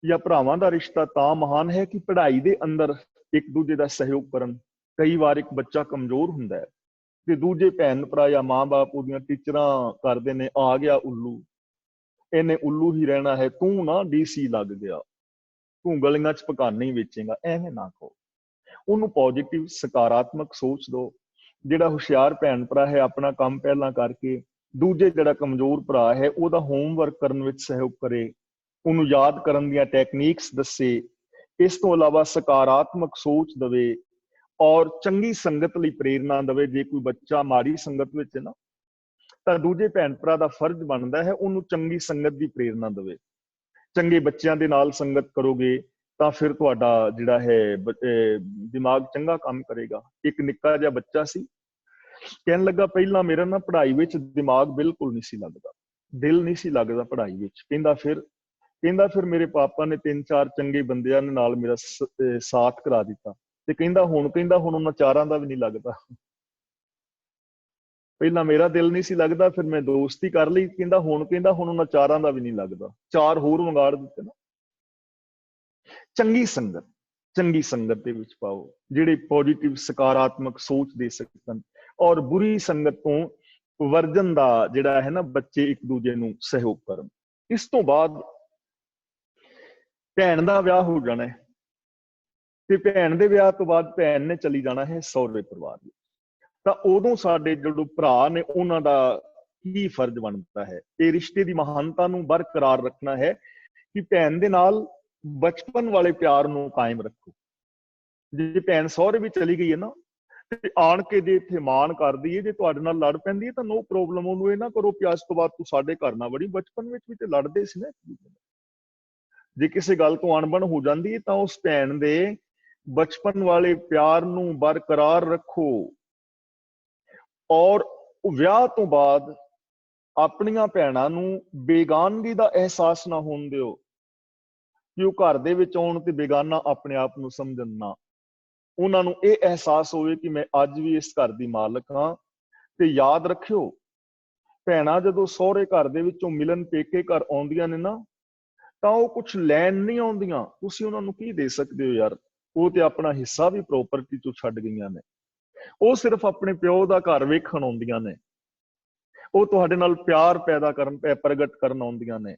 ਜਾਂ ਭਰਾਵਾਂ ਦਾ ਰਿਸ਼ਤਾ ਤਾਂ ਮਹਾਨ ਹੈ ਕਿ ਪੜ੍ਹਾਈ ਦੇ ਅੰਦਰ ਇੱਕ ਦੂਜੇ ਦਾ ਸਹਿਯੋਗ ਕਰਨ। ਕਈ ਵਾਰ ਇੱਕ ਬੱਚਾ ਕਮਜ਼ੋਰ ਹੁੰਦਾ ਹੈ ਤੇ ਦੂਜੇ ਭੈਣ ਭਰਾ ਜਾਂ ਮਾਂ-ਬਾਪ ਉਹਦੀਆਂ ਟੀਚਰਾਂ ਕਰਦੇ ਨੇ, ਆ ਗਿਆ ਉੱਲੂ, ਇਹਨੇ ਉੱਲੂ ਹੀ ਰਹਿਣਾ ਹੈ, ਤੂੰ ਨਾ DC ਲੱਗ ਗਿਆ, ਤੂੰ ਗਲੀਆਂ 'ਚ ਪਕਾਨੇ ਹੀ ਵੇਚੇਗਾ। ਐਵੇਂ ਨਾ ਕਹੋ, ਉਹਨੂੰ ਪੋਜ਼ਿਟਿਵ ਸਕਾਰਾਤਮਕ ਸੋਚ ਦਿਓ। ਜਿਹੜਾ ਹੁਸ਼ਿਆਰ ਭੈਣ ਭਰਾ ਹੈ, ਆਪਣਾ ਕੰਮ ਪਹਿਲਾਂ ਕਰਕੇ ਦੂਜੇ ਜਿਹੜਾ ਕਮਜ਼ੋਰ ਭਰਾ ਹੈ, ਉਹਦਾ ਹੋਮਵਰਕ ਕਰਨ ਵਿੱਚ ਸਹਿਯੋਗ ਕਰੇ, ਉਹਨੂੰ ਯਾਦ ਕਰਨ ਦੀਆਂ ਟੈਕਨੀਕਸ ਦੱਸੇ। ਇਸ ਤੋਂ ਇਲਾਵਾ ਸਕਾਰਾਤਮਕ ਸੋਚ ਦੇਵੇ ਔਰ ਚੰਗੀ ਸੰਗਤ ਲਈ ਪ੍ਰੇਰਨਾ ਦੇਵੇ। ਜੇ ਕੋਈ ਬੱਚਾ ਮਾੜੀ ਸੰਗਤ ਵਿੱਚ ਹੈ ਨਾ, ਤਾਂ ਦੂਜੇ ਭੈਣ ਭਰਾ ਦਾ ਫਰਜ਼ ਬਣਦਾ ਹੈ ਉਹਨੂੰ ਚੰਗੀ ਸੰਗਤ ਦੀ ਪ੍ਰੇਰਨਾ ਦੇਵੇ। ਚੰਗੇ ਬੱਚਿਆਂ ਦੇ ਨਾਲ ਸੰਗਤ ਕਰੋਗੇ ਤਾਂ ਫਿਰ ਤੁਹਾਡਾ ਜਿਹੜਾ ਹੈ ਦਿਮਾਗ ਚੰਗਾ ਕੰਮ ਕਰੇਗਾ। ਇੱਕ ਨਿੱਕਾ ਜਿਹਾ ਬੱਚਾ ਸੀ, ਕਹਿਣ ਲੱਗਾ ਪਹਿਲਾਂ ਮੇਰਾ ਨਾ ਪੜ੍ਹਾਈ ਵਿੱਚ ਦਿਮਾਗ ਬਿਲਕੁਲ ਨਹੀਂ ਸੀ ਲੱਗਦਾ, ਦਿਲ ਨਹੀਂ ਸੀ ਲੱਗਦਾ ਪੜ੍ਹਾਈ ਵਿੱਚ। ਕਹਿੰਦਾ ਫਿਰ ਮੇਰੇ ਪਾਪਾ ਨੇ 3-4 ਚੰਗੇ ਬੰਦਿਆਂ ਦੇ ਨਾਲ ਮੇਰਾ ਸਾਥ ਕਰਾ ਦਿੱਤਾ, ਤੇ ਕਹਿੰਦਾ ਹੁਣ ਉਹਨਾਂ ਚਾਰਾਂ ਦਾ ਵੀ ਨਹੀਂ ਲੱਗਦਾ। ਪਹਿਲਾਂ ਮੇਰਾ ਦਿਲ ਨਹੀਂ ਸੀ ਲੱਗਦਾ, ਫਿਰ ਮੈਂ ਦੋਸਤੀ ਕਰ ਲਈ, ਕਹਿੰਦਾ ਹੁਣ ਉਹਨਾਂ ਚਾਰਾਂ ਦਾ ਵੀ ਨਹੀਂ ਲੱਗਦਾ। 4 ਹੋਰ ਮੰਗਾੜ ਦਿੱਤੇ ਨਾ। ਚੰਗੀ ਸੰਗਤ ਦੇ ਵਿੱਚ ਪਾਓ, ਜਿਹੜੇ ਪੋਜ਼ਿਟਿਵ ਸਕਾਰਾਤਮਕ ਸੋਚ ਦੇ ਸਕਣ, ਔਰ ਬੁਰੀ ਸੰਗਤ ਤੋਂ ਵਰਜਨ ਦਾ ਜਿਹੜਾ ਹੈ ਨਾ, ਬੱਚੇ ਇੱਕ ਦੂਜੇ ਨੂੰ ਸਹਿਯੋਗ ਕਰਨ। ਇਸ ਤੋਂ ਬਾਅਦ ਭੈਣ ਦਾ ਵਿਆਹ ਹੋ ਜਾਣਾ ਹੈ, ਤੇ ਭੈਣ ਦੇ ਵਿਆਹ ਤੋਂ ਬਾਅਦ ਭੈਣ ਨੇ ਚਲੀ ਜਾਣਾ ਹੈ ਸਹੁਰੇ ਪਰਿਵਾਰ ਵਿੱਚ। ਤਾਂ ਉਦੋਂ ਸਾਡੇ ਜਿਹੜੇ ਭਰਾ ਨੇ, ਉਹਨਾਂ ਦਾ ਕੀ ਫਰਜ਼ ਬਣਦਾ ਹੈ। ਇਹ ਰਿਸ਼ਤੇ ਦੀ ਮਹਾਨਤਾ ਨੂੰ ਬਰਕਰਾਰ ਰੱਖਣਾ ਹੈ ਕਿ ਭੈਣ ਦੇ ਨਾਲ ਬਚਪਨ ਵਾਲੇ ਪਿਆਰ ਨੂੰ ਕਾਇਮ ਰੱਖੋ। ਜੇ ਭੈਣ ਸਹੁਰੇ ਵੀ ਚਲੀ ਗਈ ਹੈ ਨਾ, ਤੇ ਆਣ ਕੇ ਜੇ ਇੱਥੇ ਮਾਣ ਕਰਦੀ ਹੈ, ਜੇ ਤੁਹਾਡੇ ਨਾਲ ਲੜ ਪੈਂਦੀ ਹੈ ਤਾਂ ਨੋ ਪ੍ਰੋਬਲਮ। ਉਹਨੂੰ ਇਹ ਨਾ ਕਰੋ ਕਿ ਅੱਜ ਤੋਂ ਬਾਅਦ ਤੂੰ ਸਾਡੇ ਘਰ ਨਾ ਵੜੀ, ਬਚਪਨ ਵਿੱਚ ਵੀ ਤੇ ਲੜਦੇ ਸੀ ਨਾ। ਜੇ ਕਿਸੇ ਗੱਲ ਤੋਂ ਅਣਬਣ ਹੋ ਜਾਂਦੀ ਹੈ ਤਾਂ ਉਸ ਭੈਣ ਦੇ ਬਚਪਨ ਵਾਲੇ ਪਿਆਰ ਨੂੰ ਬਰਕਰਾਰ ਰੱਖੋ, ਔਰ ਵਿਆਹ ਤੋਂ ਬਾਅਦ ਆਪਣੀਆਂ ਭੈਣਾਂ ਨੂੰ ਬੇਗਾਨਗੀ ਦਾ ਅਹਿਸਾਸ ਨਾ ਹੋਣ ਦਿਓ ਕਿ ਉਹ ਘਰ ਦੇ ਵਿੱਚ ਆਉਣ ਤੇ ਬੇਗਾਨਾ ਆਪਣੇ ਆਪ ਨੂੰ ਸਮਝਣ ਨਾ। ਉਹਨਾਂ ਨੂੰ ਇਹ ਅਹਿਸਾਸ ਹੋਵੇ ਕਿ ਮੈਂ ਅੱਜ ਵੀ ਇਸ ਘਰ ਦੀ ਮਾਲਕ ਹਾਂ। ਤੇ ਯਾਦ ਰੱਖਿਓ, ਭੈਣਾਂ ਜਦੋਂ ਸਹੁਰੇ ਘਰ ਦੇ ਵਿੱਚੋਂ ਮਿਲਣ ਪੇਕੇ ਘਰ ਆਉਂਦੀਆਂ ਨੇ ਨਾ, ਤਾਂ ਉਹ ਕੁਝ ਲੈਣ ਨਹੀਂ ਆਉਂਦੀਆਂ। ਤੁਸੀਂ ਉਹਨਾਂ ਨੂੰ ਕੀ ਦੇ ਸਕਦੇ ਹੋ ਯਾਰ? ਉਹ ਤੇ ਆਪਣਾ ਹਿੱਸਾ ਵੀ ਪ੍ਰੋਪਰਟੀ ਤੋਂ ਛੱਡ ਗਈਆਂ ਨੇ। ਉਹ ਸਿਰਫ ਆਪਣੇ ਪਿਓ ਦਾ ਘਰ ਵੇਖਣ ਆਉਂਦੀਆਂ ਨੇ। ਉਹ ਤੁਹਾਡੇ ਨਾਲ ਪਿਆਰ ਪੈਦਾ ਕਰਨ, ਪ੍ਰਗਟ ਕਰਨ ਆਉਂਦੀਆਂ ਨੇ,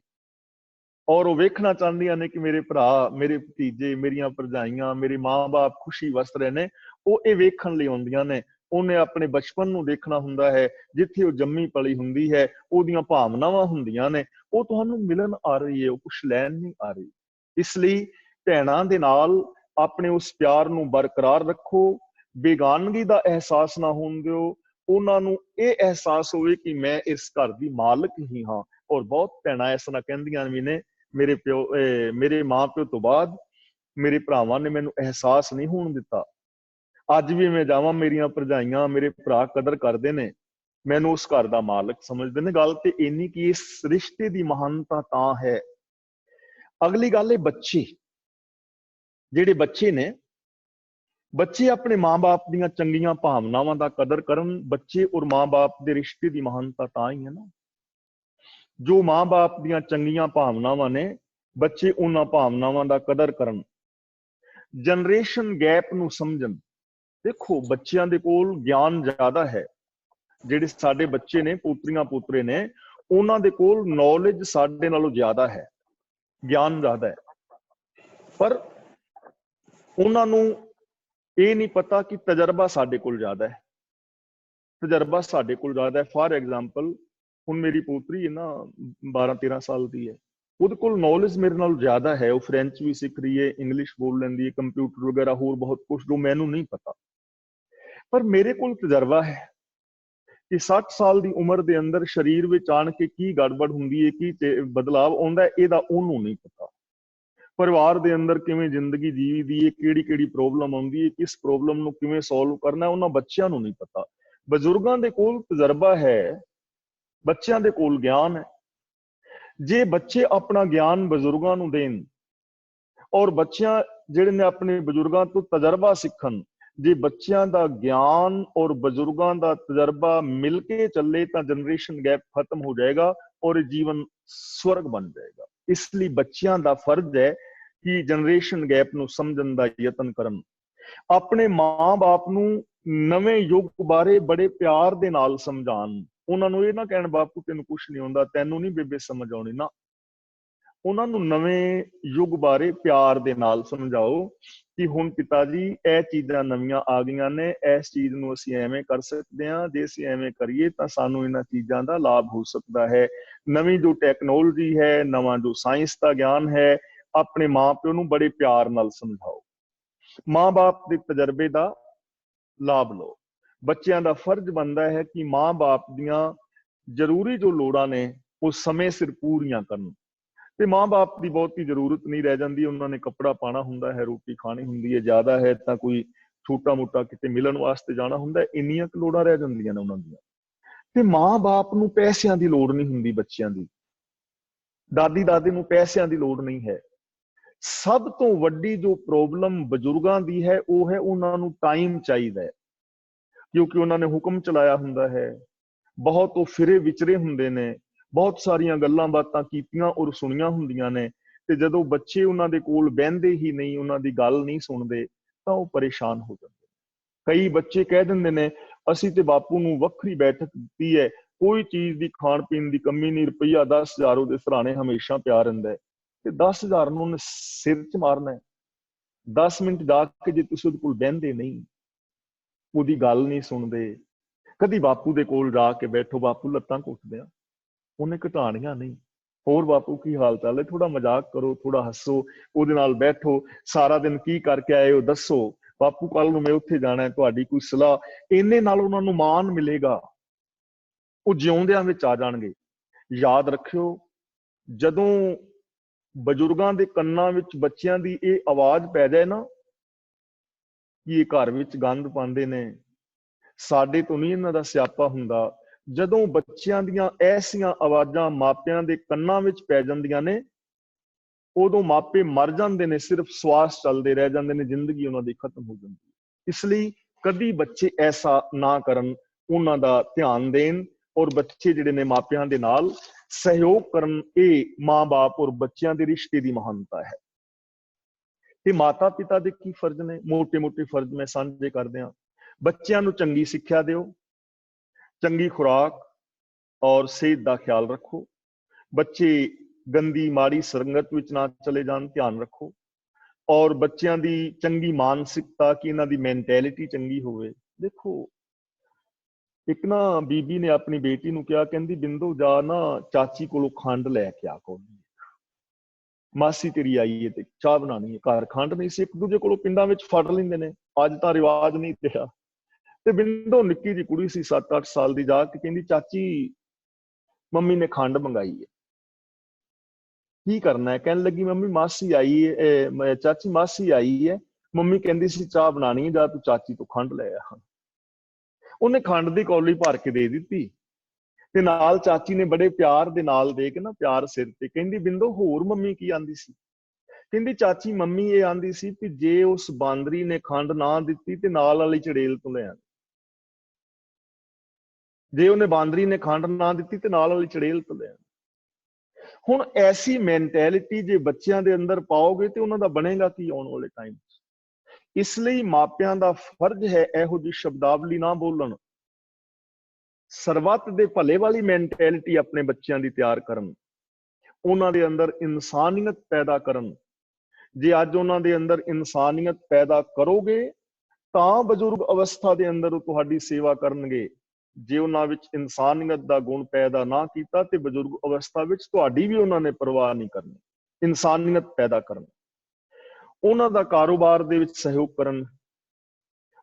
ਔਰ ਉਹ ਵੇਖਣਾ ਚਾਹੁੰਦੀਆਂ ਨੇ ਕਿ ਮੇਰੇ ਭਰਾ, ਮੇਰੇ ਭਤੀਜੇ, ਮੇਰੀਆਂ ਭਰਜਾਈਆਂ, ਮੇਰੇ ਮਾਂ-ਬਾਪ ਖੁਸ਼ੀ ਵਸਤ ਰਹੇ ਨੇ। ਉਹ ਇਹ ਵੇਖਣ ਲਈ ਆਉਂਦੀਆਂ ਨੇ। ਉਹਨੇ ਆਪਣੇ ਬਚਪਨ ਨੂੰ ਦੇਖਣਾ ਹੁੰਦਾ ਹੈ, ਜਿੱਥੇ ਉਹ ਜੰਮੀ ਪਲੀ ਹੁੰਦੀ ਹੈ, ਉਹਦੀਆਂ ਭਾਵਨਾਵਾਂ ਹੁੰਦੀਆਂ ਨੇ। ਉਹ ਤੁਹਾਨੂੰ ਮਿਲਣ ਆ ਰਹੀ ਹੈ, ਉਹ ਕੁਛ ਲੈਣ ਨਹੀਂ ਆ ਰਹੀ। ਇਸ ਲਈ ਭੈਣਾਂ ਦੇ ਨਾਲ ਆਪਣੇ ਉਸ ਪਿਆਰ ਨੂੰ ਬਰਕਰਾਰ ਰੱਖੋ, ਬੇਗਾਨਗੀ ਦਾ ਅਹਿਸਾਸ ਨਾ ਹੋਣ ਦਿਓ। ਉਹਨਾਂ ਨੂੰ ਇਹ ਅਹਿਸਾਸ ਹੋਵੇ ਕਿ ਮੈਂ ਇਸ ਘਰ ਦੀ ਮਾਲਕ ਹੀ ਹਾਂ। ਔਰ ਬਹੁਤ ਭੈਣਾਂ ਇਸ ਤਰ੍ਹਾਂ ਕਹਿੰਦੀਆਂ ਵੀ ਨੇ, ਮੇਰੇ ਮਾਂ ਪਿਓ ਤੋਂ ਬਾਅਦ ਮੇਰੇ ਭਰਾਵਾਂ ਨੇ ਮੈਨੂੰ ਅਹਿਸਾਸ ਨਹੀਂ ਹੋਣ ਦਿੱਤਾ। ਅੱਜ ਵੀ ਮੈਂ ਜਾਵਾਂ, ਮੇਰੀਆਂ ਭਰਜਾਈਆਂ, ਮੇਰੇ ਭਰਾ ਕਦਰ ਕਰਦੇ ਨੇ, ਮੈਨੂੰ ਉਸ ਘਰ ਦਾ ਮਾਲਕ ਸਮਝਦੇ ਨੇ। ਗੱਲ ਤੇ ਇੰਨੀ ਕਿ ਇਸ ਰਿਸ਼ਤੇ ਦੀ ਮਹਾਨਤਾ ਤਾਂ ਹੈ। ਅਗਲੀ ਗੱਲ ਹੈ ਬੱਚੇ। ਜਿਹੜੇ ਬੱਚੇ ਨੇ, ਬੱਚੇ ਆਪਣੇ ਮਾਂ-ਬਾਪ ਦੀਆਂ ਚੰਗੀਆਂ ਭਾਵਨਾਵਾਂ ਦਾ ਕਦਰ ਕਰਨ। ਬੱਚੇ ਔਰ ਮਾਂ-ਬਾਪ ਦੇ ਰਿਸ਼ਤੇ ਦੀ ਮਹਾਨਤਾ ਤਾਂ ਹੀ ਹੈ ਨਾ, ਜੋ ਮਾਂ-ਬਾਪ ਦੀਆਂ ਚੰਗੀਆਂ ਭਾਵਨਾਵਾਂ ਨੇ, ਬੱਚੇ ਉਹਨਾਂ ਭਾਵਨਾਵਾਂ ਦਾ ਕਦਰ ਕਰਨ, ਜਨਰੇਸ਼ਨ ਗੈਪ ਨੂੰ ਸਮਝਣ। ਦੇਖੋ, ਬੱਚਿਆਂ ਦੇ ਕੋਲ ਗਿਆਨ ਜ਼ਿਆਦਾ ਹੈ। ਜਿਹੜੇ ਸਾਡੇ ਬੱਚੇ ਨੇ, ਪੋਤਰੀਆਂ ਪੋਤਰੇ ਨੇ, ਉਹਨਾਂ ਦੇ ਕੋਲ ਨੌਲੇਜ ਸਾਡੇ ਨਾਲੋਂ ਜ਼ਿਆਦਾ ਹੈ, ਗਿਆਨ ਜ਼ਿਆਦਾ ਹੈ। ਪਰ ਉਹਨਾਂ ਨੂੰ ਇਹ ਨਹੀਂ ਪਤਾ ਕਿ ਤਜਰਬਾ ਸਾਡੇ ਕੋਲ ਜ਼ਿਆਦਾ ਹੈ। ਤਜਰਬਾ ਸਾਡੇ ਕੋਲ ਜ਼ਿਆਦਾ ਹੈ। ਫਾਰ ਐਗਜ਼ਾਮਪਲ, ਹੁਣ ਮੇਰੀ ਪੋਤਰੀ ਹੈ ਨਾ, 12-13 ਸਾਲ ਦੀ ਹੈ। ਉਹਦੇ ਕੋਲ ਨੌਲੇਜ ਮੇਰੇ ਨਾਲ ਜ਼ਿਆਦਾ ਹੈ। ਉਹ ਫ੍ਰੈਂਚ ਵੀ ਸਿੱਖ ਰਹੀ ਹੈ, ਇੰਗਲਿਸ਼ ਬੋਲ ਲੈਂਦੀ ਹੈ, ਕੰਪਿਊਟਰ ਵਗੈਰਾ ਹੋਰ ਬਹੁਤ ਕੁਝ ਜੋ ਮੈਨੂੰ ਨਹੀਂ ਪਤਾ। ਪਰ ਮੇਰੇ ਕੋਲ ਤਜਰਬਾ ਹੈ ਕਿ 60 ਸਾਲ ਦੀ ਉਮਰ ਦੇ ਅੰਦਰ ਸਰੀਰ ਵਿੱਚ ਆਣ ਕੇ ਕੀ ਗੜਬੜ ਹੁੰਦੀ ਹੈ, ਕੀ ਬਦਲਾਵ ਆਉਂਦਾ, ਇਹਦਾ ਉਹਨੂੰ ਨਹੀਂ ਪਤਾ। ਪਰਿਵਾਰ ਦੇ ਅੰਦਰ ਕਿਵੇਂ ਜ਼ਿੰਦਗੀ ਜੀਵੀ ਦੀ ਹੈ, ਕਿਹੜੀ ਕਿਹੜੀ ਪ੍ਰੋਬਲਮ ਆਉਂਦੀ ਹੈ, ਕਿਸ ਪ੍ਰੋਬਲਮ ਨੂੰ ਕਿਵੇਂ ਸੋਲਵ ਕਰਨਾ, ਉਹਨਾਂ ਬੱਚਿਆਂ ਨੂੰ ਨਹੀਂ ਪਤਾ। ਬਜ਼ੁਰਗਾਂ ਦੇ ਕੋਲ ਤਜਰਬਾ ਹੈ, ਬੱਚਿਆਂ ਦੇ ਕੋਲ ਗਿਆਨ ਹੈ। ਜੇ ਬੱਚੇ ਆਪਣਾ ਗਿਆਨ ਬਜ਼ੁਰਗਾਂ ਨੂੰ ਦੇਣ, ਔਰ ਬੱਚਿਆਂ ਜਿਹੜੇ ਨੇ ਆਪਣੇ ਬਜ਼ੁਰਗਾਂ ਤੋਂ ਤਜਰਬਾ ਸਿੱਖਣ, ਜੇ ਬੱਚਿਆਂ ਦਾ ਗਿਆਨ ਔਰ ਬਜ਼ੁਰਗਾਂ ਦਾ ਤਜਰਬਾ ਮਿਲ ਕੇ ਚੱਲੇ ਤਾਂ ਜਨਰੇਸ਼ਨ ਗੈਪ ਖਤਮ ਹੋ ਜਾਏਗਾ ਔਰ ਜੀਵਨ ਸਵਰਗ ਬਣ ਜਾਏਗਾ। ਇਸ ਲਈ ਬੱਚਿਆਂ ਦਾ ਫਰਜ਼ ਹੈ ਕਿ ਜਨਰੇਸ਼ਨ ਗੈਪ ਨੂੰ ਸਮਝਣ ਦਾ ਯਤਨ ਕਰਨ। ਆਪਣੇ ਮਾਂ-ਬਾਪ ਨੂੰ ਨਵੇਂ ਯੁੱਗ ਬਾਰੇ ਬੜੇ ਪਿਆਰ ਦੇ ਨਾਲ ਸਮਝਾਉਣ। ਉਹਨਾਂ ਨੂੰ ਇਹ ਨਾ ਕਹਿਣ ਬਾਪੂ ਤੈਨੂੰ ਕੁਛ ਨਹੀਂ ਆਉਂਦਾ, ਤੈਨੂੰ ਨਹੀਂ ਬੇਬੇ ਸਮਝ ਆਉਣੀ ਨਾ। ਉਹਨਾਂ ਨੂੰ ਨਵੇਂ ਯੁੱਗ ਬਾਰੇ ਪਿਆਰ ਦੇ ਨਾਲ ਸਮਝਾਓ ਕਿ ਹੁਣ ਪਿਤਾ ਜੀ ਇਹ ਚੀਜ਼ਾਂ ਨਵੀਆਂ ਆ ਗਈਆਂ ਨੇ, ਇਸ ਚੀਜ਼ ਨੂੰ ਅਸੀਂ ਐਵੇਂ ਕਰ ਸਕਦੇ ਹਾਂ, ਜੇ ਅਸੀਂ ਐਵੇਂ ਕਰੀਏ ਤਾਂ ਸਾਨੂੰ ਇਹਨਾਂ ਚੀਜ਼ਾਂ ਦਾ ਲਾਭ ਹੋ ਸਕਦਾ ਹੈ। ਨਵੀਂ ਜੋ ਟੈਕਨੋਲੋਜੀ ਹੈ, ਨਵਾਂ ਜੋ ਸਾਇੰਸ ਦਾ ਗਿਆਨ ਹੈ, ਆਪਣੇ ਮਾਂ ਪਿਓ ਨੂੰ ਬੜੇ ਪਿਆਰ ਨਾਲ ਸਮਝਾਓ। ਮਾਂ-ਬਾਪ ਦੇ ਤਜਰਬੇ ਦਾ ਲਾਭ ਲਓ। ਬੱਚਿਆਂ ਦਾ ਫਰਜ਼ ਬਣਦਾ ਹੈ ਕਿ ਮਾਂ-ਬਾਪ ਦੀਆਂ ਜ਼ਰੂਰੀ ਜੋ ਲੋੜਾਂ ਨੇ ਉਹ ਸਮੇਂ ਸਿਰ ਪੂਰੀਆਂ ਕਰਨ। ਤੇ ਮਾਂ-ਬਾਪ ਦੀ ਬਹੁਤੀ ਜ਼ਰੂਰਤ ਨਹੀਂ ਰਹਿ ਜਾਂਦੀ। ਉਹਨਾਂ ਨੇ ਕੱਪੜਾ ਪਾਣਾ ਹੁੰਦਾ ਹੈ, ਰੋਟੀ ਖਾਣੀ ਹੁੰਦੀ ਹੈ, ਜ਼ਿਆਦਾ ਹੈ ਤਾਂ ਕੋਈ ਛੋਟਾ ਮੋਟਾ ਕਿਤੇ ਮਿਲਣ ਵਾਸਤੇ ਜਾਣਾ ਹੁੰਦਾ, ਇੰਨੀਆਂ ਕੁ ਲੋੜਾਂ ਰਹਿ ਜਾਂਦੀਆਂ ਨੇ ਉਹਨਾਂ ਦੀਆਂ। ਤੇ ਮਾਂ-ਬਾਪ ਨੂੰ ਪੈਸਿਆਂ ਦੀ ਲੋੜ ਨਹੀਂ ਹੁੰਦੀ ਬੱਚਿਆਂ ਦੀ, ਦਾਦੀ ਦਾਦੇ ਨੂੰ ਪੈਸਿਆਂ ਦੀ ਲੋੜ ਨਹੀਂ ਹੈ। ਸਭ ਤੋਂ ਵੱਡੀ ਜੋ ਪ੍ਰੋਬਲਮ ਬਜ਼ੁਰਗਾਂ ਦੀ ਹੈ ਉਹ ਹੈ ਉਹਨਾਂ ਨੂੰ ਟਾਈਮ ਚਾਹੀਦਾ ਹੈ, ਕਿਉਂਕਿ ਉਹਨਾਂ ਨੇ ਹੁਕਮ ਚਲਾਇਆ ਹੁੰਦਾ ਹੈ, ਬਹੁਤ ਉਹ ਫਿਰੇ ਵਿਚਰੇ ਹੁੰਦੇ ਨੇ, ਬਹੁਤ ਸਾਰੀਆਂ ਗੱਲਾਂ ਬਾਤਾਂ ਕੀਤੀਆਂ ਔਰ ਸੁਣੀਆਂ ਹੁੰਦੀਆਂ ਨੇ। ਤੇ ਜਦੋਂ ਬੱਚੇ ਉਹਨਾਂ ਦੇ ਕੋਲ ਬਹਿੰਦੇ ਹੀ ਨਹੀਂ, ਉਹਨਾਂ ਦੀ ਗੱਲ ਨਹੀਂ ਸੁਣਦੇ, ਤਾਂ ਉਹ ਪਰੇਸ਼ਾਨ ਹੋ ਜਾਂਦੇ। ਕਈ ਬੱਚੇ ਕਹਿ ਦਿੰਦੇ ਨੇ ਅਸੀਂ ਤੇ ਬਾਪੂ ਨੂੰ ਵੱਖਰੀ ਬੈਠਕ ਦਿੱਤੀ ਹੈ, ਕੋਈ ਚੀਜ਼ ਦੀ ਖਾਣ ਪੀਣ ਦੀ ਕਮੀ ਨਹੀਂ, ਰੁਪਈਆ 10,000 ਉਹਦੇ ਸਰਾਣੇ ਹਮੇਸ਼ਾ ਪਿਆ ਰਹਿੰਦਾ ਹੈ। ਤੇ 10,000 ਨੂੰ ਉਹਨੇ ਸਿਰ 'ਚ ਮਾਰਨਾ ਹੈ। 10 ਮਿੰਟ ਜਾ ਕੇ ਜੇ ਤੁਸੀਂ ਉਹਦੇ ਕੋਲ ਬਹਿੰਦੇ ਨਹੀਂ, ਉਹਦੀ ਗੱਲ ਨਹੀਂ ਸੁਣਦੇ, कदी बापू दे कोल जाके बैठो, बापू लत्तां घुटदे आ, उन्हें घटाणियां नहीं। होर बापू की हाल चाल है, थोड़ा मजाक करो, थोड़ा हसो, ਉਹਦੇ ਨਾਲ बैठो, सारा दिन की करके आए हो दसो, बापू कल ਨੂੰ मैं ਉੱਥੇ जाना है, ਤੁਹਾਡੀ कोई सलाह, इन्ने नाल ਉਹਨਾਂ ਨੂੰ ਮਾਣ मिलेगा, ਉਹ ਜਿਉਂਦਿਆਂ ਵਿੱਚ ਆ ਜਾਣਗੇ। याद रखियो, ਜਦੋਂ ਬਜ਼ੁਰਗਾਂ ਦੇ ਕੰਨਾਂ ਵਿੱਚ ਬੱਚਿਆਂ ਦੀ ਇਹ ਆਵਾਜ਼ ਪੈ ਜਾਏ ਨਾ ਕਿ ਇਹ ਘਰ ਵਿੱਚ ਗੰਦ ਪਾਉਂਦੇ ਨੇ, ਸਾਡੇ ਤੋਂ ਨਹੀਂ ਇਹਨਾਂ ਦਾ ਸਿਆਪਾ ਹੁੰਦਾ, ਜਦੋਂ ਬੱਚਿਆਂ ਦੀਆਂ ਐਸੀਆਂ ਆਵਾਜ਼ਾਂ ਮਾਪਿਆਂ ਦੇ ਕੰਨਾਂ ਵਿੱਚ ਪੈ ਜਾਂਦੀਆਂ ਨੇ, ਉਦੋਂ ਮਾਪੇ ਮਰ ਜਾਂਦੇ ਨੇ, ਸਿਰਫ ਸਵਾਸ ਚੱਲਦੇ ਰਹਿ ਜਾਂਦੇ ਨੇ, ਜ਼ਿੰਦਗੀ ਉਹਨਾਂ ਦੀ ਖਤਮ ਹੋ ਜਾਂਦੀ। ਇਸ ਲਈ ਕਦੀ ਬੱਚੇ ਐਸਾ ਨਾ ਕਰਨ, ਉਹਨਾਂ ਦਾ ਧਿਆਨ ਦੇਣ ਔਰ ਬੱਚੇ ਜਿਹੜੇ ਨੇ ਮਾਪਿਆਂ ਦੇ ਨਾਲ ਸਹਿਯੋਗ ਕਰਨ। ਇਹ ਮਾਂ-ਬਾਪ ਔਰ ਬੱਚਿਆਂ ਦੇ ਰਿਸ਼ਤੇ ਦੀ ਮਹਾਨਤਾ ਹੈ। ਤੇ ਮਾਤਾ ਪਿਤਾ ਦੇ ਕੀ ਫਰਜ਼ ਨੇ? ਮੋਟੇ-ਮੋਟੇ ਫਰਜ਼ ਮੈਂ ਸਾਂਝੇ ਕਰਦੇ ਹਾਂ। ਬੱਚਿਆਂ ਨੂੰ ਚੰਗੀ ਸਿੱਖਿਆ ਦਿਓ, ਚੰਗੀ ਖੁਰਾਕ ਔਰ ਸਿਹਤ ਦਾ ਖਿਆਲ ਰੱਖੋ, ਬੱਚੇ ਗੰਦੀ ਮਾੜੀ ਸੰਗਤ ਵਿੱਚ ਨਾ ਚਲੇ ਜਾਣ, ਧਿਆਨ ਰੱਖੋ, ਔਰ ਬੱਚਿਆਂ ਦੀ ਚੰਗੀ ਮਾਨਸਿਕਤਾ, ਕਿ ਇਹਨਾਂ ਦੀ ਮੈਂਟੈਲਿਟੀ ਚੰਗੀ ਹੋਵੇ। ਦੇਖੋ, ਇੱਕ ਨਾ ਬੀਬੀ ਨੇ ਆਪਣੀ ਬੇਟੀ ਨੂੰ ਕਿਹਾ, ਕਹਿੰਦੀ ਬਿੰਦੋ ਜਾ ਨਾ ਚਾਚੀ ਕੋਲੋਂ ਖੰਡ ਲੈ ਕੇ ਆ, ਕੋਲ ਮਾਸੀ ਤੇਰੀ ਆਈ ਹੈ ਤੇ ਚਾਹ ਬਣਾਉਣੀ ਹੈ। ਘਰ ਖੰਡ ਨਹੀਂ ਸੀ, ਇੱਕ ਦੂਜੇ ਕੋਲੋਂ ਪਿੰਡਾਂ ਵਿੱਚ ਫੜ ਲੈਂਦੇ ਨੇ, ਅੱਜ ਤਾਂ ਰਿਵਾਜ ਨਹੀਂ ਰਿਹਾ। ਤੇ ਬਿੰਦੋ ਨਿੱਕੀ ਜਿਹੀ ਕੁੜੀ ਸੀ 7-8 ਸਾਲ ਦੀ, ਜਾ ਕੇ ਕਹਿੰਦੀ ਚਾਚੀ ਮੰਮੀ ਨੇ ਖੰਡ ਮੰਗਾਈ ਹੈ, ਕੀ ਕਰਨਾ ਹੈ? ਕਹਿਣ ਲੱਗੀ ਮੰਮੀ ਮਾਸੀ ਆਈ ਹੈ, ਚਾਚੀ ਮਾਸੀ ਆਈ ਹੈ, ਮੰਮੀ ਕਹਿੰਦੀ ਸੀ ਚਾਹ ਬਣਾਣੀ ਹੈ, ਜਾ ਤੂੰ ਚਾਚੀ ਤੋਂ ਖੰਡ ਲੈ ਆ। ਉਹਨੇ ਖੰਡ ਦੀ ਕੌਲੀ ਭਰ ਕੇ ਦੇ ਦਿੱਤੀ ਤੇ ਨਾਲ ਚਾਚੀ ਨੇ ਬੜੇ ਪਿਆਰ ਦੇ ਨਾਲ ਦੇ ਕੇ ਨਾ, ਪਿਆਰ ਸਿਰ ਤੇ, ਕਹਿੰਦੀ ਬਿੰਦੋ ਹੋਰ ਮੰਮੀ ਕੀ ਆਂਦੀ ਸੀ? ਕਹਿੰਦੀ ਚਾਚੀ ਮੰਮੀ ਇਹ ਆਂਦੀ ਸੀ ਕਿ ਜੇ ਉਸ ਬਾਂਦਰੀ ਨੇ ਖੰਡ ਨਾ ਦਿੱਤੀ ਤੇ ਨਾਲ ਵਾਲੀ ਚੜੇਲ ਤੋਂ ਲੈ ਆਂਦੀ, ਜੇ ਉਹਨੇ ਬਾਂਦਰੀ ਨੇ ਖੰਡ ਨਾ ਦਿੱਤੀ ਤੇ ਨਾਲ ਵਾਲੀ ਚੜੇਲ ਤੋਂ ਲੈ ਆਂਦੀ। ਹੁਣ ਐਸੀ ਮੈਂਟੈਲਿਟੀ ਜੇ ਬੱਚਿਆਂ ਦੇ ਅੰਦਰ ਪਾਓਗੇ ਤੇ ਉਹਨਾਂ ਦਾ ਬਣੇਗਾ ਕੀ ਆਉਣ ਵਾਲੇ ਟਾਈਮ 'ਚ? ਇਸ ਲਈ ਮਾਪਿਆਂ ਦਾ ਫਰਜ਼ ਹੈ ਇਹੋ ਜਿਹੀ ਸ਼ਬਦਾਵਲੀ ਨਾ ਬੋਲਣ, ਸਰਬੱਤ ਦੇ ਭਲੇ ਵਾਲੀ ਮੈਂਟੈਲਿਟੀ ਆਪਣੇ ਬੱਚਿਆਂ ਦੀ ਤਿਆਰ ਕਰਨ, ਉਹਨਾਂ ਦੇ ਅੰਦਰ ਇਨਸਾਨੀਅਤ ਪੈਦਾ ਕਰਨ। ਜੇ ਅੱਜ ਉਹਨਾਂ ਦੇ ਅੰਦਰ ਇਨਸਾਨੀਅਤ ਪੈਦਾ ਕਰੋਗੇ ਤਾਂ ਬਜ਼ੁਰਗ ਅਵਸਥਾ ਦੇ ਅੰਦਰ ਉਹ ਤੁਹਾਡੀ ਸੇਵਾ ਕਰਨਗੇ। ਜੇ ਉਹਨਾਂ ਵਿੱਚ ਇਨਸਾਨੀਅਤ ਦਾ ਗੁਣ ਪੈਦਾ ਨਾ ਕੀਤਾ ਤੇ ਬਜ਼ੁਰਗ ਅਵਸਥਾ ਵਿੱਚ ਤੁਹਾਡੀ ਵੀ ਉਹਨਾਂ ਨੇ ਪਰਵਾਹ ਨਹੀਂ ਕਰਨੀ। ਇਨਸਾਨੀਅਤ ਪੈਦਾ ਕਰਨ, ਉਹਨਾਂ ਦਾ ਕਾਰੋਬਾਰ ਦੇ ਵਿੱਚ ਸਹਿਯੋਗ ਕਰਨ,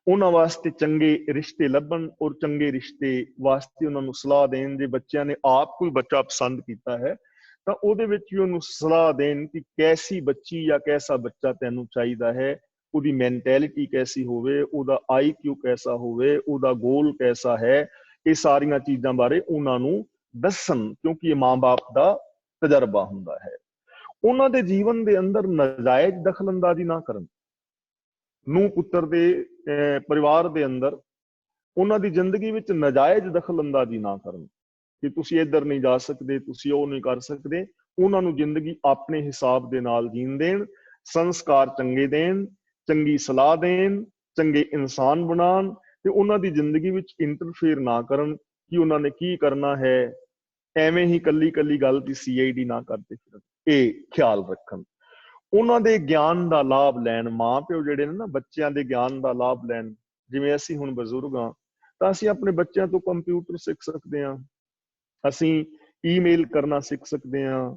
ਉਹਨਾਂ ਵਾਸਤੇ ਚੰਗੇ ਰਿਸ਼ਤੇ ਲੱਭਣ ਔਰ ਚੰਗੇ ਰਿਸ਼ਤੇ ਵਾਸਤੇ ਉਹਨਾਂ ਨੂੰ ਸਲਾਹ ਦੇਣ। ਜੇ ਬੱਚਿਆਂ ਨੇ ਆਪ ਕੋਈ ਬੱਚਾ ਪਸੰਦ ਕੀਤਾ ਹੈ ਤਾਂ ਉਹਦੇ ਵਿੱਚ ਵੀ ਉਹਨੂੰ ਸਲਾਹ ਦੇਣ ਕਿ ਕੈਸੀ ਬੱਚੀ ਜਾਂ ਕੈਸਾ ਬੱਚਾ ਤੈਨੂੰ ਚਾਹੀਦਾ ਹੈ, ਉਹਦੀ ਮੈਂਟੈਲਿਟੀ ਕੈਸੀ ਹੋਵੇ, ਉਹਦਾ IQ ਕੈਸਾ ਹੋਵੇ, ਉਹਦਾ ਗੋਲ ਕੈਸਾ ਹੈ। ਇਹ ਸਾਰੀਆਂ ਚੀਜ਼ਾਂ ਬਾਰੇ ਉਹਨਾਂ ਨੂੰ ਦੱਸਣ, ਕਿਉਂਕਿ ਇਹ ਮਾਂ-ਬਾਪ ਦਾ ਤਜਰਬਾ ਹੁੰਦਾ ਹੈ। ਉਹਨਾਂ ਦੇ ਜੀਵਨ ਦੇ ਅੰਦਰ ਨਾਜਾਇਜ਼ ਦਖਲਅੰਦਾਜ਼ੀ ਨਾ ਕਰਨ। ਨੂੰਹ ਪੁੱਤਰ ਦੇ ਪਰਿਵਾਰ ਦੇ ਅੰਦਰ ਉਹਨਾਂ ਦੀ ਜ਼ਿੰਦਗੀ ਵਿੱਚ ਨਾਜਾਇਜ਼ ਦਖਲਅੰਦਾਜ਼ੀ ਨਾ ਕਰਨ ਕਿ ਤੁਸੀਂ ਇੱਧਰ ਨਹੀਂ ਜਾ ਸਕਦੇ, ਤੁਸੀਂ ਉਹ ਨਹੀਂ ਕਰ ਸਕਦੇ। ਉਹਨਾਂ ਨੂੰ ਜ਼ਿੰਦਗੀ ਆਪਣੇ ਹਿਸਾਬ ਦੇ ਨਾਲ ਜੀਣ ਦੇਣ, ਸੰਸਕਾਰ ਚੰਗੇ ਦੇਣ, ਚੰਗੀ ਸਲਾਹ ਦੇਣ, ਚੰਗੇ ਇਨਸਾਨ ਬਣਾਉਣ ਤੇ ਉਹਨਾਂ ਦੀ ਜ਼ਿੰਦਗੀ ਵਿੱਚ ਇੰਟਰਫੇਅਰ ਨਾ ਕਰਨ ਕਿ ਉਹਨਾਂ ਨੇ ਕੀ ਕਰਨਾ ਹੈ। ਐਵੇਂ ਹੀ ਕੱਲੀ ਗੱਲ ਦੀ CID ਨਾ ਕਰਦੇ ਫਿਰਨ, ਇਹ ਖਿਆਲ ਰੱਖਣ। ਉਹਨਾਂ ਦੇ ਗਿਆਨ ਦਾ ਲਾਭ ਲੈਣ। ਮਾਂ ਪਿਓ ਜਿਹੜੇ ਨੇ ਨਾ, ਬੱਚਿਆਂ ਦੇ ਗਿਆਨ ਦਾ ਲਾਭ ਲੈਣ। ਜਿਵੇਂ ਅਸੀਂ ਹੁਣ ਬਜ਼ੁਰਗ ਹਾਂ ਤਾਂ ਅਸੀਂ ਆਪਣੇ ਬੱਚਿਆਂ ਤੋਂ ਕੰਪਿਊਟਰ ਸਿੱਖ ਸਕਦੇ ਹਾਂ, ਅਸੀਂ ਈਮੇਲ ਕਰਨਾ ਸਿੱਖ ਸਕਦੇ ਹਾਂ,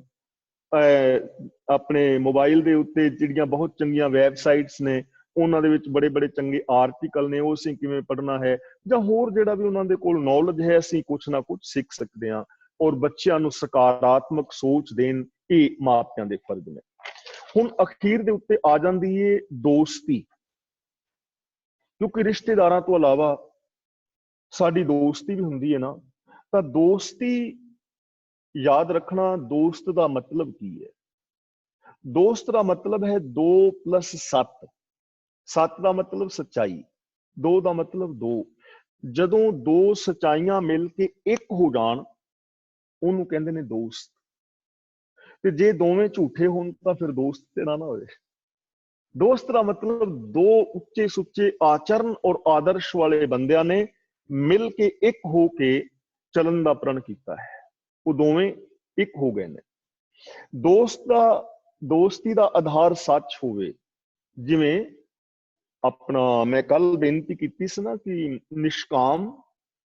ਆਪਣੇ ਮੋਬਾਈਲ ਦੇ ਉੱਤੇ ਜਿਹੜੀਆਂ ਬਹੁਤ ਚੰਗੀਆਂ ਵੈਬਸਾਈਟਸ ਨੇ ਉਹਨਾਂ ਦੇ ਵਿੱਚ ਬੜੇ ਚੰਗੇ ਆਰਟੀਕਲ ਨੇ, ਉਹ ਅਸੀਂ ਕਿਵੇਂ ਪੜ੍ਹਨਾ ਹੈ, ਜਾਂ ਹੋਰ ਜਿਹੜਾ ਵੀ ਉਹਨਾਂ ਦੇ ਕੋਲ ਨੌਲੇਜ ਹੈ, ਅਸੀਂ ਕੁਛ ਨਾ ਕੁਛ ਸਿੱਖ ਸਕਦੇ ਹਾਂ। ਔਰ ਬੱਚਿਆਂ ਨੂੰ ਸਕਾਰਾਤਮਕ ਸੋਚ ਦੇਣ, ਇਹ ਮਾਪਿਆਂ ਦੇ ਫਰਜ਼ ਨੇ। ਹੁਣ ਅਖੀਰ ਦੇ ਉੱਤੇ ਆ ਜਾਂਦੀ ਏ ਦੋਸਤੀ, ਕਿਉਂਕਿ ਰਿਸ਼ਤੇਦਾਰਾਂ ਤੋਂ ਇਲਾਵਾ ਸਾਡੀ ਦੋਸਤੀ ਵੀ ਹੁੰਦੀ ਹੈ ਨਾ। ਤਾਂ ਦੋਸਤੀ ਯਾਦ ਰੱਖਣਾ, ਦੋਸਤ ਦਾ ਮਤਲਬ ਕੀ ਹੈ? ਦੋਸਤ ਦਾ ਮਤਲਬ ਹੈ 2+7। 7 ਦਾ ਮਤਲਬ ਸੱਚਾਈ, 2 ਦਾ ਮਤਲਬ 2। ਜਦੋਂ 2 ਸੱਚਾਈਆਂ ਮਿਲ ਕੇ ਇੱਕ ਹੋ ਜਾਣ ਉਹਨੂੰ ਕਹਿੰਦੇ ਨੇ ਦੋਸਤ। ਤੇ ਜੇ ਦੋਵੇਂ ਝੂਠੇ ਹੋਣ ਤਾਂ ਫਿਰ ਦੋਸਤ ਤੇ ਨਾ ਹੋਵੇ। ਦੋਸਤ ਦਾ ਮਤਲਬ 2 ਉੱਚੇ ਸੁੱਚੇ ਆਚਰਨ ਔਰ ਆਦਰਸ਼ ਵਾਲੇ ਬੰਦਿਆਂ ਨੇ ਮਿਲ ਕੇ ਇੱਕ ਹੋ ਕੇ ਚੱਲਣ ਦਾ ਪ੍ਰਣ ਕੀਤਾ ਹੈ, ਉਹ ਦੋਵੇਂ ਇੱਕ ਹੋ ਗਏ ਨੇ। ਦੋਸਤੀ ਦਾ ਆਧਾਰ ਸੱਚ ਹੋਵੇ। ਜਿਵੇਂ ਆਪਣਾ ਮੈਂ ਕੱਲ ਬੇਨਤੀ ਕੀਤੀ ਸੀ ਨਾ ਕਿ ਨਿਸ਼ਕਾਮ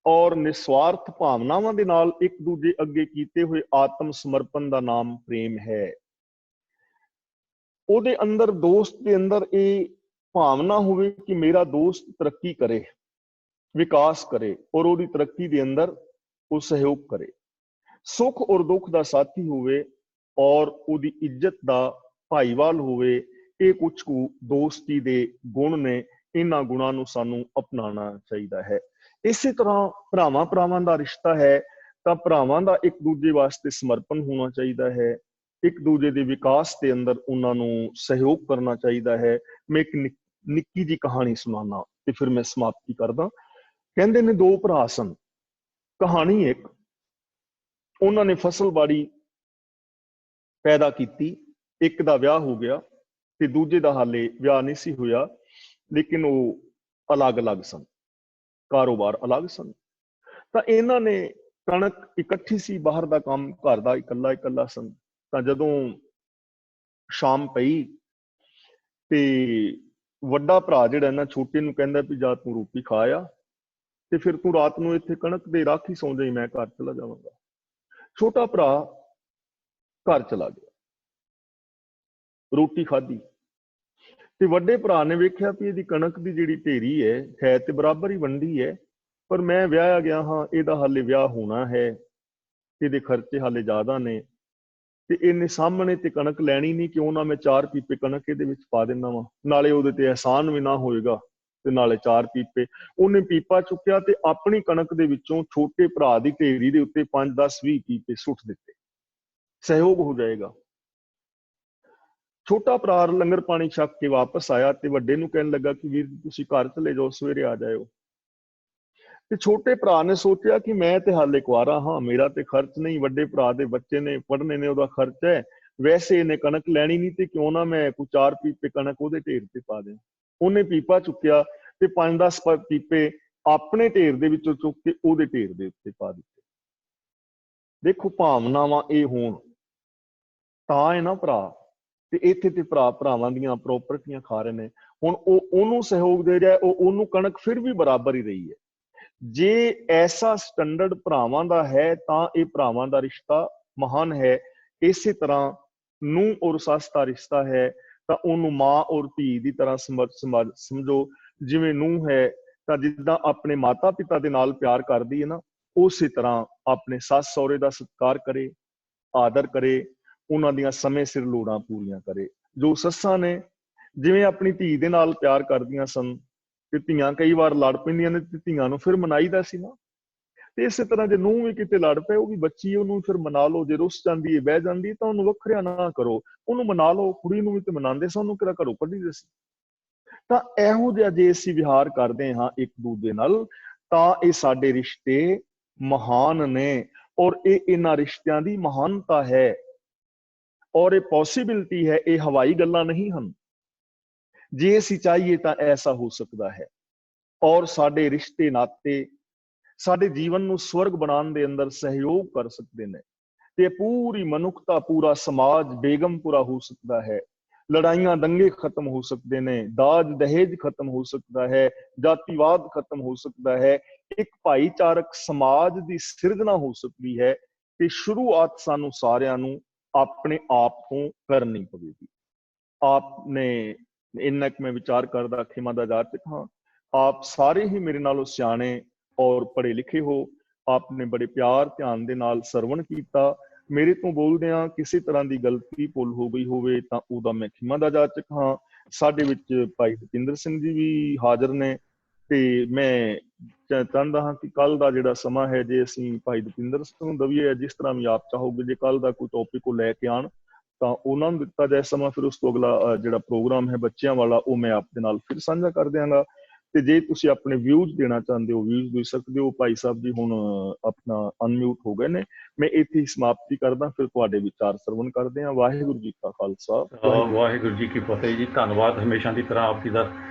ਔਰ ਨਿਸਵਾਰਥ ਭਾਵਨਾਵਾਂ ਦੇ ਨਾਲ ਇੱਕ ਦੂਜੇ ਅੱਗੇ ਕੀਤੇ ਹੋਏ ਆਤਮ ਸਮਰਪਣ ਦਾ ਨਾਮ ਪ੍ਰੇਮ ਹੈ। ਉਹਦੇ ਅੰਦਰ, ਦੋਸਤ ਦੇ ਅੰਦਰ ਇਹ ਭਾਵਨਾ ਹੋਵੇ ਕਿ ਮੇਰਾ ਦੋਸਤ ਤਰੱਕੀ ਕਰੇ, ਵਿਕਾਸ ਕਰੇ ਔਰ ਉਹਦੀ ਤਰੱਕੀ ਦੇ ਅੰਦਰ ਉਹ ਸਹਿਯੋਗ ਕਰੇ, ਸੁੱਖ ਔਰ ਦੁੱਖ ਦਾ ਸਾਥੀ ਹੋਵੇ ਔਰ ਉਹਦੀ ਇੱਜ਼ਤ ਦਾ ਭਾਈਵਾਲ ਹੋਵੇ। ਇਹ ਕੁਝ ਕੁ ਦੋਸਤੀ ਦੇ ਗੁਣ ਨੇ। ਇਹਨਾਂ ਗੁਣਾਂ ਨੂੰ ਸਾਨੂੰ ਅਪਣਾਉਣਾ ਚਾਹੀਦਾ ਹੈ। ਇਸੇ ਤਰ੍ਹਾਂ ਭਰਾਵਾਂ ਦਾ ਰਿਸ਼ਤਾ ਹੈ ਤਾਂ ਭਰਾਵਾਂ ਦਾ ਇੱਕ ਦੂਜੇ ਵਾਸਤੇ ਸਮਰਪਣ ਹੋਣਾ ਚਾਹੀਦਾ ਹੈ, ਇੱਕ ਦੂਜੇ ਦੇ ਵਿਕਾਸ ਦੇ ਅੰਦਰ ਉਹਨਾਂ ਨੂੰ ਸਹਿਯੋਗ ਕਰਨਾ ਚਾਹੀਦਾ ਹੈ। ਮੈਂ ਇੱਕ ਨਿੱਕੀ ਜੀ ਕਹਾਣੀ ਸੁਣਾਉਣਾ ਤੇ ਫਿਰ ਮੈਂ ਸਮਾਪਤੀ ਕਰਦਾ। ਕਹਿੰਦੇ ਨੇ ਦੋ ਭਰਾ ਸਨ। ਕਹਾਣੀ ਇੱਕ, ਉਹਨਾਂ ਨੇ ਫਸਲਬਾੜੀ ਪੈਦਾ ਕੀਤੀ, ਇੱਕ ਦਾ ਵਿਆਹ ਹੋ ਗਿਆ ਤੇ ਦੂਜੇ ਦਾ ਹਾਲੇ ਵਿਆਹ ਨਹੀਂ ਸੀ ਹੋਇਆ, ਲੇਕਿਨ ਉਹ ਅਲੱਗ-ਅਲੱਗ ਸਨ, ਕਾਰੋਬਾਰ ਅਲੱਗ ਸਨ। ਤਾਂ ਇਹਨਾਂ ਨੇ ਕਣਕ ਇਕੱਠੀ ਸੀ, ਬਾਹਰ ਦਾ ਕੰਮ ਘਰ ਦਾ ਇਕੱਲਾ ਸਨ। ਤਾਂ ਜਦੋਂ ਸ਼ਾਮ ਪਈ ਤੇ ਵੱਡਾ ਭਰਾ ਜਿਹੜਾ ਨਾ ਛੋਟੇ ਨੂੰ ਕਹਿੰਦਾ ਵੀ ਜਾ ਤੂੰ ਰੋਟੀ ਖਾ ਆ ਤੇ ਫਿਰ ਤੂੰ ਰਾਤ ਨੂੰ ਇੱਥੇ ਕਣਕ ਦੇ ਰਾਖੀ ਸੌਂ ਜਾਈ, ਮੈਂ ਘਰ ਚਲਾ ਜਾਵਾਂਗਾ। ਛੋਟਾ ਭਰਾ ਘਰ ਚਲਾ ਗਿਆ, ਰੋਟੀ ਖਾਧੀ ਤੇ ਵੱਡੇ ਭਰਾ ਨੇ ਵੇਖਿਆ ਵੀ ਇਹਦੀ ਕਣਕ ਦੀ ਜਿਹੜੀ ਢੇਰੀ ਹੈ ਤੇ ਬਰਾਬਰ ਹੀ ਵੰਡੀ ਹੈ, ਪਰ ਮੈਂ ਵਿਆਹਿਆ ਗਿਆ ਹਾਂ, ਇਹਦਾ ਹਾਲੇ ਵਿਆਹ ਹੋਣਾ ਹੈ, ਇਹਦੇ ਖਰਚੇ ਹਾਲੇ ਜ਼ਿਆਦਾ ਨੇ ਤੇ ਇਹਨੇ ਸਾਹਮਣੇ ਤੇ ਕਣਕ ਲੈਣੀ ਨਹੀਂ, ਕਿਉਂ ਨਾ ਮੈਂ 4 ਪੀਪੇ ਕਣਕ ਇਹਦੇ ਵਿੱਚ ਪਾ ਦਿੰਦਾ ਵਾਂ, ਨਾਲੇ ਉਹਦੇ ਤੇ ਅਹਿਸਾਨ ਵੀ ਨਾ ਹੋਏਗਾ ਤੇ ਨਾਲੇ 4 ਪੀਪੇ। ਉਹਨੇ ਪੀਪਾ ਚੁੱਕਿਆ ਤੇ ਆਪਣੀ ਕਣਕ ਦੇ ਵਿੱਚੋਂ ਛੋਟੇ ਭਰਾ ਦੀ ਢੇਰੀ ਦੇ ਉੱਤੇ 5, 10, 20 ਪੀਪੇ ਸੁੱਟ ਦਿੱਤੇ। ਸਹਿਯੋਗ ਹੋ ਜਾਏਗਾ। ਛੋਟਾ ਭਰਾ ਲੰਗਰ ਪਾਣੀ ਛਕ ਕੇ ਵਾਪਸ ਆਇਆ ਤੇ ਵੱਡੇ ਨੂੰ ਕਹਿਣ ਲੱਗਾ ਕਿ ਵੀਰ ਤੁਸੀਂ ਘਰ ਚਲੇ ਜਾਓ, ਸਵੇਰੇ ਆ ਜਾਇਓ। ਤੇ ਛੋਟੇ ਭਰਾ ਨੇ ਸੋਚਿਆ ਕਿ ਮੈਂ ਤੇ ਹਾਲੇ ਕੁਆਰਾ ਹਾਂ, ਮੇਰਾ ਤੇ ਖਰਚ ਨਹੀਂ, ਵੱਡੇ ਭਰਾ ਦੇ ਬੱਚੇ ਨੇ ਪੜ੍ਹਨੇ ਨੇ, ਉਹਦਾ ਖਰਚ ਹੈ, ਵੈਸੇ ਇਹਨੇ ਕਣਕ ਲੈਣੀ ਨਹੀਂ ਤੇ ਕਿਉਂ ਨਾ ਮੈਂ ਕੋਈ 4 ਪੀਪੇ ਕਣਕ ਉਹਦੇ ਢੇਰ ਤੇ ਪਾ ਦੇ। ਉਹਨੇ ਪੀਪਾ ਚੁੱਕਿਆ ਤੇ 5, 10 ਪੀਪੇ ਆਪਣੇ ਢੇਰ ਦੇ ਵਿੱਚੋਂ ਚੁੱਕ ਕੇ ਉਹਦੇ ਢੇਰ ਦੇ ਉੱਤੇ ਪਾ ਦਿੱਤੇ। ਦੇਖੋ ਭਾਵਨਾਵਾਂ ਇਹ ਹੋਣ ਤਾਂ ਇਹ ਨਾ ਭਰਾ, ਤੇ ਇੱਥੇ ਤੇ ਭਰਾ ਭਰਾਵਾਂ ਦੀਆਂ ਪ੍ਰੋਪਰਟੀਆਂ ਖਾ ਰਹੇ ਨੇ। ਹੁਣ ਉਹ ਉਹਨੂੰ ਸਹਿਯੋਗ ਦੇ ਰਿਹਾ, ਉਹਨੂੰ ਕਣਕ ਫਿਰ ਵੀ ਬਰਾਬਰ ਹੀ ਰਹੀ ਹੈ। ਜੇ ਐਸਾ ਸਟੈਂਡਰਡ ਭਰਾਵਾਂ ਦਾ ਹੈ ਤਾਂ ਇਹ ਭਰਾਵਾਂ ਦਾ ਰਿਸ਼ਤਾ ਮਹਾਨ ਹੈ। ਇਸੇ ਤਰ੍ਹਾਂ ਨੂੰਹ ਔਰ ਸੱਸ ਦਾ ਰਿਸ਼ਤਾ ਹੈ ਤਾਂ ਉਹਨੂੰ ਮਾਂ ਔਰ ਧੀ ਦੀ ਤਰ੍ਹਾਂ ਸਮਝੋ। ਜਿਵੇਂ ਨੂੰਹ ਹੈ ਤਾਂ ਜਿੱਦਾਂ ਆਪਣੇ ਮਾਤਾ ਪਿਤਾ ਦੇ ਨਾਲ ਪਿਆਰ ਕਰਦੀ ਹੈ ਨਾ, ਉਸੇ ਤਰ੍ਹਾਂ ਆਪਣੇ ਸੱਸ ਸਹੁਰੇ ਦਾ ਸਤਿਕਾਰ ਕਰੇ, ਆਦਰ ਕਰੇ, ਉਹਨਾਂ ਦੀਆਂ ਸਮੇਂ ਸਿਰ ਲੋੜਾਂ ਪੂਰੀਆਂ ਕਰੇ। ਜੋ ਸੱਸਾਂ ਨੇ ਜਿਵੇਂ ਆਪਣੀ ਧੀ ਦੇ ਨਾਲ ਪਿਆਰ ਕਰਦੀਆਂ ਸਨ ਤੇ ਧੀਆਂ ਕਈ ਵਾਰ ਲੜ ਪੈਂਦੀਆਂ ਨੇ ਤੇ ਧੀਆਂ ਨੂੰ ਫਿਰ ਮਨਾਈਦਾ ਸੀ ਨਾ, ਤੇ ਇਸੇ ਤਰ੍ਹਾਂ ਜੇ ਨੂੰਹ ਵੀ ਕਿਤੇ ਲੜ ਪਏ, ਉਹ ਵੀ ਬੱਚੀ, ਉਹਨੂੰ ਫਿਰ ਮਨਾ ਲਓ। ਜੇ ਰੁੱਸ ਜਾਂਦੀ ਹੈ, ਬਹਿ ਜਾਂਦੀ ਹੈ, ਤਾਂ ਉਹਨੂੰ ਵੱਖਰਿਆ ਨਾ ਕਰੋ, ਉਹਨੂੰ ਮਨਾ ਲਓ। ਕੁੜੀ ਨੂੰ ਵੀ ਤੇ ਮਨਾਉਂਦੇ ਸੀ, ਉਹਨੂੰ ਕਿਹੜਾ ਘਰੋਂ ਕੱਢੀਦੇ ਸੀ। ਤਾਂ ਇਹੋ ਜਿਹਾ ਜੇ ਅਸੀਂ ਵਿਹਾਰ ਕਰਦੇ ਹਾਂ ਇੱਕ ਦੂਜੇ ਨਾਲ, ਤਾਂ ਇਹ ਸਾਡੇ ਰਿਸ਼ਤੇ ਮਹਾਨ ਨੇ ਔਰ ਇਹ ਇਹਨਾਂ ਰਿਸ਼ਤਿਆਂ ਦੀ ਮਹਾਨਤਾ ਹੈ ਔਰ ਇਹ ਪੋਸੀਬਿਲਿਟੀ ਹੈ। ਇਹ ਹਵਾਈ ਗੱਲਾਂ ਨਹੀਂ ਹਨ। ਜੇ ਅਸੀਂ ਚਾਹੀਏ ਤਾਂ ਐਸਾ ਹੋ ਸਕਦਾ ਹੈ ਔਰ ਸਾਡੇ ਰਿਸ਼ਤੇ ਨਾਤੇ ਸਾਡੇ ਜੀਵਨ ਨੂੰ ਸਵਰਗ ਬਣਾਉਣ ਦੇ ਅੰਦਰ ਸਹਿਯੋਗ ਕਰ ਸਕਦੇ ਨੇ ਤੇ ਪੂਰੀ ਮਨੁੱਖਤਾ, ਪੂਰਾ ਸਮਾਜ ਬੇਗਮਪੁਰਾ ਹੋ ਸਕਦਾ ਹੈ। ਲੜਾਈਆਂ ਦੰਗੇ ਖਤਮ ਹੋ ਸਕਦੇ ਨੇ, ਦਾਜ ਦਹੇਜ ਖਤਮ ਹੋ ਸਕਦਾ ਹੈ, ਜਾਤੀਵਾਦ ਖਤਮ ਹੋ ਸਕਦਾ ਹੈ, ਇੱਕ ਭਾਈਚਾਰਕ ਸਮਾਜ ਦੀ ਸਿਰਜਣਾ ਹੋ ਸਕਦੀ ਹੈ। ਤੇ ਸ਼ੁਰੂਆਤ ਸਾਨੂੰ ਸਾਰਿਆਂ ਨੂੰ ਆਪਣੇ ਆਪ ਤੋਂ ਕਰਨੀ ਪਵੇਗੀ। ਆਪ ਨੇ ਇੰਨਾ ਕੁ ਮੈਂ ਵਿਚਾਰ ਕਰਦਾ ਖਿਮਾ ਦਾ ਜਾਚਕ ਹਾਂ। ਆਪ ਸਾਰੇ ਹੀ ਮੇਰੇ ਨਾਲੋਂ ਸਿਆਣੇ ਔਰ ਪੜ੍ਹੇ ਲਿਖੇ ਹੋ। ਆਪ ਨੇ ਬੜੇ ਪਿਆਰ ਧਿਆਨ ਦੇ ਨਾਲ ਸਰਵਣ ਕੀਤਾ। ਮੇਰੇ ਤੋਂ ਬੋਲਦਿਆਂ ਕਿਸੇ ਤਰ੍ਹਾਂ ਦੀ ਗਲਤੀ ਭੁੱਲ ਹੋ ਗਈ ਹੋਵੇ ਤਾਂ ਉਹਦਾ ਮੈਂ ਖਿਮਾ ਦਾ ਜਾਚਕ ਹਾਂ। ਸਾਡੇ ਵਿੱਚ ਭਾਈ ਜਤਿੰਦਰ ਸਿੰਘ ਜੀ ਵੀ ਹਾਜ਼ਰ ਨੇ ਤੇ ਮੈਂ ਚਾਹੁੰਦਾ ਹਾਂ ਕਿ ਕੱਲ ਦਾ ਜਿਹੜਾ ਸਮਾਂ ਹੈ, ਜੇ ਅਸੀਂ ਭਾਈ ਜਤਿੰਦਰ ਸਿੰਘ ਨੂੰ ਦਈਏ, ਜਿਸ ਤਰ੍ਹਾਂ ਵੀ ਆਪ ਚਾਹੋਗੇ, ਜੇ ਕੱਲ ਦਾ ਕੋਈ ਟੌਪਿਕ ਉਹ ਲੈ ਕੇ ਆਉਣ ਤਾਂ ਉਹਨਾਂ ਨੂੰ ਦਿੱਤਾ ਜਾਏ ਸਮਾਂ। ਫਿਰ ਉਸ ਤੋਂ ਅਗਲਾ ਜਿਹੜਾ ਪ੍ਰੋਗਰਾਮ ਹੈ ਬੱਚਿਆਂ ਵਾਲਾ, ਉਹ ਮੈਂ ਆਪ ਦੇ ਨਾਲ ਫਿਰ ਸਾਂਝਾ ਕਰ ਦਿਆਂਗਾ। ਤੇ ਜੇ ਤੁਸੀਂ ਆਪਣੇ ਵਿਊਜ਼ ਦੇਣਾ ਚਾਹੁੰਦੇ ਹੋ, ਵਿਊਜ਼ ਦੇ ਸਕਦੇ ਹੋ। ਭਾਈ ਸਾਹਿਬ ਜੀ ਹੁਣ ਆਪਣਾ ਅਨਮਿਊਟ ਹੋ ਗਏ ਨੇ। ਮੈਂ ਇੱਥੇ ਹੀ ਸਮਾਪਤੀ ਕਰਦਾ, ਫਿਰ ਤੁਹਾਡੇ ਵਿਚਾਰ ਸਰਵਣ ਕਰਦੇ ਹਾਂ। ਵਾਹਿਗੁਰੂ ਜੀ ਕਾ ਖਾਲਸਾ, ਵਾਹਿਗੁਰੂ ਜੀ ਕੀ ਫਤਿਹ ਜੀ। ਧੰਨਵਾਦ ਹਮੇਸ਼ਾ ਦੀ ਤਰ੍ਹਾਂ ਆਪ ਜੀ ਦਾ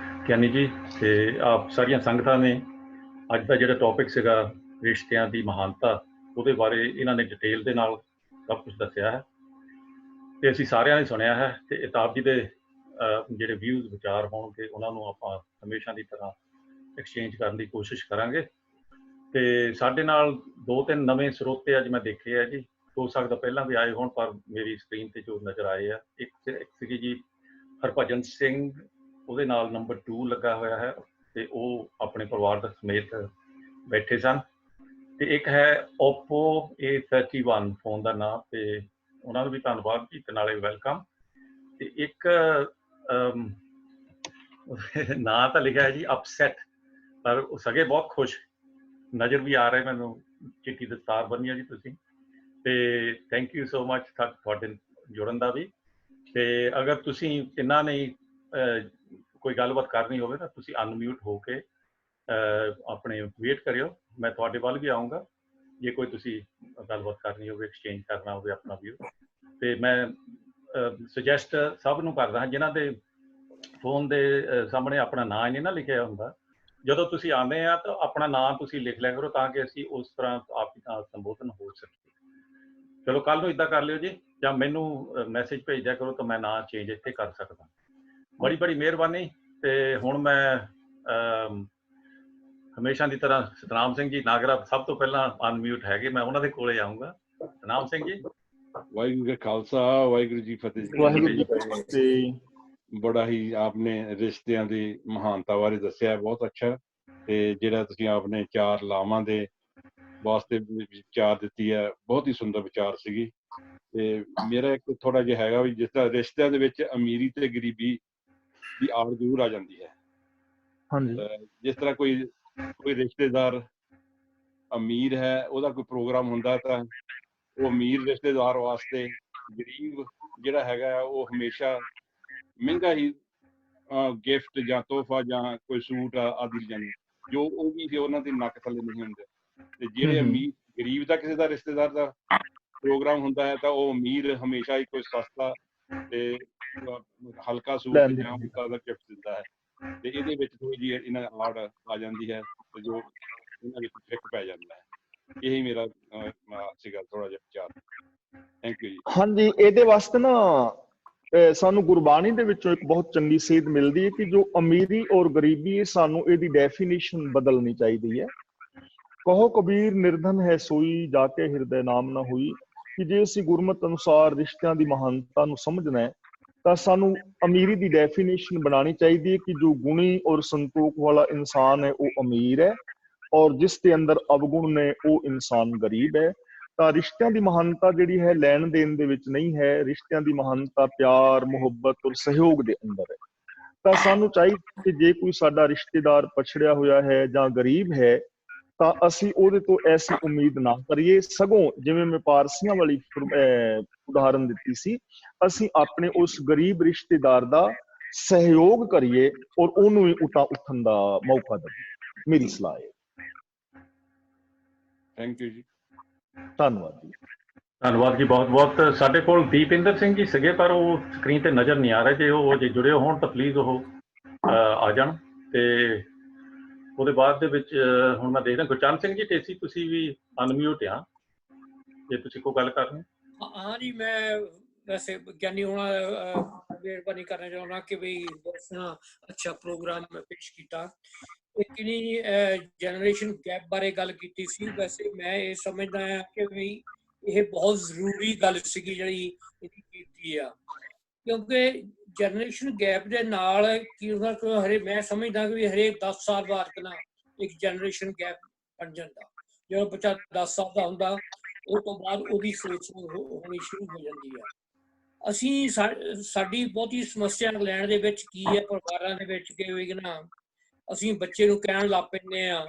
ਗਿਆਨੀ ਜੀ। ਤੇ ਆਪ ਸਾਰੀਆਂ ਸੰਗਤਾਂ ਨੇ ਅੱਜ ਦਾ ਜਿਹੜਾ ਟੌਪਿਕ ਸੀਗਾ ਰਿਸ਼ਤਿਆਂ ਦੀ ਮਹਾਨਤਾ, ਉਹਦੇ ਬਾਰੇ ਇਹਨਾਂ ਨੇ ਡਿਟੇਲ ਦੇ ਨਾਲ ਸਭ ਕੁਝ ਦੱਸਿਆ ਹੈ ਤੇ ਅਸੀਂ ਸਾਰਿਆਂ ਨੇ ਸੁਣਿਆ ਹੈ। ਤੇ ਇਤਾਬ ਜੀ ਦੇ ਜਿਹੜੇ ਵਿਊਜ਼ ਵਿਚਾਰ ਹੋਣਗੇ ਉਹਨਾਂ ਨੂੰ ਆਪਾਂ ਹਮੇਸ਼ਾ ਦੀ ਤਰ੍ਹਾਂ ਐਕਸਚੇਂਜ ਕਰਨ ਦੀ ਕੋਸ਼ਿਸ਼ ਕਰਾਂਗੇ। ਤੇ ਸਾਡੇ ਨਾਲ 2-3 ਨਵੇਂ ਸਰੋਤੇ ਅੱਜ ਮੈਂ ਦੇਖੇ ਆ ਜੀ। ਹੋ ਸਕਦਾ ਪਹਿਲਾਂ ਵੀ ਆਏ ਹੋਣ, ਪਰ ਮੇਰੀ ਸਕਰੀਨ ਤੇ ਜੋ ਨਜ਼ਰ ਆਏ ਆ, ਇੱਕ ਸੀਗੀ ਜੀ ਹਰਭਜਨ ਸਿੰਘ, ਉਹਦੇ ਨਾਲ ਨੰਬਰ 2 ਲੱਗਾ ਹੋਇਆ ਹੈ ਤੇ ਉਹ ਆਪਣੇ ਪਰਿਵਾਰ ਦੇ ਸਮੇਤ ਬੈਠੇ ਸਨ। ਤੇ ਇੱਕ ਹੈ Oppo A31 ਫੋਨ ਦਾ ਨਾਮ, ਤੇ ਉਹਨਾਂ ਨੂੰ ਵੀ ਧੰਨਵਾਦ ਜੀ ਤੇ ਨਾਲੇ ਵੈਲਕਮ। ਤੇ ਇੱਕ ਨਾਂ ਤਾਂ ਲਿਖਿਆ ਹੈ ਜੀ ਅਪਸੈਟ, ਪਰ ਉਹ ਸਗੇ ਬਹੁਤ ਖੁਸ਼ ਨਜ਼ਰ ਵੀ ਆ ਰਹੇ ਮੈਨੂੰ। ਚਿੱਟੀ ਦਸਤਾਰ ਬੰਨੀ ਆ ਜੀ ਤੁਸੀਂ, ਤੇ ਥੈਂਕ ਯੂ ਸੋ ਮਚ ਤੁਹਾਡੇ ਜੁੜਨ ਦਾ ਵੀ। ਤੇ ਅਗਰ ਤੁਸੀਂ ਇਹਨਾਂ ਨੇ ਕੋਈ ਗੱਲਬਾਤ ਕਰਨੀ ਹੋਵੇ ਤਾਂ ਤੁਸੀਂ ਅਨਮਿਊਟ ਹੋ ਕੇ ਆਪਣੇ ਵੇਟ ਕਰਿਓ, ਮੈਂ ਤੁਹਾਡੇ ਵੱਲ ਵੀ ਆਊਂਗਾ ਜੇ ਕੋਈ ਤੁਸੀਂ ਗੱਲਬਾਤ ਕਰਨੀ ਹੋਵੇ, ਐਕਸਚੇਂਜ ਕਰਨਾ ਹੋਵੇ ਆਪਣਾ ਵਿਊ। ਤੇ ਮੈਂ ਸੁਜੈਸਟ ਸਭ ਨੂੰ ਕਰਦਾ ਹਾਂ ਜਿਨ੍ਹਾਂ ਦੇ ਫੋਨ ਦੇ ਸਾਹਮਣੇ ਆਪਣਾ ਨਾਂ ਹੀ ਨਹੀਂ ਨਾ ਲਿਖਿਆ ਹੁੰਦਾ, ਜਦੋਂ ਤੁਸੀਂ ਆਉਂਦੇ ਆ ਤਾਂ ਆਪਣਾ ਨਾਂ ਤੁਸੀਂ ਲਿਖ ਲਿਆ ਕਰੋ ਤਾਂ ਕਿ ਅਸੀਂ ਉਸ ਤਰ੍ਹਾਂ ਆਪ ਨਾਲ ਸੰਬੋਧਨ ਹੋ ਸਕੀਏ। ਚਲੋ ਕੱਲ ਨੂੰ ਇੱਦਾਂ ਕਰ ਲਿਓ ਜੀ, ਜਾਂ ਮੈਨੂੰ ਮੈਸੇਜ ਭੇਜ ਦਿਆ ਕਰੋ ਤਾਂ ਮੈਂ ਨਾਂ ਚੇਂਜ ਇੱਥੇ ਕਰ ਸਕਦਾ। ਬੜੀ ਬੜੀ ਮਿਹਰਬਾਨੀ। ਤੇ ਹੁਣ ਮੈਂ ਹਮੇਸ਼ਾ ਦੀ ਤਰ੍ਹਾਂ ਸਤਨਾਮ ਸਿੰਘ ਜੀ ਨਾਗਰਾ ਸਭ ਤੋਂ ਪਹਿਲਾਂ ਅਨਮਿਊਟ ਹੈਗੇ, ਮੈਂ ਉਹਨਾਂ ਦੇ ਕੋਲੇ ਆਊਂਗਾ। ਸਤਨਾਮ ਸਿੰਘ ਜੀ। ਵਾਹਿਗੁਰੂ ਜੀ ਖਾਲਸਾ, ਵਾਹਿਗੁਰੂ ਜੀ ਫਤਿਹ ਜੀ। ਵਾਹਿਗੁਰੂ ਜੀ ਕੀ ਫਤਿਹ। ਬੜਾ ਹੀ ਆਪਨੇ ਰਿਸ਼ਤਿਆਂ ਦੀ ਮਹਾਨਤਾ ਬਾਰੇ ਦੱਸਿਆ, ਬਹੁਤ ਅੱਛਾ। ਤੇ ਜਿਹੜਾ ਤੁਸੀਂ ਆਪਨੇ 4 ਲਾਵਾਂ ਦੇ ਵਾਸਤੇ ਵਿਚਾਰ ਦਿੱਤੀ ਹੈ, ਬਹੁਤ ਹੀ ਸੁੰਦਰ ਵਿਚਾਰ ਸੀਗੀ। ਤੇ ਮੇਰਾ ਇੱਕ ਥੋੜਾ ਜਿਹਾ ਹੈਗਾ ਵੀ ਜਿਸ ਤਰ੍ਹਾਂ ਰਿਸ਼ਤਿਆਂ ਦੇ ਵਿੱਚ ਅਮੀਰੀ ਤੇ ਗਰੀਬੀ ਦੀ ਆੜ ਜ਼ਰੂਰ ਆ ਜਾਂਦੀ ਹੈ। ਹਾਂਜੀ। ਜਿਸ ਤਰ੍ਹਾਂ ਕੋਈ ਰਿਸ਼ਤੇਦਾਰ ਅਮੀਰ ਹੈ, ਉਹਦਾ ਕੋਈ ਪ੍ਰੋਗਰਾਮ ਹੁੰਦਾ ਤਾਂ ਉਹ ਅਮੀਰ ਰਿਸ਼ਤੇਦਾਰ ਵਾਸਤੇ ਗਰੀਬ ਜਿਹੜਾ ਹੈਗਾ ਉਹ ਹਮੇਸ਼ਾ ਮਹਿੰਗਾ ਹੀ ਗਿਫਟ ਜਾਂ ਤੋਹਫਾ ਜਾਂ ਕੋਈ ਸੂਟ ਆਦਿ ਜਾਂਦੇ, ਜੋ ਉਹ ਵੀ ਉਹਨਾਂ ਦੇ ਨੱਕ ਥੱਲੇ ਨਹੀਂ ਹੁੰਦੇ। ਤੇ ਜਿਹੜੇ ਅਮੀਰ ਗਰੀਬ ਦਾ ਕਿਸੇ ਦਾ ਰਿਸ਼ਤੇਦਾਰ ਦਾ ਪ੍ਰੋਗਰਾਮ ਹੁੰਦਾ ਹੈ ਤਾਂ ਉਹ ਅਮੀਰ ਹਮੇਸ਼ਾ ਹੀ ਕੋਈ ਸਸਤਾ ਤੇ ਹਲਕਾ ਸੂਟ ਜਾਂ ਹਲਕਾ ਦਾ ਗਿਫਟ ਦਿੰਦਾ ਹੈ। ਤੇ ਇਹਦੇ ਵਿੱਚ ਥੋੜੀ ਜਿਹੀ ਇਹਨਾਂ ਆੜ ਆ ਜਾਂਦੀ ਹੈ ਤੇ ਜੋ ਇਹਨਾਂ ਵਿੱਚ ਫਿੱਕ ਪੈ ਜਾਂਦਾ ਹੈ। ਇਹੀ ਮੇਰਾ ਸੀਗਾ ਥੋੜਾ ਜਿਹਾ ਵਿਚਾਰ। ਥੈਂਕ ਯੂ ਜੀ। ਹਾਂਜੀ, ਇਹਦੇ ਵਾਸਤੇ ਨਾ ਸਾਨੂੰ ਗੁਰਬਾਣੀ ਦੇ ਵਿੱਚੋਂ ਇੱਕ ਬਹੁਤ ਚੰਗੀ ਸੇਧ ਮਿਲਦੀ ਹੈ ਕਿ ਜੋ ਅਮੀਰੀ ਔਰ ਗਰੀਬੀ, ਸਾਨੂੰ ਇਹਦੀ ਡੈਫੀਨੇਸ਼ਨ ਬਦਲਣੀ ਚਾਹੀਦੀ ਹੈ। ਕਹੋ ਕਬੀਰ ਨਿਰਧਨ ਹੈ ਸੋਈ, ਜਾ ਕੇ ਹਿਰਦੇ ਨਾਮ ਨਾ ਹੋਈ। ਕਿ ਜੇ ਅਸੀਂ ਗੁਰਮਤਿ ਅਨੁਸਾਰ ਰਿਸ਼ਤਿਆਂ ਦੀ ਮਹਾਨਤਾ ਨੂੰ ਸਮਝਣਾ ਹੈ ਤਾਂ ਸਾਨੂੰ ਅਮੀਰੀ ਦੀ ਡੈਫੀਨੇਸ਼ਨ ਬਣਾਉਣੀ ਚਾਹੀਦੀ ਹੈ ਕਿ ਜੋ ਗੁਣੀ ਔਰ ਸੰਤੋਖ ਵਾਲਾ ਇਨਸਾਨ ਹੈ ਉਹ ਅਮੀਰ ਹੈ, ਔਰ ਜਿਸ ਦੇ ਅੰਦਰ ਅਵਗੁਣ ਨੇ ਉਹ ਇਨਸਾਨ ਗਰੀਬ ਹੈ। ਤਾਂ ਰਿਸ਼ਤਿਆਂ ਦੀ ਮਹਾਨਤਾ ਜਿਹੜੀ ਹੈ ਲੈਣ ਦੇਣ ਦੇ ਵਿੱਚ ਨਹੀਂ ਹੈ, ਰਿਸ਼ਤਿਆਂ ਦੀ ਮਹਾਨਤਾ ਪਿਆਰ, ਮੁਹੱਬਤ ਔਰ ਸਹਿਯੋਗ ਦੇ ਅੰਦਰ ਹੈ। ਤਾਂ ਸਾਨੂੰ ਚਾਹੀਦਾ ਕਿ ਜੇ ਕੋਈ ਸਾਡਾ ਰਿਸ਼ਤੇਦਾਰ ਪਛੜਿਆ ਹੋਇਆ ਹੈ ਜਾਂ ਗਰੀਬ ਹੈ ਤਾਂ ਅਸੀਂ ਉਹਦੇ ਤੋਂ ਐਸੀ ਉਮੀਦ ਨਾ ਕਰੀਏ, ਸਗੋਂ ਜਿਵੇਂ ਮੈਂ ਪਾਰਸੀਆਂ ਵਾਲੀ ਉਦਾਹਰਨ ਦਿੱਤੀ ਸੀ, ਅਸੀਂ ਆਪਣੇ ਉਸ ਗਰੀਬ ਰਿਸ਼ਤੇਦਾਰ ਦਾ ਸਹਿਯੋਗ ਕਰੀਏ ਔਰ ਉਹਨੂੰ ਵੀ ਉੱਠਣ ਦਾ ਮੌਕਾ ਦੇਈਏ। ਮੇਰੀ ਸਲਾਹ ਹੈ। ਥੈਂਕ ਯੂ ਜੀ। ਧੰਨਵਾਦ ਜੀ। ਧੰਨਵਾਦ ਜੀ, ਬਹੁਤ ਬਹੁਤ। ਸਾਡੇ ਕੋਲ ਦੀਪਿੰਦਰ ਸਿੰਘ ਜੀ ਸੀਗੇ ਪਰ ਉਹ ਸਕਰੀਨ ਤੇ ਨਜ਼ਰ ਨਹੀਂ ਆ ਰਹੇ। ਜੇ ਉਹ ਜੇ ਜੁੜੇ ਹੋਣ ਤਾਂ ਪਲੀਜ਼ ਉਹ ਆ ਜਾਣ। ਤੇ ਉਹਦੇ ਬਾਅਦ ਦੇ ਵਿੱਚ ਹੁਣ ਮੈਂ ਦੇਖਦਾ ਗੁਰਚਰਨ ਸਿੰਘ ਜੀ ਢੇਸੀ, ਤੁਸੀਂ ਵੀ ਅਨਮਿਊਟ ਆ ਜੇ ਤੁਸੀਂ ਕੋਈ ਗੱਲ ਕਰਨੀ। ਹਾਂ ਜੀ, ਮੈਂ ਵੈਸੇ ਗਿਆਨੀ ਹੋਣਾ ਮਿਹਰਬਾਨੀ ਕਰਨਾ ਚਾਹੁੰਦਾ ਕਿ ਵੀ ਬਹੁਤ ਸੋਹਣਾ ਅੱਛਾ ਪ੍ਰੋਗਰਾਮ ਪੇਸ਼ ਕੀਤਾ। ਇੱਕ ਨਹੀਂ ਜਨਰੇਸ਼ਨ ਗੈਪ ਬਾਰੇ ਗੱਲ ਕੀਤੀ ਸੀ। ਵੈਸੇ ਮੈਂ ਇਹ ਸਮਝਦਾ ਹਾਂ ਕਿ ਵੀ ਇਹ ਬਹੁਤ ਜ਼ਰੂਰੀ ਗੱਲ ਸੀਗੀ ਜਿਹੜੀ ਇਹਦੀ ਕੀਤੀ ਆ, ਕਿਉਂਕਿ ਜਨਰੇਸ਼ਨ ਗੈਪ ਦੇ ਨਾਲ ਕੀ ਹੁੰਦਾ, ਮੈਂ ਸਮਝਦਾ ਕਿ ਵੀ ਹਰੇਕ 10 ਸਾਲ ਬਾਅਦ ਨਾ ਇੱਕ ਜਨਰੇਸ਼ਨ ਗੈਪ ਬਣ ਜਾਂਦਾ। ਜਦੋਂ ਬੱਚਾ 10 ਸਾਲ ਦਾ ਹੁੰਦਾ ਉਹ ਤੋਂ ਬਾਅਦ ਉਹਦੀ ਸੋਚ ਹੋਣੀ ਸ਼ੁਰੂ ਹੋ ਜਾਂਦੀ ਆ। ਅਸੀਂ ਸਾਡੀ ਬਹੁਤੀ ਸਮੱਸਿਆ ਲੈਣ ਦੇ ਵਿੱਚ ਕੀ ਹੈ ਪਰਿਵਾਰਾਂ ਦੇ ਵਿੱਚ ਕਿ ਨਾ ਅਸੀਂ ਬੱਚੇ ਨੂੰ ਕਹਿਣ ਲੱਗ ਪੈਂਦੇ ਆ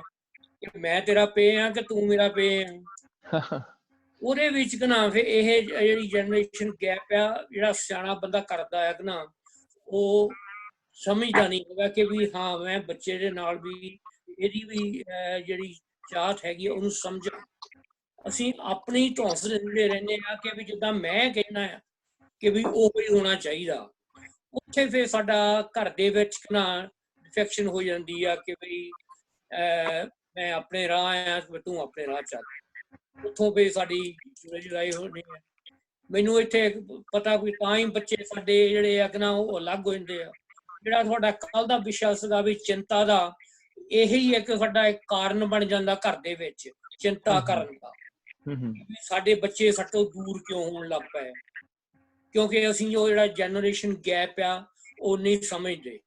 ਕਿ ਮੈਂ ਤੇਰਾ ਪੇ ਆ ਕਿ ਤੂੰ ਮੇਰਾ ਪੇ ਆ। ਉਹਦੇ ਵਿੱਚ ਕਿ ਨਾ ਫਿਰ ਇਹ ਜਿਹੜੀ ਜਨਰੇਸ਼ਨ ਗੈਪ ਆ, ਜਿਹੜਾ ਸਿਆਣਾ ਬੰਦਾ ਕਰਦਾ ਹੈ ਕਿ ਨਾ ਉਹ ਸਮਝਦਾ ਨਹੀਂ ਹੈਗਾ ਕਿ ਵੀ ਹਾਂ ਮੈਂ ਬੱਚੇ ਦੇ ਨਾਲ ਵੀ ਇਹਦੀ ਵੀ ਜਿਹੜੀ ਚਾਹਤ ਹੈਗੀ ਉਹਨੂੰ ਸਮਝਾਂ। ਅਸੀਂ ਆਪਣੀ ਧੌਂਸ ਦਿੰਦੇ ਰਹਿੰਦੇ ਹਾਂ ਕਿ ਵੀ ਜਿੱਦਾਂ ਮੈਂ ਕਹਿਣਾ ਆ ਕਿ ਵੀ ਉਹ ਹੀ ਹੋਣਾ ਚਾਹੀਦਾ। ਉੱਥੇ ਫਿਰ ਸਾਡਾ ਘਰ ਦੇ ਵਿੱਚ ਨਾ ਡਿਫੈਕਸ਼ਨ ਹੋ ਜਾਂਦੀ ਆ ਕਿ ਵੀ ਮੈਂ ਆਪਣੇ ਰਾਹ ਆ, ਤੂੰ ਆਪਣੇ ਰਾਹ ਚੱਲ। ਉੱਥੋਂ ਫਿਰ ਸਾਡੀ ਜੁਦਾਈ ਹੋਣੀ ਹੈ। ਮੈਨੂੰ ਇੱਥੇ ਪਤਾ ਕੋਈ ਤਾਂ ਹੀ ਬੱਚੇ ਸਾਡੇ ਜਿਹੜੇ ਆ ਕਿ ਨਾ ਉਹ ਅਲੱਗ ਹੋ ਜਾਂਦੇ ਆ। ਜਿਹੜਾ ਤੁਹਾਡਾ ਕੱਲ ਦਾ ਵਿਸ਼ਾ ਸੀਗਾ ਵੀ ਚਿੰਤਾ ਦਾ, ਇਹੀ ਇੱਕ ਸਾਡਾ ਇੱਕ ਕਾਰਨ ਬਣ ਜਾਂਦਾ ਘਰ ਦੇ ਵਿੱਚ ਚਿੰਤਾ ਕਰਨ ਦਾ ਵੀ ਸਾਡੇ ਬੱਚੇ ਸਾਡੇ ਤੋਂ ਦੂਰ ਕਿਉਂ ਹੋਣ ਲੱਗ ਪਏ, ਕਿਉਂਕਿ ਅਸੀਂ ਉਹ ਜਿਹੜਾ ਜਨਰੇਸ਼ਨ ਗੈਪ ਆ ਉਹ ਨਹੀਂ ਸਮਝਦੇ।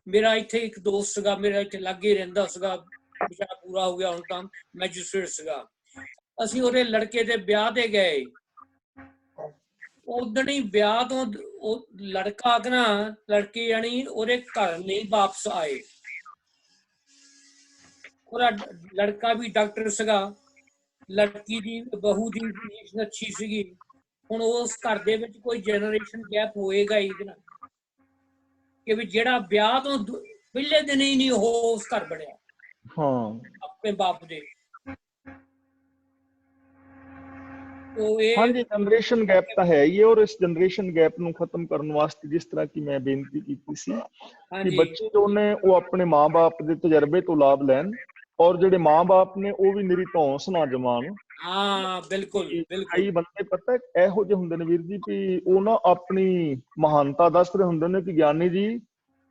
ਮੇਰਾ ਇੱਥੇ ਇੱਕ ਦੋਸਤ ਸੀਗਾ, ਮੇਰਾ ਇੱਥੇ ਲਾਗੇ ਰਹਿੰਦਾ ਸੀਗਾ, ਵਿਚਾਰਾ ਪੂਰਾ ਹੋ ਗਿਆ ਹੁਣ ਤਾਂ ਮੈਜਿਸਟ੍ਰੇਟ ਸੀਗਾ। ਅਸੀਂ ਉਹਦੇ ਲੜਕੇ ਦੇ ਵਿਆਹ ਤੇ ਗਏ, ਉਦਣ ਹੀ ਵਿਆਹ ਤੋਂ ਉਹ ਲੜਕਾ ਕਿ ਨਾ ਲੜਕੀ ਜਾਣੀ ਉਹਦੇ ਘਰ ਨਹੀਂ ਵਾਪਸ ਆਏ। ਉਹਦਾ ਲੜਕਾ ਵੀ ਡਾਕਟਰ ਸੀਗਾ, ਲੜਕੀ ਦੀ ਬਹੂ ਦੀ ਪੋਜੀਸ਼ਨ ਅੱਛੀ ਸੀਗੀ। ਹੁਣ ਉਸ ਘਰ ਦੇ ਵਿੱਚ ਕੋਈ ਜਨਰੇਸ਼ਨ ਗੈਪ ਹੋਏਗਾ ਹੀ ਨਾ, ਕਿ ਵੀ ਜਿਹੜਾ ਵਿਆਹ ਤੋਂ ਪਹਿਲੇ ਦਿਨ ਹੀ ਨਹੀਂ ਉਹ ਉਸ ਘਰ ਬਣਿਆ ਆਪਣੇ ਬਾਪ ਦੇ। ਹਾਂਜੀ, ਜਨਰੇਸ਼ਨ ਗੈਪ ਤਾਂ ਹੈ ਹੀ ਹੈ, ਔਰ ਇਸ ਜਨਰੇਸ਼ਨ ਗੈਪ ਨੂੰ ਖਤਮ ਕਰਨ ਵਾਸਤੇ ਜਿਸ ਤਰ੍ਹਾਂ ਕਿ ਮੈਂ ਬੇਨਤੀ ਕੀਤੀ ਸੀ ਕਿ ਬੱਚੇ ਜੋ ਨੇ ਉਹ ਆਪਣੇ ਮਾਂ-ਬਾਪ ਦੇ ਤਜਰਬੇ ਤੋਂ ਲਾਭ ਲੈਣ, ਔਰ ਜਿਹੜੇ ਮਾਂ-ਬਾਪ ਨੇ ਉਹ ਵੀ ਨਿਰੀ ਧੌਂਸ ਨਾ ਜਮਾਉਣ। ਬਿਲਕੁਲ ਕਈ ਬੰਦੇ ਪਤਾ ਇਹੋ ਜਿਹੇ ਹੁੰਦੇ ਨੇ ਵੀਰ ਜੀ ਵੀ ਉਹ ਨਾ ਆਪਣੀ ਮਹਾਨਤਾ ਦੱਸ ਰਹੇ ਹੁੰਦੇ ਨੇ ਕਿ ਗਿਆਨੀ ਜੀ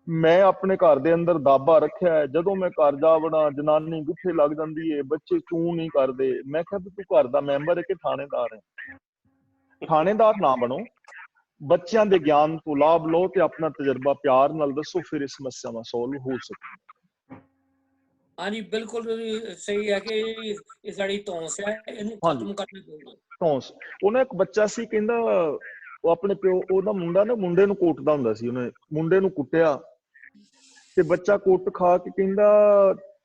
ਮੈਂ ਆਪਣੇ ਘਰ ਦੇ ਅੰਦਰ ਦਾਬਾ ਰੱਖਿਆ ਹੈ, ਜਦੋਂ ਮੈਂ ਘਰ ਜਾ ਵੜਾਂ ਜਨਾਨੀ ਗੁੱਠੇ ਲੱਗ ਜਾਂਦੀ ਹੈ, ਬੱਚੇ ਚੂੰ ਨਹੀਂ ਕਰਦੇ। ਮੈਂ ਕਿਹਾ ਵੀ ਤੂੰ ਘਰ ਦਾ ਮੈਂਬਰ ਹੈ ਕਿ ਥਾਣੇਦਾਰ ਹੈ? ਥਾਣੇਦਾਰ ਨਾ ਬਣੋ, ਬੱਚਿਆਂ ਦੇ ਗਿਆਨ ਤੋਂ ਲਾਭ ਲਓ ਤੇ ਆਪਣਾ ਤਜਰਬਾ ਪਿਆਰ ਨਾਲ ਦੱਸੋ, ਫਿਰ ਇਹ ਸਮੱਸਿਆਵਾਂ ਸੋਲਵ ਹੋ ਸਕਣ। ਹਾਂਜੀ ਬਿਲਕੁਲ ਸਹੀ ਹੈ ਕਿ ਇਹ ਸਾਡੀ ਧੌਂਸ ਹੈ, ਇਹਨੂੰ ਖਤਮ ਕਰਨਾ ਪਊਗਾ। ਧੌਂਸ। ਉਹਨਾਂ ਇੱਕ ਬੱਚਾ ਸੀ, ਕਹਿੰਦਾ ਉਹ ਆਪਣੇ ਪਿਓ, ਉਹਦਾ ਮੁੰਡਾ ਨਾ ਮੁੰਡੇ ਨੂੰ ਕੁੱਟਦਾ ਹੁੰਦਾ ਸੀ, ਉਹਨੇ ਮੁੰਡੇ ਨੂੰ ਕੁੱਟਿਆ ਤੇ ਬੱਚਾ ਕੁੱਟ ਖਾ ਕੇ ਕਹਿੰਦਾ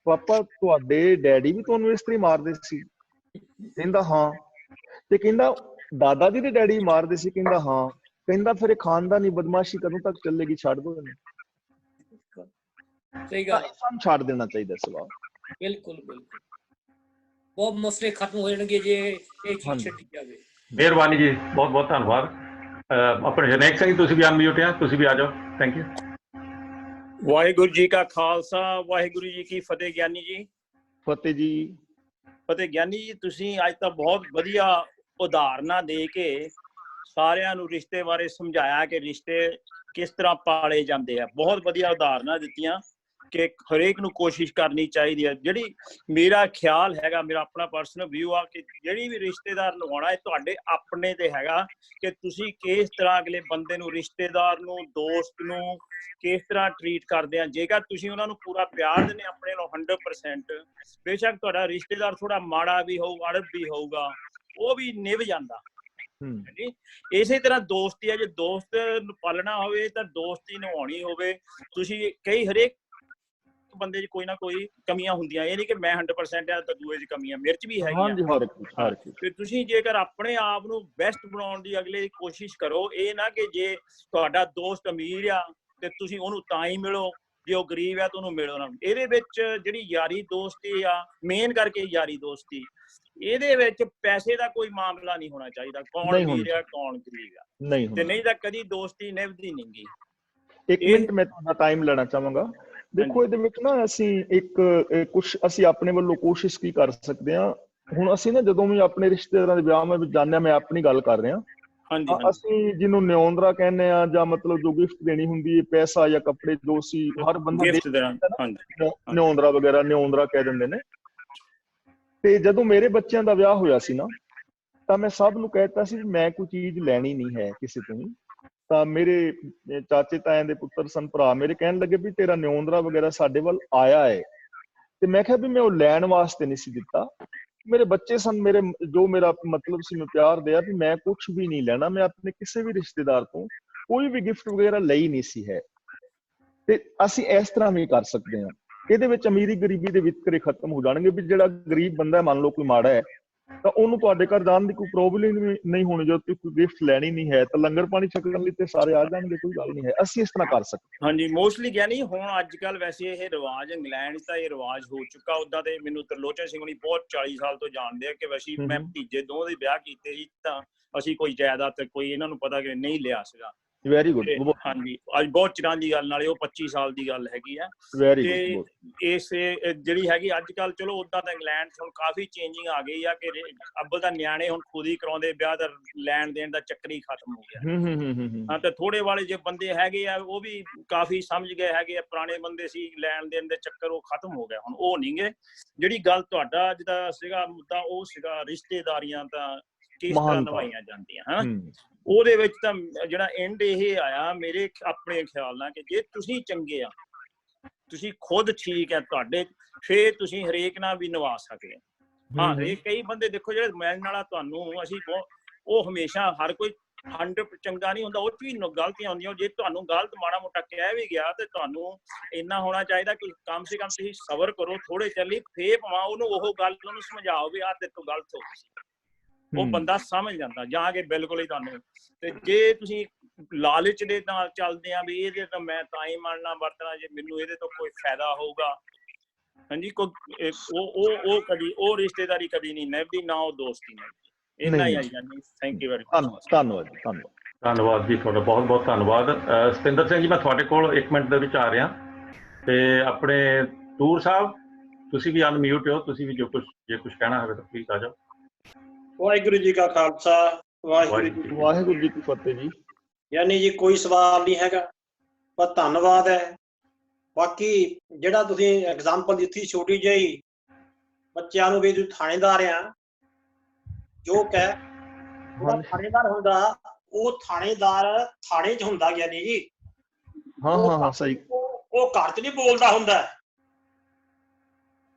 ਪਾਪਾ ਤੁਹਾਡੇ ਡੈਡੀ ਵੀ ਤੁਹਾਨੂੰ ਇਸ ਤਰ੍ਹਾਂ ਮਾਰਦੇ ਸੀ? ਕਹਿੰਦਾ ਹਾਂ। ਤੇ ਕਹਿੰਦਾ ਦਾਦਾ ਜੀ ਦੇ ਡੈਡੀ ਮਾਰਦੇ ਸੀ? ਕਹਿੰਦਾ ਹਾਂ। ਕਹਿੰਦਾ ਫਿਰ ਇਹ ਖਾਨਦਾਨੀ ਬਦਮਾਸ਼ੀ ਕਦੋਂ ਤੱਕ ਚੱਲੇਗੀ? ਛੱਡ ਦੋ ਇਹਨੂੰ। ਸਹੀ ਗੱਲ, ਸਾਨੂੰ ਛੱਡ ਦੇਣਾ ਚਾਹੀਦਾ ਸਵਾਲ। ਬਿਲਕੁਲ ਬਿਲਕੁਲ, ਬਹੁਤ ਮਸਲੇ ਖਤਮ ਹੋ ਜਾਣਗੇ ਜੇ ਇਹ ਚੀਜ਼ ਛੱਡੀ ਜਾਵੇ। ਮਿਹਰਬਾਨੀ ਜੀ, ਬਹੁਤ ਬਹੁਤ ਧੰਨਵਾਦ। ਆਪਣੇ ਜਰਨੈਲ ਸਿੰਘ ਤੁਸੀਂ ਵੀ ਅਨਮਿਊਟ ਆ, ਤੁਸੀਂ ਵੀ ਆ ਜਾਓ। Thank you. ਵਾਹਿਗੁਰੂ ਜੀ ਕਾ ਖਾਲਸਾ, ਵਾਹਿਗੁਰੂ ਜੀ ਕੀ ਫਤਿਹ। ਗਿਆਨੀ ਜੀ ਫਤਿਹ ਜੀ। ਫਤਿਹ। ਗਿਆਨੀ ਜੀ ਤੁਸੀਂ ਅੱਜ ਤਾਂ ਬਹੁਤ ਵਧੀਆ ਉਦਾਹਰਨਾਂ ਦੇ ਕੇ ਸਾਰਿਆਂ ਨੂੰ ਰਿਸ਼ਤੇ ਬਾਰੇ ਸਮਝਾਇਆ ਕਿ ਰਿਸ਼ਤੇ ਕਿਸ ਤਰ੍ਹਾਂ ਪਾਲੇ ਜਾਂਦੇ ਆ। ਬਹੁਤ ਵਧੀਆ ਉਦਾਹਰਨਾਂ ਦਿੱਤੀਆਂ ਕਿ ਹਰੇਕ ਨੂੰ ਕੋਸ਼ਿਸ਼ ਕਰਨੀ ਚਾਹੀਦੀ ਹੈ। ਜਿਹੜੀ ਮੇਰਾ ਖਿਆਲ ਹੈਗਾ, ਮੇਰਾ ਆਪਣਾ ਪਰਸਨਲ ਵਿਊ ਆ ਕਿ ਜਿਹੜੀ ਵੀ ਰਿਸ਼ਤੇਦਾਰ ਨਿਭਾਉਣਾ ਹੈ ਤੁਹਾਡੇ ਆਪਣੇ ਤੇ ਹੈਗਾ ਕਿ ਤੁਸੀਂ ਕਿਸ ਤਰ੍ਹਾਂ ਅਗਲੇ ਬੰਦੇ ਨੂੰ, ਰਿਸ਼ਤੇਦਾਰ ਨੂੰ, ਦੋਸਤ ਨੂੰ ਕਿਸ ਤਰ੍ਹਾਂ ਟਰੀਟ ਕਰਦੇ ਆ। ਜੇਕਰ ਤੁਸੀਂ ਉਹਨਾਂ ਨੂੰ ਪੂਰਾ ਪਿਆਰ ਦਿੰਦੇ ਆਪਣੇ ਨੂੰ 100%, ਬੇਸ਼ੱਕ ਤੁਹਾਡਾ ਰਿਸ਼ਤੇਦਾਰ ਥੋੜਾ ਮਾੜਾ ਵੀ ਹੋਊ, ਅੜਬ ਵੀ ਹੋਊਗਾ, ਉਹ ਵੀ ਨਿਭ ਜਾਂਦਾ। ਇਸੇ ਤਰ੍ਹਾਂ ਦੋਸਤੀ ਹੈ, ਜੇ ਦੋਸਤ ਨੂੰ ਪਾਲਣਾ ਹੋਵੇ ਤਾਂ ਦੋਸਤੀ ਨਿਭਾਉਣੀ ਹੋਵੇ। ਤੁਸੀਂ ਕਈ ਹਰੇਕ ਬੰਦੇ 'ਚ ਕੋਈ ਨਾ ਕੋਈ ਕਮੀਆਂ ਹੁੰਦੀਆਂ, ਇਹ ਨਹੀਂ ਕਿ ਮੈਂ 100% ਆ ਤਾਂ ਦੂਏ 'ਚ ਕਮੀਆਂ ਮੇਰੇ 'ਚ ਵੀ ਹੈਗੀਆਂ। ਤੇ ਤੁਸੀਂ ਜੇਕਰ ਆਪਣੇ ਆਪ ਨੂੰ ਬੈਸਟ ਬਣਾਉਣ ਦੀ ਅਗਲੇ ਦੀ ਕੋਸ਼ਿਸ਼ ਕਰੋ। ਇਹ ਨਾ ਕਿ ਜੇ ਤੁਹਾਡਾ ਦੋਸਤ ਅਮੀਰ ਆ ਤੇ ਤੁਸੀਂ ਉਹਨੂੰ ਤਾਂ ਹੀ ਮਿਲੋ, ਜੇ ਉਹ ਗਰੀਬ ਆ ਤਾਂ ਉਹਨੂੰ ਮਿਲੋ ਨਾ। ਇਹਦੇ ਵਿੱਚ ਜਿਹੜੀ ਯਾਰੀ ਦੋਸਤੀ ਆ, ਮੇਨ ਕਰਕੇ ਯਾਰੀ ਦੋਸਤੀ, ਇਹਦੇ ਵਿੱਚ ਪੈਸੇ ਦਾ ਕੋਈ ਮਾਮਲਾ ਨਹੀਂ ਹੋਣਾ ਚਾਹੀਦਾ, ਕੌਣ ਅਮੀਰ ਆ ਕੌਣ ਗਰੀਬ ਆ, ਤੇ ਨਹੀਂ ਤਾਂ ਕਦੀ ਦੋਸਤੀ ਨਿਭਦੀ ਨਹੀਂ ਗੀ। ਇੱਕ ਮਿੰਟ ਮੈਂ ਤੁਹਾਡਾ ਟਾਈਮ ਲੈਣਾ ਚਾਹਾਂਗਾ। ਦੇਖੋ ਇਹਦੇ ਵਿੱਚ ਨਾ ਅਸੀਂ ਕੁਛ ਅਸੀਂ ਆਪਣੇ ਵੱਲੋਂ ਕੋਸ਼ਿਸ਼ ਕੀ ਕਰ ਸਕਦੇ ਹਾਂ। ਹੁਣ ਅਸੀਂ ਨਾ ਜਦੋਂ ਵੀ ਆਪਣੇ ਰਿਸ਼ਤੇਦਾਰਾਂ ਦੇ ਵਿਆਹ ਵਿੱਚ ਜਾਂਦੇ ਹਾਂ, ਮੈਂ ਆਪਣੀ ਗੱਲ ਕਰ ਰਿਹਾ, ਅਸੀਂ ਜਿਹਨੂੰ ਨਿਉਂਦਰਾ ਕਹਿੰਦੇ ਆ ਜਾਂ ਮਤਲਬ ਜੋ ਗਿਫਟ ਦੇਣੀ ਹੁੰਦੀ ਹੈ, ਪੈਸਾ ਜਾਂ ਕੱਪੜੇ, ਜੋ ਸੀ ਹਰ ਬੰਦਾ ਨਿਉਂਦਰਾ ਵਗੈਰਾ ਨਿਉਂਦਰਾ ਕਹਿ ਦਿੰਦੇ ਨੇ। ਤੇ ਜਦੋਂ ਮੇਰੇ ਬੱਚਿਆਂ ਦਾ ਵਿਆਹ ਹੋਇਆ ਸੀ ਨਾ, ਤਾਂ ਮੈਂ ਸਭ ਨੂੰ ਕਹਿਤਾ ਸੀ ਮੈਂ ਕੋਈ ਚੀਜ਼ ਲੈਣੀ ਨਹੀਂ ਹੈ ਕਿਸੇ ਤੋਂ ਵੀ। ਤਾਂ ਮੇਰੇ ਚਾਚੇ ਤਾਇਆਂ ਦੇ ਪੁੱਤਰ ਸਨ, ਭਰਾ ਮੇਰੇ, ਕਹਿਣ ਲੱਗੇ ਵੀ ਤੇਰਾ ਨਿਉਂਦਰਾ ਵਗੈਰਾ ਸਾਡੇ ਵੱਲ ਆਇਆ ਹੈ। ਤੇ ਮੈਂ ਕਿਹਾ ਵੀ ਮੈਂ ਉਹ ਲੈਣ ਵਾਸਤੇ ਨਹੀਂ ਸੀ ਦਿੱਤਾ, ਮੇਰੇ ਬੱਚੇ ਸਨ, ਮੇਰੇ ਜੋ ਮੇਰਾ ਮਤਲਬ ਸੀ ਮੈਂ ਪਿਆਰ ਦਿਆ ਵੀ ਮੈਂ ਕੁਛ ਵੀ ਨਹੀਂ ਲੈਣਾ, ਮੈਂ ਆਪਣੇ ਕਿਸੇ ਵੀ ਰਿਸ਼ਤੇਦਾਰ ਤੋਂ ਕੋਈ ਵੀ ਗਿਫਟ ਵਗੈਰਾ ਲਈ ਨਹੀਂ ਸੀ ਹੈ। ਤੇ ਅਸੀਂ ਇਸ ਤਰ੍ਹਾਂ ਵੀ ਕਰ ਸਕਦੇ ਹਾਂ। ਇਹਦੇ ਵਿੱਚ ਅਮੀਰੀ ਗਰੀਬੀ ਦੇ ਵਿਤਕਰੇ ਖਤਮ ਹੋ ਜਾਣਗੇ ਵੀ ਜਿਹੜਾ ਗਰੀਬ ਬੰਦਾ ਮੰਨ ਲਓ ਕੋਈ ਮਾੜਾ ਹੈ ਤਾਂ ਉਹਨੂੰ ਤੁਹਾਡੇ ਘਰ ਜਾਣ ਦੀ ਕੋਈ ਪ੍ਰੋਬਲਮ ਨਹੀਂ ਹੋਣੀ। ਜਦੋਂ ਤੁਸੀਂ ਕੋਈ ਗਿਫਟ ਲੈਣੀ ਨਹੀਂ ਹੈ ਤਾਂ ਲੰਗਰ ਪਾਣੀ ਛਕਣ ਲਈ ਤੇ ਸਾਰੇ ਆ ਜਾਣਗੇ, ਕੋਈ ਗੱਲ ਨਹੀਂ ਹੈ। ਅਸੀਂ ਇਸ ਤਰ੍ਹਾਂ ਕਰ ਸਕਦੇ। ਹਾਂਜੀ, ਮੋਸਟਲੀ ਗਿਆਨੀ ਹੁਣ ਅੱਜ ਕੱਲ ਵੈਸੇ ਇਹ ਰਿਵਾਜ ਇੰਗਲੈਂਡ ਤਾਂ ਇਹ ਰਿਵਾਜ ਹੋ ਚੁੱਕਾ। ਉਦਾਂ ਤੇ ਮੈਨੂੰ ਤਰਲੋਚਨ ਸਿੰਘ ਹੁਣੀ ਬਹੁਤ 40 ਸਾਲ ਤੋਂ ਜਾਣਦੇ ਆ ਕਿ ਵੈਸੇ ਮੈਂ ਭਤੀਜੇ ਦੋਵਾਂ ਦੇ ਵਿਆਹ ਕੀਤੇ ਸੀ ਤਾਂ ਅਸੀਂ ਕੋਈ ਜਾਇਦਾਦ ਕੋਈ ਇਹਨਾਂ ਨੂੰ ਪਤਾ ਕਿ ਨਹੀਂ ਲਿਆ ਸੀਗਾ। ਵੈਰੀ ਗੁੱਡ, ਹਾਂਜੀ ਅੱਜ ਬਹੁਤ ਚਿਰਾਂ ਦੀ ਗੱਲ, ਨਾਲੇ ਉਹ 25 ਸਾਲ ਦੀ ਗੱਲ ਹੈਗੀ ਆ। ਵੈਰੀ ਤੇ ਗੁੱਡ। ਇਸ ਜਿਹੜੀ ਹੈਗੀ ਅੱਜ ਕੱਲ, ਚਲੋ ਉਦਾਂ ਤਾਂ ਇੰਗਲੈਂਡ ਹੁਣ ਕਾਫੀ ਚੇਂਜਿੰਗ ਆ ਗਈ ਆ ਕਿ ਅੱਬਲ ਤਾਂ ਨਿਆਣੇ ਹੁਣ ਖੁਦ ਹੀ ਕਰਾਉਂਦੇ ਵਿਆਹ, ਦਾ ਲੈਣ ਦੇਣ ਦਾ ਚੱਕਰ ਹੀ ਖਤਮ ਹੋ ਗਿਆ। ਹਾਂ, ਤੇ ਥੋੜੇ ਵਾਲੇ ਜੇ ਬੰਦੇ ਹੈਗੇ ਆ ਉਹ ਵੀ ਕਾਫੀ ਸਮਝ ਗਏ ਹੈਗੇ ਆ, ਪੁਰਾਣੇ ਬੰਦੇ ਸੀ ਲੈਣ ਦੇਣ ਦੇ ਚੱਕਰ ਉਹ ਖਤਮ ਹੋ ਗਿਆ, ਹੁਣ ਉਹ ਨਹੀਂ ਗੇ। ਜਿਹੜੀ ਗੱਲ ਤੁਹਾਡਾ ਅੱਜ ਦਾ ਸੀਗਾ ਮੁੱਦਾ ਉਹ ਸੀਗਾ ਰਿਸ਼ਤੇਦਾਰੀਆਂ ਤਾਂ ਕਿਸ ਤਰ੍ਹਾਂ ਨਿਭਾਈਆਂ ਜਾਂਦੀਆਂ, ਹਨਾ। ਉਹਦੇ ਵਿੱਚ ਤਾਂ ਜਿਹੜਾ ਐਂਡ ਇਹ ਆਇਆ ਮੇਰੇ ਆਪਣੇ ਖਿਆਲ ਨਾਲ ਕਿ ਜੇ ਤੁਸੀਂ ਚੰਗੇ ਆ, ਤੁਸੀਂ ਖੁਦ ਠੀਕ ਹੈ ਤੁਹਾਡੇ, ਫੇਰ ਤੁਸੀਂ ਹਰੇਕ ਨਾਲ ਵੀ ਨਿਭਾ ਸਕਦੇ। ਹਾਂ, ਹਰੇਕ ਕਈ ਬੰਦੇ ਦੇਖੋ ਜਿਹੜੇ ਮਿਲਣ ਵਾਲਾ ਤੁਹਾਨੂੰ ਅਸੀਂ ਉਹ ਹਮੇਸ਼ਾ ਹਰ ਕੋਈ 100% ਚੰਗਾ ਨਹੀਂ ਹੁੰਦਾ, ਉਹ 'ਚ ਵੀ ਗਲਤੀਆਂ ਹੁੰਦੀਆਂ। ਜੇ ਤੁਹਾਨੂੰ ਗਲਤ ਮਾੜਾ ਮੋਟਾ ਕਹਿ ਵੀ ਗਿਆ ਤੇ ਤੁਹਾਨੂੰ ਇੰਨਾ ਹੋਣਾ ਚਾਹੀਦਾ ਕਿ ਕਮ ਸੇ ਕਮ ਤੁਸੀਂ ਸਬਰ ਕਰੋ ਥੋੜੇ ਚਿਰ ਲਈ, ਫੇਰ ਭਾਵੇਂ ਉਹਨੂੰ ਉਹ ਗੱਲ ਉਹਨੂੰ ਸਮਝਾਓ ਵੀ ਆਹ ਤੇਰੇ ਤੋਂ ਗਲਤ ਹੋ ਗਈ, ਉਹ ਬੰਦਾ ਸਮਝ ਜਾਂਦਾ ਜਾ ਕੇ ਬਿਲਕੁਲ ਹੀ ਤੁਹਾਨੂੰ। ਤੇ ਜੇ ਤੁਸੀਂ ਲਾਲਚ ਦੇ ਨਾਲ ਚੱਲਦੇ ਆ ਵੀ ਇਹਦੇ ਤੋਂ ਮੈਂ ਤਾਂ ਹੀ ਮੰਨਣਾ ਵਰਤਣਾ ਜੇ ਮੈਨੂੰ ਇਹਦੇ ਤੋਂ ਕੋਈ ਫਾਇਦਾ ਹੋਊਗਾ, ਹਾਂਜੀ, ਕੋਈ ਉਹ ਕਦੀ ਉਹ ਰਿਸ਼ਤੇਦਾਰੀ ਕਦੀ ਨਹੀਂ ਨਿਭਦੀ, ਨਾ ਉਹ ਦੋਸਤੀ ਨਿਭਦੀ। ਇੰਨਾ ਹੀ ਆਈ ਜਾਂਦੀ। Thank you very much. ਧੰਨਵਾਦ ਜੀ, ਧੰਨਵਾਦ। ਧੰਨਵਾਦ ਜੀ ਤੁਹਾਡਾ, ਬਹੁਤ ਬਹੁਤ ਧੰਨਵਾਦ। ਸਤਿੰਦਰ ਸਿੰਘ ਜੀ, ਮੈਂ ਤੁਹਾਡੇ ਕੋਲ 1 ਮਿੰਟ ਦੇ ਵਿੱਚ ਆ ਰਿਹਾ, ਤੇ ਆਪਣੇ ਤੂਰ ਸਾਹਿਬ ਤੁਸੀਂ ਵੀ ਅਨਮਿਊਟ ਹੋ, ਤੁਸੀਂ ਵੀ ਜੇ ਕੁਝ ਕਹਿਣਾ ਹੋਵੇ ਤਾਂ ਪਲੀਜ਼ ਆ ਜਾਓ। ਵਾਹਿਗੁਰੂ ਜੀ ਕਾ ਖਾਲਸਾ, ਵਾਹਿਗੁਰੂ ਜੀ ਕੀ ਫਤਿਹ ਜੀ। ਯਾਨੀ ਜੀ ਕੋਈ ਸਵਾਲ ਨਹੀਂ ਹੈਗਾ, ਪਰ ਧੰਨਵਾਦ ਹੈ। ਬਾਕੀ ਜਿਹੜਾ ਤੁਸੀਂ ਐਗਜ਼ਾਮਪਲ ਦਿੱਤੀ ਛੋਟੀ ਜਿਹੀ ਬੱਚਿਆਂ ਨੂੰ ਵੀ, ਤੁਸੀਂ ਥਾਣੇਦਾਰ ਆ, ਜੋ ਕਹਿ ਥਾਣੇਦਾਰ ਹੁੰਦਾ ਉਹ ਥਾਣੇਦਾਰ ਥਾਣੇ 'ਚ ਹੁੰਦਾ ਗਿਆ ਨਹੀਂ ਜੀ। ਹਾਂ ਸਹੀ, ਉਹ ਘਰ 'ਚ ਨਹੀਂ ਬੋਲਦਾ ਹੁੰਦਾ।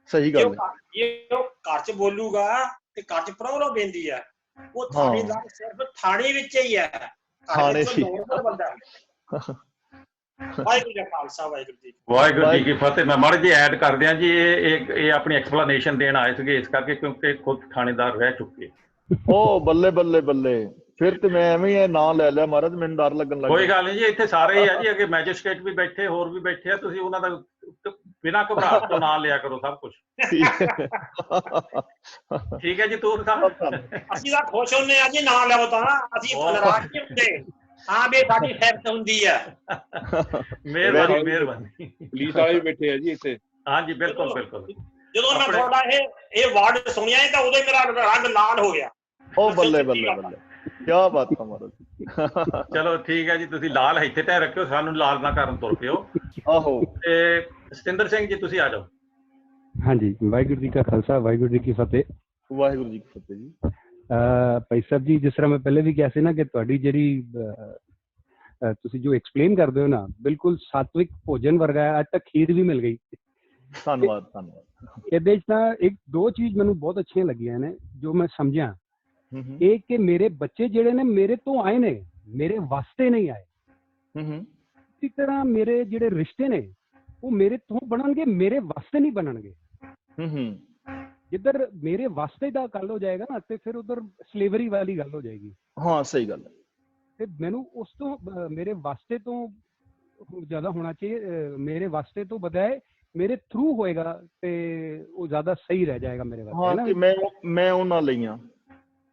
ਸਹੀ ਗੱਲ ਹੈ। ਜੇ ਉਹ ਘਰ 'ਚ ਬੋਲੂਗਾ ਤੇ ਘਰ 'ਚ ਪ੍ਰੋਬਲਮ ਪੈਂਦੀ ਹੈ। ਉਹ ਥਾਣੇਦਾਰ ਸਿਰਫ ਥਾਣੇ ਵਿੱਚ ਹੀ ਹੈ, ਥਾਣੇ ਨੋਰਮਲ ਬੰਦਾ। ਵਾਹਿਗੁਰੂ ਜੀ ਕਾ ਖਾਲਸਾ, ਵਾਹਿਗੁਰੂ ਜੀ ਕੀ ਫਤਿਹ। ਮੈਂ ਮਾੜਾ ਜਿਹਾ ਐਡ ਕਰ ਦਿਆਂ ਜੀ, ਇਹ ਆਪਣੀ ਐਕਸਪਲੇਨੇਸ਼ਨ ਦੇਣ ਆਏ ਸੀਗੇ ਇਸ ਕਰਕੇ ਕਿਉਂਕਿ ਖੁਦ ਥਾਣੇਦਾਰ ਰਹਿ ਚੁੱਕੇ। ਉਹ ਬੱਲੇ ਬੱਲੇ ਬੱਲੇ, ਫਿਰ ਤੇ ਮੈਂ ਐਵੇਂ ਹੀ ਨਾਂ ਲੈ ਲਿਆ ਮਹਾਰਾਜ, ਮੈਨੂੰ ਡਰ ਲੱਗਣ ਲੱਗਾ। ਕੋਈ ਗੱਲ ਨਹੀਂ ਜੀ, ਇੱਥੇ ਸਾਰੇ ਹੀ ਆ ਜੀ, ਅੱਗੇ ਮੈਜਿਸਟ੍ਰੇਟ ਵੀ ਬੈਠੇ, ਹੋਰ ਵੀ ਬੈਠੇ ਆ, ਤੁਸੀਂ ਉਹਨਾਂ ਦਾ ਬਿਨਾਂ ਘਬਰਾਹਟ ਤੋਂ ਨਾਂ ਲਿਆ ਕਰੋ ਸਭ ਕੁਝ। ਠੀਕ ਹੈ ਜੀ ਤੂਰ ਸਾਹਿਬ, ਅਸੀਂ ਤਾਂ ਖੁਸ਼ ਹੁੰਦੇ ਆ ਜੀ ਨਾਂ ਲਿਆਓ ਤਾਂ, ਅਸੀਂ ਨਾਰਾਜ਼ ਨਹੀਂ ਹੁੰਦੇ। ਹਾਂ ਵੀ ਸਾਡੀ ਸਿਫਤ ਹੁੰਦੀ ਹੈ। ਮਿਹਰਬਾਨੀ ਮਿਹਰਬਾਨੀ। ਪੁਲਿਸ ਵਾਲੇ ਵੀ ਬੈਠੇ ਆ ਜੀ ਇੱਥੇ। ਹਾਂਜੀ ਬਿਲਕੁਲ ਬਿਲਕੁਲ। ਜਦੋਂ ਮੈਂ ਤੁਹਾਡਾ ਇਹ ਵਰਡ ਸੁਣਿਆ ਤਾਂ ਉਦੋਂ ਮੇਰਾ ਰੰਗ ਲਾਲ ਹੋ ਗਿਆ। ਉਹ ਬੱਲੇ ਬੱਲੇ ਬੱਲੇ, ਕਿਆ ਬਾਤ ਹੈ ਮਹਾਰਾਜ। ਚਲੋ ਠੀਕ ਹੈ ਜੀ, ਤੁਸੀਂ ਲਾਲ ਇੱਥੇ ਤੈ ਰੱਖਿਓ, ਸਾਨੂੰ ਲਾਲ ਨਾ ਕਰਨ ਤੁਰ ਪਿਓ। ਆਹੋ, ਤੇ ਸਤਿੰਦਰ ਸਿੰਘ ਜੀ ਤੁਸੀਂ ਆ ਜਾਓ। ਹਾਂਜੀ, ਵਾਹਿਗੁਰੂ ਜੀ ਕਾ ਖਾਲਸਾ, ਵਾਹਿਗੁਰੂ ਜੀ ਕੀ ਫਤਿਹ। ਵਾਹਿਗੁਰੂ ਜੀ ਕੀ ਫਤਿਹ ਜੀ। ਭਾਈ ਸਾਹਿਬ ਜੀ, ਜਿਸ ਤਰ੍ਹਾਂ ਮੈਂ ਪਹਿਲੇ ਵੀ ਕਿਹਾ ਸੀ ਨਾ ਕਿ ਤੁਹਾਡੀ ਜਿਹੜੀ ਤੁਸੀਂ ਜੋ ਐਕਸਪਲੇਨ ਕਰਦੇ ਹੋ ਨਾ, ਬਿਲਕੁਲ ਸਾਤਵਿਕ ਭੋਜਨ ਵਰਗਾ ਹੈ। ਅੱਜ ਤੱਕ ਖੀਰ ਵੀ ਮਿਲ ਗਈ। ਧੰਨਵਾਦ ਧੰਨਵਾਦ। ਇਹਦੇ 'ਚ ਤਾਂ ਇੱਕ ਦੋ ਚੀਜ਼ ਮੈਨੂੰ ਬਹੁਤ ਅੱਛੀਆਂ ਲੱਗੀਆਂ ਨੇ ਜੋ ਮੈਂ ਸਮਝਿਆ। ਇਹ ਕਿ ਮੇਰੇ ਬੱਚੇ ਜਿਹੜੇ ਨੇ ਮੇਰੇ ਤੋਂ ਆਏ ਨੇ, ਮੇਰੇ ਵਾਸਤੇ ਨਹੀਂ ਆਏ। ਇਸੇ ਤਰ੍ਹਾਂ ਮੇਰੇ ਜਿਹੜੇ ਰਿਸ਼ਤੇ ਨੇ ਉਹ ਮੇਰੇ ਤੋਂ ਬਣਨਗੇ, ਮੇਰੇ ਵਾਸਤੇ ਨਹੀਂ ਬਣਨਗੇ। ਜਿੱਧਰ ਮੇਰੇ ਵਾਸਤੇ ਦਾ ਗੱਲ ਹੋ ਜਾਏਗਾ ਨਾ, ਤੇ ਫਿਰ ਉਧਰ ਸਲੇਵਰੀ ਵਾਲੀ ਗੱਲ ਹੋ ਜਾਏਗੀ। ਹਾਂ ਸਹੀ ਗੱਲ ਹੈ। ਤੇ ਮੈਨੂੰ ਉਸ ਤੋਂ ਮੇਰੇ ਵਾਸਤੇ ਤੋਂ ਜ਼ਿਆਦਾ ਹੋਣਾ ਚਾਹੀਏ, ਮੇਰੇ ਵਾਸਤੇ ਤੋਂ ਬਜਾਏ ਮੇਰੇ ਥਰੂ ਹੋਏਗਾ ਤੇ ਉਹ ਜ਼ਿਆਦਾ ਸਹੀ ਰਹਿ ਜਾਏਗਾ ਮੇਰੇ ਵਾਸਤੇ। ਹਾਂ, ਕਿ ਮੈਂ ਉਹਨਾਂ ਲਈ ਹਾਂ।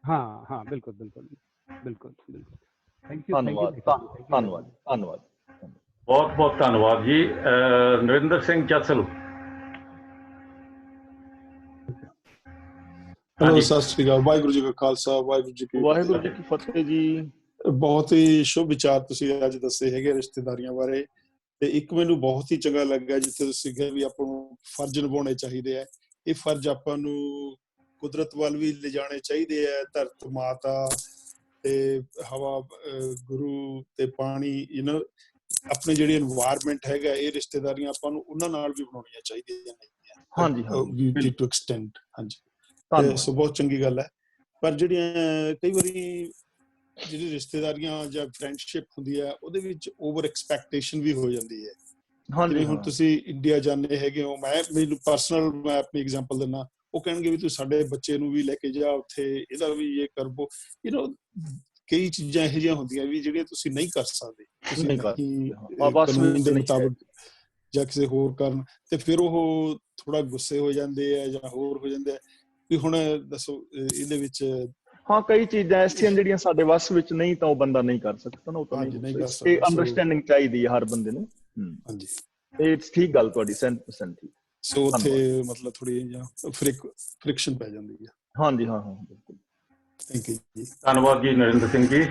ਹਾਂ ਬਿਲਕੁਲ ਬਿਲਕੁਲ ਬਿਲਕੁਲ ਬਿਲਕੁਲ। ਥੈਂਕ ਯੂ, ਧੰਨਵਾਦ ਧੰਨਵਾਦ ਧੰਨਵਾਦ। ਬਹੁਤ ਬਹੁਤ ਧੰਨਵਾਦ ਜੀ। ਨਰਿੰਦਰ ਸਿੰਘ ਜਸਲ। ਹੈਲੋ, ਸਤਿ ਸ਼੍ਰੀ ਅਕਾਲ। ਵਾਹਿਗੁਰੂ ਜੀ ਕਾ ਖਾਲਸਾ, ਵਾਹਿਗੁਰੂ ਜੀ ਕੀ ਫਤਿਹ ਜੀ। ਬਹੁਤ ਹੀ ਸ਼ੁਭ ਵਿਚਾਰ ਤੁਸੀਂ ਅੱਜ ਦੱਸੇ ਹੈਗੇ ਰਿਸ਼ਤੇਦਾਰੀਆਂ ਬਾਰੇ, ਤੇ ਇੱਕ ਮੈਨੂੰ ਬਹੁਤ ਹੀ ਚੰਗਾ ਲੱਗਾ ਜਿੱਥੇ ਤੁਸੀਂ ਕਿਹਾ ਵੀ ਆਪਾਂ ਨੂੰ ਫਰਜ਼ ਨਿਭਾਉਣੇ ਚਾਹੀਦੇ ਆ। ਇਹ ਫਰਜ਼ ਆਪਾਂ ਨੂੰ ਕੁਦਰਤ ਵੱਲ ਵੀ ਲਿਜਾਣੇ ਚਾਹੀਦੇ ਆ, ਧਰਤ ਮਾਤਾ ਤੇ ਹਵਾ, ਗੁਰੂ ਤੇ ਪਾਣੀ, ਇਹਨਾਂ ਆਪਣੇ ਜਿਹੜੀ এনवायरमेंट ਹੈਗਾ, ਇਹ ਰਿਸ਼ਤੇਦਾਰੀਆਂ ਆਪਾਂ ਨੂੰ ਉਹਨਾਂ ਨਾਲ ਵੀ ਬਣਾਉਣੀਆਂ ਚਾਹੀਦੀਆਂ ਨੇ। ਹਾਂਜੀ ਟੂ ਐਕਸਟੈਂਡ। ਹਾਂਜੀ, ਸੋ ਬਹੁਤ ਚੰਗੀ ਗੱਲ ਹੈ। ਪਰ ਜਿਹੜੀਆਂ ਕਈ ਵਾਰੀ ਜਿਹੜੀ ਰਿਸ਼ਤੇਦਾਰੀਆਂ ਜਾਂ ਫਰੈਂਡਸ਼ਿਪ ਹੁੰਦੀ ਹੈ, ਉਹਦੇ ਵਿੱਚ ਓਵਰ ਐਕਸਪੈਕਟੇਸ਼ਨ ਵੀ ਹੋ ਜਾਂਦੀ ਹੈ। ਜਿਵੇਂ ਹੁਣ ਤੁਸੀਂ ਇੰਡੀਆ ਜਾਂਦੇ ਹੈਗੇ ਹੋ, ਮੈਨੂੰ ਪਰਸਨਲ ਮੈਂ ਆਪਣੀ ਐਗਜ਼ਾਮਪਲ ਦਿੰਦਾ, ਉਹ ਕਹਿਣਗੇ ਵੀ ਤੁਸੀਂ ਸਾਡੇ ਬੱਚੇ ਨੂੰ ਵੀ ਲੈ ਕੇ ਜਾ ਉੱਥੇ, ਇਹਦਾ ਵੀ ਇਹ ਕਰਵੋ। ਕਈ ਚੀਜ਼ਾਂ ਇਹੋ ਜਿਹੀਆਂ ਹੁੰਦੀਆਂ ਵੀ ਜਿਹੜੀਆਂ ਤੁਸੀਂ ਨਹੀਂ ਕਰ ਸਕਦੇ, ਤੁਸੀਂ ਕਾਨੂੰਨ ਦੇ ਮੁਤਾਬਕ ਜਾਂ ਕਿਸੇ ਹੋਰ ਕਾਰਨ, ਤੇ ਫਿਰ ਉਹ ਥੋੜਾ ਗੁੱਸੇ ਹੋ ਜਾਂਦੇ ਆ ਜਾਂ ਹੋਰ ਹੋ ਜਾਂਦੇ ਆ ਵੀ ਹੁਣ ਦੱਸੋ ਇਹਦੇ ਵਿੱਚ ਹਾਂ ਕਈ ਚੀਜ਼ਾਂ ਐਸੀਆਂ ਜਿਹੜੀਆਂ ਸਾਡੇ ਵੱਸ ਵਿੱਚ ਨਹੀਂ ਤਾਂ ਉਹ ਬੰਦਾ ਨਹੀਂ ਕਰ ਸਕਦਾ ਨਾ, ਉਹ ਤਾਂ ਨਹੀਂ ਕਰ ਸਕਦਾ। ਇਹ ਅੰਡਰਸਟੈਂਡਿੰਗ ਚਾਹੀਦੀ ਹੈ ਹਰ ਬੰਦੇ ਨੂੰ। ਹਾਂਜੀ ਇਹ ਠੀਕ ਗੱਲ ਤੁਹਾਡੀ 100% ਠੀਕ। ਸੋ ਉੱਥੇ ਮਤਲਬ ਥੋੜੀ ਜਿਹਾ ਫ੍ਰਿਕਸ਼ਨ ਪੈ ਜਾਂਦੀ ਹੈ। ਹਾਂਜੀ ਹਾਂ ਹਾਂ ਬਿਲਕੁਲ। ਥੈਂਕ ਯੂ ਜੀ। ਧੰਨਵਾਦ ਜੀ ਨਰਿੰਦਰ ਸਿੰਘ ਜੀ।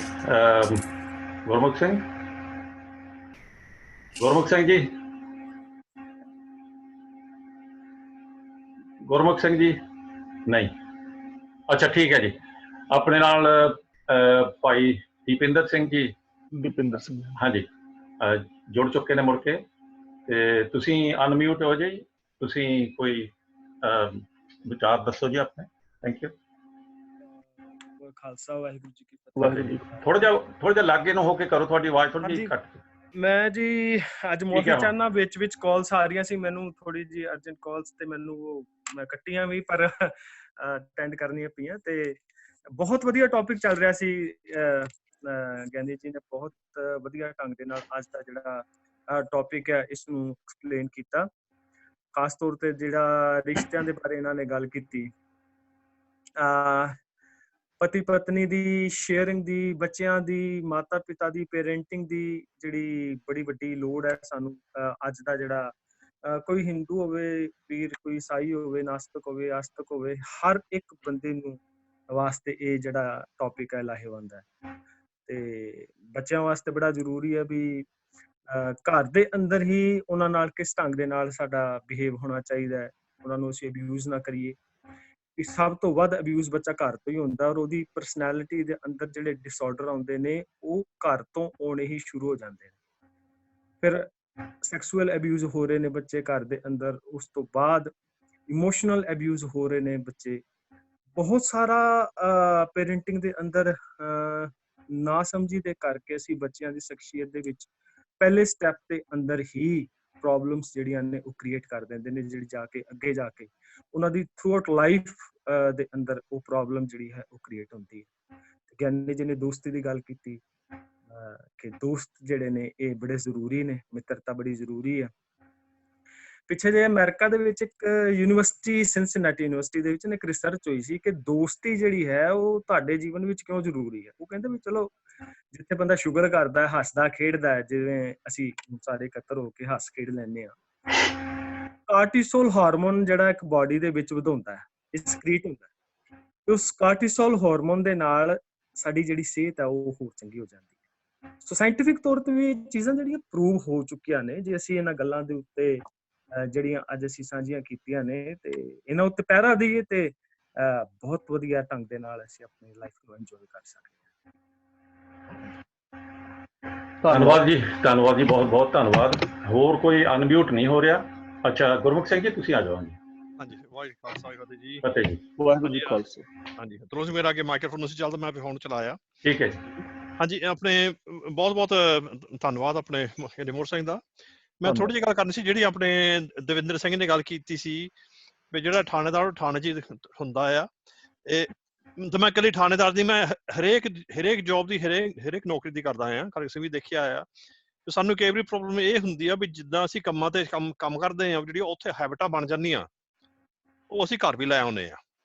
ਗੁਰਮੁਖ ਸਿੰਘ ਜੀ, ਗੁਰਮੁਖ ਸਿੰਘ ਜੀ ਨਹੀਂ, ਅੱਛਾ ਠੀਕ ਹੈ ਜੀ। ਆਪਣੇ ਨਾਲ ਭਾਈ ਦੀਪਿੰਦਰ ਸਿੰਘ ਜੀ, ਹਾਂਜੀ ਜੁੜ ਚੁੱਕੇ ਨੇ ਮੁੜ ਕੇ। ਤੇ ਤੁਸੀਂ ਅਨਮਿਊਟ ਹੋ ਜੀ, ਤੁਸੀਂ ਕੋਈ ਵਿਚਾਰ ਦੱਸੋ ਜੀ ਆਪਣੇ। Thank you. ਖਾਲਸਾ ਵਾਹਿਗੁਰੂ ਜੀ ਕੀ ਫਤਿਹ। ਥੋੜਾ ਜਿਹਾ ਲਾਗੇ ਨੂੰ ਹੋ ਕੇ ਕਰੋ, ਤੁਹਾਡੀ ਆਵਾਜ਼ ਥੋੜੀ ਜਿਹੀ ਘੱਟ। ਮੈਂ ਜੀ ਅੱਜ ਮਾਫੀ ਚਾਹਨਾ, ਵਿੱਚ ਕਾਲਸ ਆ ਰਹੀਆਂ ਸੀ ਮੈਨੂੰ, ਥੋੜੀ ਜਿਹੀ ਅਰਜੈਂਟ ਕਾਲਸ, ਤੇ ਮੈਨੂੰ ਉਹ ਮੈਂ ਕੱਟੀਆਂ ਵੀ ਪਰ ਅਟੈਂਡ ਕਰਨੀਆਂ ਪਈਆਂ। ਤੇ ਬਹੁਤ ਵਧੀਆ ਟੌਪਿਕ ਚੱਲ ਰਿਹਾ ਸੀ। ਗਿਆਨੀ ਜੀ ਨੇ ਬਹੁਤ ਵਧੀਆ ਢੰਗ ਦੇ ਨਾਲ ਅੱਜ ਦਾ ਜਿਹੜਾ ਟੌਪਿਕ ਹੈ ਇਸ ਨੂੰ ਐਕਸਪਲੇਨ ਕੀਤਾ। ਖਾਸ ਤੌਰ ਤੇ ਜਿਹੜਾ ਰਿਸ਼ਤਿਆਂ ਦੇ ਬਾਰੇ ਇਹਨਾਂ ਨੇ ਗੱਲ ਕੀਤੀ, ਪਤੀ ਪਤਨੀ ਦੀ ਸ਼ੇਅਰਿੰਗ ਦੀ, ਬੱਚਿਆਂ ਦੀ, ਮਾਤਾ ਪਿਤਾ ਦੀ ਪੇਰੈਂਟਿੰਗ ਦੀ ਜਿਹੜੀ ਬੜੀ ਵੱਡੀ ਲੋੜ ਹੈ ਸਾਨੂੰ ਅੱਜ ਦਾ ਜਿਹੜਾ ਕੋਈ ਹਿੰਦੂ ਹੋਵੇ ਵੀਰ, ਕੋਈ ਈਸਾਈ ਹੋਵੇ, ਨਾਸਤਕ ਹੋਵੇ, ਆਸਤਕ ਹੋਵੇ, ਹਰ ਇੱਕ ਬੰਦੇ ਨੂੰ ਵਾਸਤੇ ਇਹ ਜਿਹੜਾ ਟੌਪਿਕ ਹੈ ਲਾਹੇਵੰਦ ਹੈ। ਤੇ ਬੱਚਿਆਂ ਵਾਸਤੇ ਬੜਾ ਜ਼ਰੂਰੀ ਹੈ ਵੀ ਘਰ ਦੇ ਅੰਦਰ ਹੀ ਉਹਨਾਂ ਨਾਲ ਕਿਸ ਢੰਗ ਦੇ ਨਾਲ ਸਾਡਾ ਬਿਹੇਵ ਹੋਣਾ ਚਾਹੀਦਾ ਹੈ, ਉਹਨਾਂ ਨੂੰ ਅਸੀਂ ਅਬਿਊਜ਼ ਨਾ ਕਰੀਏ। ਸਭ ਤੋਂ ਵੱਧ ਅਬਿਊਜ਼ ਬੱਚਾ ਘਰ ਤੋਂ ਹੀ ਹੁੰਦਾ, ਔਰ ਉਹਦੀ ਪਰਸਨੈਲਿਟੀ ਦੇ ਅੰਦਰ ਜਿਹੜੇ ਡਿਸਆਰਡਰ ਆਉਂਦੇ ਨੇ ਉਹ ਘਰ ਤੋਂ ਆਉਣੇ ਹੀ ਸ਼ੁਰੂ ਹੋ ਜਾਂਦੇ ਨੇ। ਫਿਰ ਸੈਕਸੁਅਲ ਅਬਿਊਜ਼ ਹੋ ਰਹੇ ਨੇ ਬੱਚੇ ਘਰ ਦੇ ਅੰਦਰ, ਉਸ ਤੋਂ ਬਾਅਦ ਇਮੋਸ਼ਨਲ ਅਬਿਊਜ਼ ਹੋ ਰਹੇ ਨੇ ਬੱਚੇ। ਬਹੁਤ ਸਾਰਾ ਪੇਰੈਂਟਿੰਗ ਦੇ ਅੰਦਰ ਨਾ ਸਮਝੀ ਦੇ ਕਰਕੇ ਅਸੀਂ ਬੱਚਿਆਂ ਦੀ ਸ਼ਖਸੀਅਤ ਦੇ ਵਿੱਚ ਪਹਿਲੇ ਸਟੈਪ ਦੇ ਅੰਦਰ ਹੀ ਪ੍ਰੋਬਲਮਸ ਜਿਹੜੀਆਂ ਨੇ ਉਹ ਕ੍ਰੀਏਟ ਕਰ ਦਿੰਦੇ ਨੇ, ਜਿਹੜੀ ਜਾ ਕੇ ਅੱਗੇ ਜਾ ਕੇ ਉਹਨਾਂ ਦੀ ਥਰੂ ਆਊਟ ਲਾਈਫ ਦੇ ਅੰਦਰ ਉਹ ਪ੍ਰੋਬਲਮ ਜਿਹੜੀ ਹੈ ਉਹ ਕ੍ਰੀਏਟ ਹੁੰਦੀ ਹੈ। ਗਿਆਨੀ ਜੀ ਨੇ ਦੋਸਤੀ ਦੀ ਗੱਲ ਕੀਤੀ ਕਿ ਦੋਸਤ ਜਿਹੜੇ ਨੇ ਇਹ ਬੜੇ ਜ਼ਰੂਰੀ ਨੇ, ਮਿੱਤਰਤਾ ਬੜੀ ਜ਼ਰੂਰੀ ਹੈ। ਪਿੱਛੇ ਜੇ ਅਮਰੀਕਾ ਦੇ ਵਿੱਚ ਇੱਕ ਯੂਨੀਵਰਸਿਟੀ, ਸਿਨਸਿਨਾਟੀ ਯੂਨੀਵਰਸਿਟੀ ਦੇ ਵਿੱਚ ਇੱਕ ਰਿਸਰਚ ਹੋਈ ਸੀ ਕਿ ਦੋਸਤੀ ਜਿਹੜੀ ਹੈ ਉਹ ਤੁਹਾਡੇ ਜੀਵਨ ਵਿੱਚ ਕਿਉਂ ਜ਼ਰੂਰੀ ਹੈ। ਉਹ ਕਹਿੰਦੇ ਵੀ ਚਲੋ ਜਿੱਥੇ ਬੰਦਾ ਸ਼ੁਗਰ ਕਰਦਾ, ਹੱਸਦਾ ਖੇਡਦਾ ਹੈ, ਜਿਵੇਂ ਅਸੀਂ ਸਾਰੇ ਇਕੱਤਰ ਹੋ ਕੇ ਹੱਸ ਖੇਡ ਲੈਂਦੇ ਹਾਂ, ਕਾਰਟੀਸੋਲ ਹਾਰਮੋਨ ਜਿਹੜਾ ਇੱਕ ਬਾਡੀ ਦੇ ਵਿੱਚ ਵਧਾਉਂਦਾ ਹੈ, ਇਹ ਸਕ੍ਰੀਟ ਹੁੰਦਾ ਹੈ। ਤੇ ਉਸ ਕਾਰਟੀਸੋਲ ਹਾਰਮੋਨ ਦੇ ਨਾਲ ਸਾਡੀ ਜਿਹੜੀ ਸਿਹਤ ਹੈ ਉਹ ਹੋਰ ਚੰਗੀ ਹੋ ਜਾਂਦੀ ਹੈ। ਸੋ ਸਾਇੰਟਿਫਿਕ ਤੌਰ ਤੇ ਵੀ ਚੀਜ਼ਾਂ ਜਿਹੜੀਆਂ ਪ੍ਰੂਵ ਹੋ ਚੁੱਕੀਆਂ ਨੇ। ਜੇ ਅਸੀਂ ਇਹਨਾਂ ਗੱਲਾਂ ਦੇ ਉੱਤੇ ਜਿਹੜੀਆਂ ਅੱਜ ਅਸੀਂ ਸਾਂਝੀਆਂ ਕੀਤੀਆਂ ਨੇ ਤੇ ਇਹਨਾਂ ਉੱਤੇ ਪਹਿਰਾ ਦਈਏ ਤੇ ਬਹੁਤ ਵਧੀਆ ਢੰਗ ਦੇ ਨਾਲ ਅਸੀਂ ਆਪਣੀ ਲਾਈਫ ਨੂੰ ਇੰਜੋਏ ਕਰ ਸਕਦੇ ਹਾਂ। ਧੰਨਵਾਦ ਜੀ, ਧੰਨਵਾਦ ਜੀ, ਬਹੁਤ ਬਹੁਤ ਧੰਨਵਾਦ। ਹੋਰ ਕੋਈ ਅਨਮਿਊਟ ਨਹੀਂ ਹੋ ਰਿਹਾ? ਅੱਛਾ ਗੁਰਮੁਖ ਸਿੰਘ ਜੀ ਤੁਸੀਂ ਆ ਜਾਓ। ਹਾਂਜੀ, ਵਾਹਿਗੁਰੂ ਖਾਲਸਾ ਵਾਹਿਗੁਰੂ ਜੀ। ਫਤਿਹ ਜੀ। ਵਾਹਿਗੁਰੂ ਜੀ ਖਾਲਸਾ। ਹਾਂਜੀ, ਤਰੋਂ ਮੇਰਾ ਅੱਗੇ ਮਾਈਕ੍ਰੋਫੋਨ ਨਹੀਂ ਸੀ ਚੱਲਦਾ, ਮੈਂ ਹੁਣ ਚਲਾਇਆ। ਠੀਕ ਹੈ ਜੀ। ਹਾਂਜੀ, ਆਪਣੇ ਬਹੁਤ ਬਹੁਤ ਧੰਨਵਾਦ ਆਪਣੇ ਨਿਮੋਰ ਸਿੰਘ ਦਾ। ਮੈਂ ਥੋੜੀ ਜਿਹੀ ਗੱਲ ਕਰਨੀ ਸੀ, ਜਿਹੜੀ ਆਪਣੇ ਦਵਿੰਦਰ ਸਿੰਘ ਨੇ ਗੱਲ ਕੀਤੀ ਸੀ ਵੀ ਜਿਹੜਾ ਥਾਣੇਦਾਰ ਥਾਣੇ 'ਚ ਹੁੰਦਾ ਆ। ਇਹ ਤਾਂ ਮੈਂ ਇਕੱਲੀ ਥਾਣੇਦਾਰ ਦੀ, ਮੈਂ ਹਰੇਕ ਜੋਬ ਦੀ, ਹਰੇਕ ਨੌਕਰੀ ਦੀ ਕਰਦਾ ਆ। ਅਸੀਂ ਵੀ ਦੇਖਿਆ ਆ ਸਾਨੂੰ ਕਈ ਵਾਰੀ ਪ੍ਰੋਬਲਮ ਇਹ ਹੁੰਦੀ ਆ ਵੀ ਜਿੱਦਾਂ ਅਸੀਂ ਕੰਮਾਂ ਤੇ ਕੰਮ ਕਰਦੇ ਹਾਂ, ਜਿਹੜੀ ਉੱਥੇ ਹੈਬਿਟਾਂ ਬਣ ਜਾਂਦੀਆਂ ਉਹ ਅਸੀਂ ਘਰ ਵੀ ਲੈ ਆਉਂਦੇ ਹਾਂ।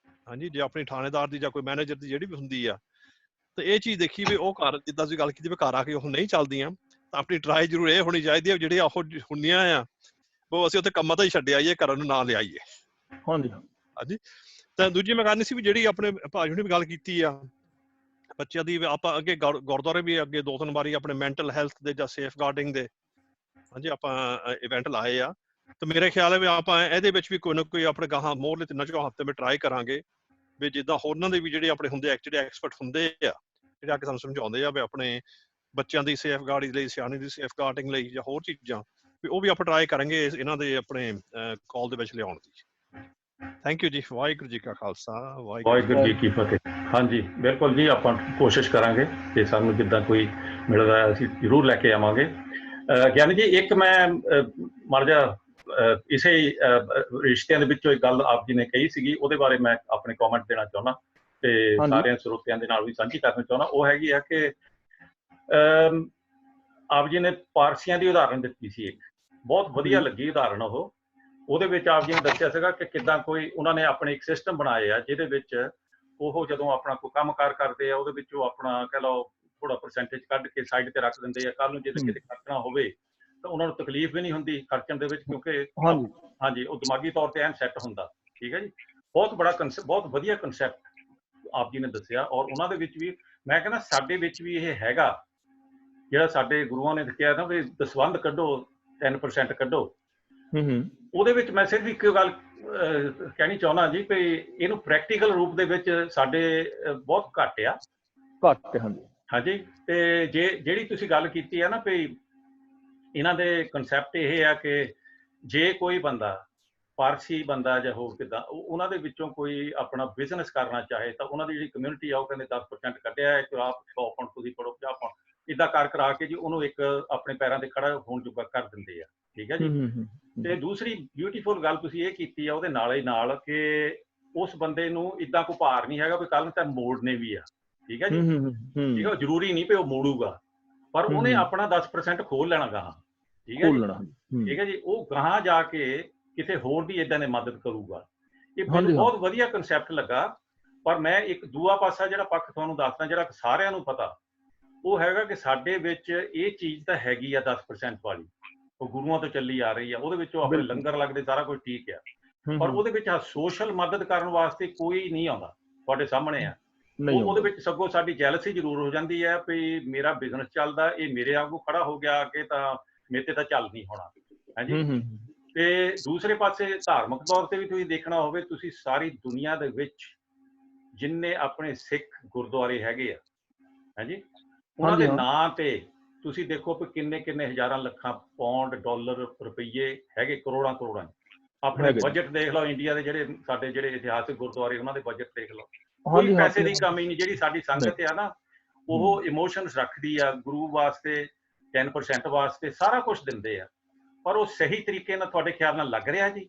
ਹਾਂਜੀ, ਜੇ ਆਪਣੀ ਥਾਣੇਦਾਰ ਦੀ ਜਾਂ ਕੋਈ ਮੈਨੇਜਰ ਦੀ ਜਿਹੜੀ ਵੀ ਹੁੰਦੀ ਆ, ਤੇ ਇਹ ਚੀਜ਼ ਦੇਖੀ ਵੀ ਉਹ ਘਰ, ਜਿੱਦਾਂ ਤੁਸੀਂ ਗੱਲ ਕੀਤੀ ਵੀ ਘਰ ਆ ਕੇ ਉਹ ਨਹੀਂ ਚੱਲਦੀਆਂ, ਤਾਂ ਆਪਣੀ ਟਰਾਈ ਜ਼ਰੂਰ ਇਹ ਹੋਣੀ ਚਾਹੀਦੀ ਹੈ ਜਿਹੜੀਆਂ ਉਹ ਹੁੰਦੀਆਂ ਆ ਉਹ ਅਸੀਂ ਉੱਥੇ ਕੰਮਾਂ ਤਾਂ ਹੀ ਛੱਡ ਆਈਏ, ਘਰਾਂ ਨੂੰ ਨਾ ਲਿਆਈਏ। ਹਾਂਜੀ। ਤਾਂ ਦੂਜੀ ਮੈਂ ਕਰਨੀ ਸੀ ਵੀ ਜਿਹੜੀ ਆਪਣੇ ਭਾਜੀ ਨੇ ਵੀ ਗੱਲ ਕੀਤੀ ਆ ਬੱਚਿਆਂ ਦੀ, ਆਪਾਂ ਅੱਗੇ ਗੁਰਦੁਆਰੇ ਵੀ ਅੱਗੇ 2-3 ਵਾਰੀ ਆਪਣੇ ਮੈਂਟਲ ਹੈਲਥ ਦੇ ਜਾਂ ਸੇਫ ਗਾਰਡਿੰਗ ਦੇ ਹਾਂਜੀ ਆਪਾਂ ਇਵੈਂਟ ਲਾਏ ਆ। ਤੇ ਮੇਰੇ ਖਿਆਲ ਹੈ ਵੀ ਆਪਾਂ ਇਹਦੇ ਵਿੱਚ ਵੀ ਕੋਈ ਨਾ ਕੋਈ ਆਪਣੇ ਗਾਹਾਂ ਮੋਰਲੇ 3-4 ਹਫ਼ਤੇ ਵਿੱਚ ਟਰਾਈ ਕਰਾਂਗੇ ਵੀ ਜਿੱਦਾਂ ਹੋਰਨਾਂ ਦੇ ਵੀ ਜਿਹੜੇ ਆਪਣੇ ਹੁੰਦੇ ਜਿਹੜੇ ਐਕਸਪਰਟ ਹੁੰਦੇ ਆ, ਜਿਹੜੇ ਆ ਕੇ ਸਾਨੂੰ ਸਮਝਾਉਂਦੇ ਆ ਵੀ ਆਪਣੇ ਬੱਚਿਆਂ ਦੀ ਸੇਫ ਗਾਰਡਿੰਗ ਲਈ, ਸਿਆਣੇ ਦੀ ਸੇਫ ਗਾਰਡਿੰਗ ਲਈ ਜਾਂ ਹੋਰ ਚੀਜ਼ਾਂ, ਵੀ ਉਹ ਵੀ ਆਪਾਂ ਟਰਾਈ ਕਰਾਂਗੇ ਇਹਨਾਂ ਦੇ ਆਪਣੇ ਕਾਲ ਦੇ ਵਿੱਚ ਲਿਆਉਣ ਦੀ। ਥੈਂਕ ਯੂ ਜੀ। ਵਾਹਿਗੁਰੂ ਜੀ ਕਾ ਖਾਲਸਾ, ਵਾਹਿਗੁਰੂ ਜੀ ਕੀ ਫਤਿਹ। ਹਾਂਜੀ ਬਿਲਕੁਲ ਜੀ, ਆਪਾਂ ਕੋਸ਼ਿਸ਼ ਕਰਾਂਗੇ ਤੇ ਸਾਨੂੰ ਜਿੱਦਾਂ ਕੋਈ ਮਿਲਦਾ ਅਸੀਂ ਜ਼ਰੂਰ ਲੈ ਕੇ ਆਵਾਂਗੇ। ਗਿਆਨੀ ਜੀ, ਇੱਕ ਮੈਂ ਮਾੜਾ ਜਿਹਾ ਇਸੇ ਰਿਸ਼ਤਿਆਂ ਦੇ ਵਿੱਚੋਂ ਇੱਕ ਗੱਲ ਆਪ ਜੀ ਨੇ ਕਹੀ ਸੀਗੀ, ਉਹਦੇ ਬਾਰੇ ਮੈਂ ਆਪਣੇ ਕਮੈਂਟ ਦੇਣਾ ਚਾਹੁੰਦਾ ਤੇ ਸਾਰਿਆਂ ਸਰੋਤਿਆਂ ਦੇ ਨਾਲ ਵੀ ਸਾਂਝੀ ਕਰਨਾ ਚਾਹੁੰਦਾ। ਉਹ ਹੈਗੀ ਆ ਕਿ ਆਪ ਜੀ ਨੇ ਪਾਰਸੀਆਂ ਦੀ ਉਦਾਹਰਨ ਦਿੱਤੀ ਸੀ, ਇੱਕ ਬਹੁਤ ਵਧੀਆ ਲੱਗੀ ਉਦਾਹਰਨ ਉਹ। ਉਹਦੇ ਵਿੱਚ ਆਪ ਜੀ ਨੇ ਦੱਸਿਆ ਸੀਗਾ ਕਿ ਕਿੱਦਾਂ ਕੋਈ ਉਹਨਾਂ ਨੇ ਆਪਣੇ ਇੱਕ ਸਿਸਟਮ ਬਣਾਏ ਆ ਜਿਹਦੇ ਵਿੱਚ ਉਹ ਜਦੋਂ ਆਪਣਾ ਕੋਈ ਕੰਮਕਾਰ ਕਰਦੇ ਆ ਉਹਦੇ ਵਿੱਚੋਂ ਆਪਣਾ ਕਹਿ ਲਓ ਥੋੜਾ ਪਰਸੈਂਟੇਜ ਕੱਢ ਕੇ ਸਾਈਡ ਤੇ ਰੱਖ ਦਿੰਦੇ ਆ। ਕੱਲ ਨੂੰ ਜੇ ਕਿਤੇ ਖਰਚਣਾ ਹੋਵੇ ਤਾਂ ਉਹਨਾਂ ਨੂੰ ਤਕਲੀਫ ਵੀ ਨਹੀਂ ਹੁੰਦੀ ਖਰਚਣ ਦੇ ਵਿੱਚ, ਕਿਉਂਕਿ ਹਾਂਜੀ ਉਹ ਦਿਮਾਗੀ ਤੌਰ ਤੇ ਐਨ ਸੈੱਟ ਹੁੰਦਾ। ਠੀਕ ਹੈ ਜੀ, ਬਹੁਤ ਬੜਾ ਕਨਸੈਪਟ, ਬਹੁਤ ਵਧੀਆ ਕਨਸੈਪਟ ਆਪ ਜੀ ਨੇ ਦੱਸਿਆ। ਔਰ ਉਹਨਾਂ ਦੇ ਵਿੱਚ ਵੀ ਮੈਂ ਕਹਿੰਦਾ ਸਾਡੇ ਵਿੱਚ ਵੀ ਇਹ ਹੈਗਾ, ਜਿਹੜਾ ਸਾਡੇ ਗੁਰੂਆਂ ਨੇ ਕਿਹਾ ਨਾ ਵੀ ਦਸਵੰਧ ਕੱਢੋ 10% ਕੱਢੋ। ਉਹਦੇ ਵਿੱਚ ਮੈਂ ਸਿਰਫ ਇੱਕ ਗੱਲ ਕਹਿਣੀ ਚਾਹੁੰਦਾ ਜੀ ਵੀ ਇਹਨੂੰ ਪ੍ਰੈਕਟੀਕਲ ਰੂਪ ਦੇ ਵਿੱਚ ਸਾਡੇ ਬਹੁਤ ਘੱਟ ਆ। ਹਾਂਜੀ, ਤੇ ਜਿਹੜੀ ਤੁਸੀਂ ਗੱਲ ਕੀਤੀ ਹੈ ਨਾ ਵੀ ਇਹਨਾਂ ਦੇ ਕਨਸੈਪਟ ਇਹ ਆ ਕਿ ਜੇ ਕੋਈ ਬੰਦਾ ਪਾਰਸੀ ਬੰਦਾ ਜਾਂ ਹੋਰ ਕਿੱਦਾਂ ਉਹਨਾਂ ਦੇ ਵਿੱਚੋਂ ਕੋਈ ਆਪਣਾ ਬਿਜ਼ਨਸ ਕਰਨਾ ਚਾਹੇ ਤਾਂ ਉਹਨਾਂ ਦੀ ਜਿਹੜੀ ਕਮਿਊਨਿਟੀ ਆ ਉਹ ਕਹਿੰਦੇ 10% ਕੱਢਿਆ ਹੈ ਕਿ ਆਪ 100 ਪੌਂਡ ਤੁਸੀਂ ਪੜੋ 50 ਪੌਂਡ ਇੱਦਾਂ ਕਰਾ ਕੇ ਜੀ ਉਹਨੂੰ ਇੱਕ ਆਪਣੇ ਪੈਰਾਂ ਤੇ ਖੜਾ ਹੋਣ ਜੋਗਾ ਕਰ ਦਿੰਦੇ ਆ। ਠੀਕ ਹੈ ਜੀ। ਤੇ ਦੂਸਰੀ ਬਿਊਟੀਫੁਲ ਗੱਲ ਤੁਸੀਂ ਇਹ ਕੀਤੀ ਆ ਉਹਦੇ ਨਾਲ ਹੀ ਨਾਲ ਕਿ ਉਸ ਬੰਦੇ ਨੂੰ ਇੱਦਾਂ ਕੋਈ ਭਾਰ ਨਹੀਂ ਹੈਗਾ ਵੀ ਕੱਲ ਨੂੰ ਤਾਂ ਮੋੜਨੇ ਵੀ ਆ। ਠੀਕ ਹੈ ਜੀ। ਠੀਕ ਹੈ, ਜ਼ਰੂਰੀ ਨਹੀਂ ਵੀ ਉਹ ਮੋੜੂਗਾ, ਪਰ ਉਹਨੇ ਆਪਣਾ 10% ਖੋਲ ਲੈਣਾ ਗਾਹਾਂ। ਠੀਕ ਹੈ ਜੀ। ਠੀਕ ਹੈ ਜੀ, ਉਹ ਗਾਹਾਂ ਜਾ ਕੇ ਕਿਸੇ ਹੋਰ ਦੀ ਏਦਾਂ ਨੇ ਮਦਦ ਕਰੂਗਾ। ਇਹ ਮੈਨੂੰ ਬਹੁਤ ਵਧੀਆ ਕਨਸੈਪਟ ਲੱਗਾ। ਪਰ ਮੈਂ ਇੱਕ ਦੂਆ ਪਾਸਾ ਜਿਹੜਾ ਪੱਖ ਤੁਹਾਨੂੰ ਦੱਸਦਾ, ਜਿਹੜਾ ਸਾਰਿਆਂ ਨੂੰ ਪਤਾ, ਉਹ ਹੈਗਾ ਕਿ ਸਾਡੇ ਵਿੱਚ ਇਹ ਚੀਜ਼ ਤਾਂ ਹੈਗੀ ਆ 10% ਵਾਲੀ, ਉਹ ਗੁਰੂਆਂ ਤੋਂ ਚੱਲੀ ਆ ਰਹੀ ਆ। ਉਹਦੇ ਵਿੱਚੋਂ ਆਪਣੇ ਲੰਗਰ ਲੱਗਦੇ, ਸਾਰਾ ਕੁਝ ਠੀਕ ਆ, ਪਰ ਉਹਦੇ ਵਿੱਚ ਸੋਸ਼ਲ ਮਦਦ ਕਰਨ ਵਾਸਤੇ ਕੋਈ ਨਹੀਂ ਆਉਂਦਾ। ਤੁਹਾਡੇ ਸਾਹਮਣੇ ਆ ਉਹਦੇ ਵਿੱਚ ਸਗੋਂ ਸਾਡੀ ਜੈਲਸੀ ਜ਼ਰੂਰ ਹੋ ਜਾਂਦੀ ਹੈ ਵੀ ਮੇਰਾ ਬਿਜ਼ਨਸ ਚੱਲਦਾ, ਇਹ ਮੇਰੇ ਵਾਂਗੂ ਖੜਾ ਹੋ ਗਿਆ ਕਿ ਤਾਂ ਮੇਰੇ ਤੇ ਤਾਂ ਚੱਲ ਨਹੀਂ ਹੋਣਾ। ਹਾਂਜੀ। ਤੇ ਦੂਸਰੇ ਪਾਸੇ ਧਾਰਮਿਕ ਤੌਰ ਤੇ ਵੀ ਤੁਸੀਂ ਦੇਖਣਾ ਹੋਵੇ, ਤੁਸੀਂ ਸਾਰੀ ਦੁਨੀਆ ਦੇ ਵਿੱਚ ਜਿੰਨੇ ਆਪਣੇ ਸਿੱਖ ਗੁਰਦੁਆਰੇ ਹੈਗੇ ਆ, ਹਾਂਜੀ, ਉਹਨਾਂ ਦੇ ਨਾਂ ਤੇ ਤੁਸੀਂ ਦੇਖੋ ਕਿ ਕਿੰਨੇ ਹਜ਼ਾਰਾਂ ਲੱਖਾਂ ਪੌਂਡ, ਡਾਲਰ, ਰੁਪਈਏ ਹੈਗੇ, ਕਰੋੜਾਂ। ਆਪਣੇ ਬਜਟ ਦੇਖ ਲਓ ਇੰਡੀਆ ਦੇ, ਜਿਹੜੇ ਸਾਡੇ ਜਿਹੜੇ ਇਤਿਹਾਸਿਕ ਗੁਰਦੁਆਰੇ ਉਹਨਾਂ ਦੇ ਬਜਟ ਦੇਖ ਲਓ। ਕੋਈ ਪੈਸੇ ਦੀ ਕਮੀ ਨਹੀਂ। ਜਿਹੜੀ ਸਾਡੀ ਸੰਗਤ ਆ ਨਾ, ਉਹ ਇਮੋਸ਼ਨਸ ਰੱਖਦੀ ਆ ਗੁਰੂ ਵਾਸਤੇ, 10% ਵਾਸਤੇ ਸਾਰਾ ਕੁਝ ਦਿੰਦੇ ਆ, ਪਰ ਉਹ ਸਹੀ ਤਰੀਕੇ ਨਾਲ ਤੁਹਾਡੇ ਖਿਆਲ ਨਾਲ ਲੱਗ ਰਿਹਾ ਜੀ?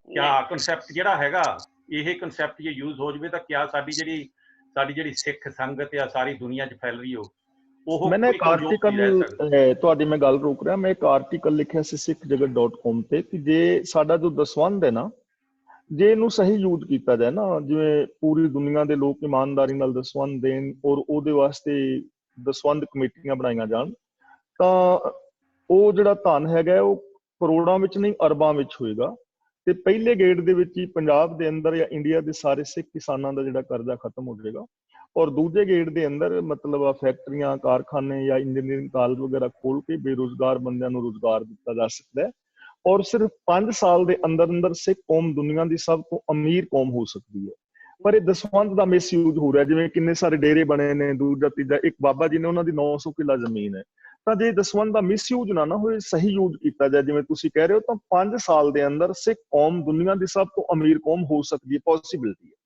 ਕਿਆ ਕਨਸੈਪਟ ਜਿਹੜਾ ਹੈਗਾ, ਇਹ ਕਨਸੈਪਟ ਜੇ ਯੂਜ਼ ਹੋ ਜਾਵੇ ਤਾਂ ਕਿਆ ਸਾਡੀ ਜਿਹੜੀ ਸਿੱਖ ਸੰਗਤ ਆ ਸਾਰੀ ਦੁਨੀਆ 'ਚ ਫੈਲ ਰਹੀ ਹੋ? ਮੈਨੇ ਇੱਕ ਆਰਟੀਕਲ, ਤੁਹਾਡੀ ਮੈਂ ਗੱਲ ਰੋਕ ਰਿਹਾ, ਮੈਂ ਇੱਕ ਆਰਟੀਕਲ ਲਿਖਿਆ ਸੀ sikhjagat.com ਤੇ ਕਿ ਜੇ ਸਾਡਾ ਜੋ ਦਸਵੰਧ ਹੈ ਨਾ, ਜੇ ਇਹਨੂੰ ਸਹੀ ਯੂਜ਼ ਕੀਤਾ ਜਾਏ ਨਾ, ਜਿਵੇਂ ਪੂਰੀ ਦੁਨੀਆ ਦੇ ਲੋਕ ਇਮਾਨਦਾਰੀ ਨਾਲ ਦਸਵੰਧ ਦੇਣ ਔਰ ਉਹਦੇ ਵਾਸਤੇ ਦਸਵੰਧ ਕਮੇਟੀਆਂ ਬਣਾਈਆਂ ਜਾਣ, ਤਾਂ ਉਹ ਜਿਹੜਾ ਧਨ ਹੈਗਾ ਉਹ ਕਰੋੜਾਂ ਵਿੱਚ ਨਹੀਂ ਅਰਬਾਂ ਵਿੱਚ ਹੋਏਗਾ। ਤੇ ਪਹਿਲੇ ਗੇੜ ਦੇ ਵਿੱਚ ਹੀ ਪੰਜਾਬ ਦੇ ਅੰਦਰ ਜਾਂ ਇੰਡੀਆ ਦੇ ਸਾਰੇ ਸਿੱਖ ਕਿਸਾਨਾਂ ਦਾ ਜਿਹੜਾ ਕਰਜ਼ਾ ਖਤਮ ਹੋ ਜਾਏਗਾ। ਔਰ ਦੂਜੇ ਗੇੜ ਦੇ ਅੰਦਰ ਮਤਲਬ ਫੈਕਟਰੀਆਂ, ਕਾਰਖਾਨੇ ਜਾਂ ਇੰਜੀਨੀਅਰਿੰਗ ਕਾਲਜ ਵਗੈਰਾ ਖੋਲ ਕੇ ਬੇਰੁਜ਼ਗਾਰ ਬੰਦਿਆਂ ਨੂੰ ਰੁਜ਼ਗਾਰ ਦਿੱਤਾ ਜਾ ਸਕਦਾ ਹੈ। ਔਰ ਸਿਰਫ 5 ਸਾਲ ਦੇ ਅੰਦਰ ਸਿੱਖ ਕੌਮ ਦੁਨੀਆ ਦੀ ਸਭ ਤੋਂ ਅਮੀਰ ਕੌਮ ਹੋ ਸਕਦੀ ਹੈ। ਪਰ ਇਹ ਦਸਵੰਧ ਦਾ ਮਿਸਯੂਜ਼ ਹੋ ਰਿਹਾ, ਜਿਵੇਂ ਕਿੰਨੇ ਸਾਰੇ ਡੇਰੇ ਬਣੇ ਨੇ, ਦੂਜਾ ਤੀਜਾ। ਇੱਕ ਬਾਬਾ ਜੀ ਨੇ, ਉਹਨਾਂ ਦੀ 900 ਕਿੱਲਾ ਜ਼ਮੀਨ ਹੈ। ਤਾਂ ਜੇ ਦਸਵੰਧ ਦਾ ਮਿਸਯੂਜ਼ ਨਾ ਹੋਏ, ਸਹੀ ਯੂਜ਼ ਕੀਤਾ ਜਾਏ ਜਿਵੇਂ ਤੁਸੀਂ ਕਹਿ ਰਹੇ ਹੋ, ਤਾਂ 5 ਸਾਲ ਦੇ ਅੰਦਰ ਸਿੱਖ ਕੌਮ ਦੁਨੀਆ ਦੀ ਸਭ ਤੋਂ ਅਮੀਰ ਕੌਮ ਹੋ ਸਕਦੀ ਹੈ, ਪੋਸੀਬਿਲਿਟੀ ਹੈ।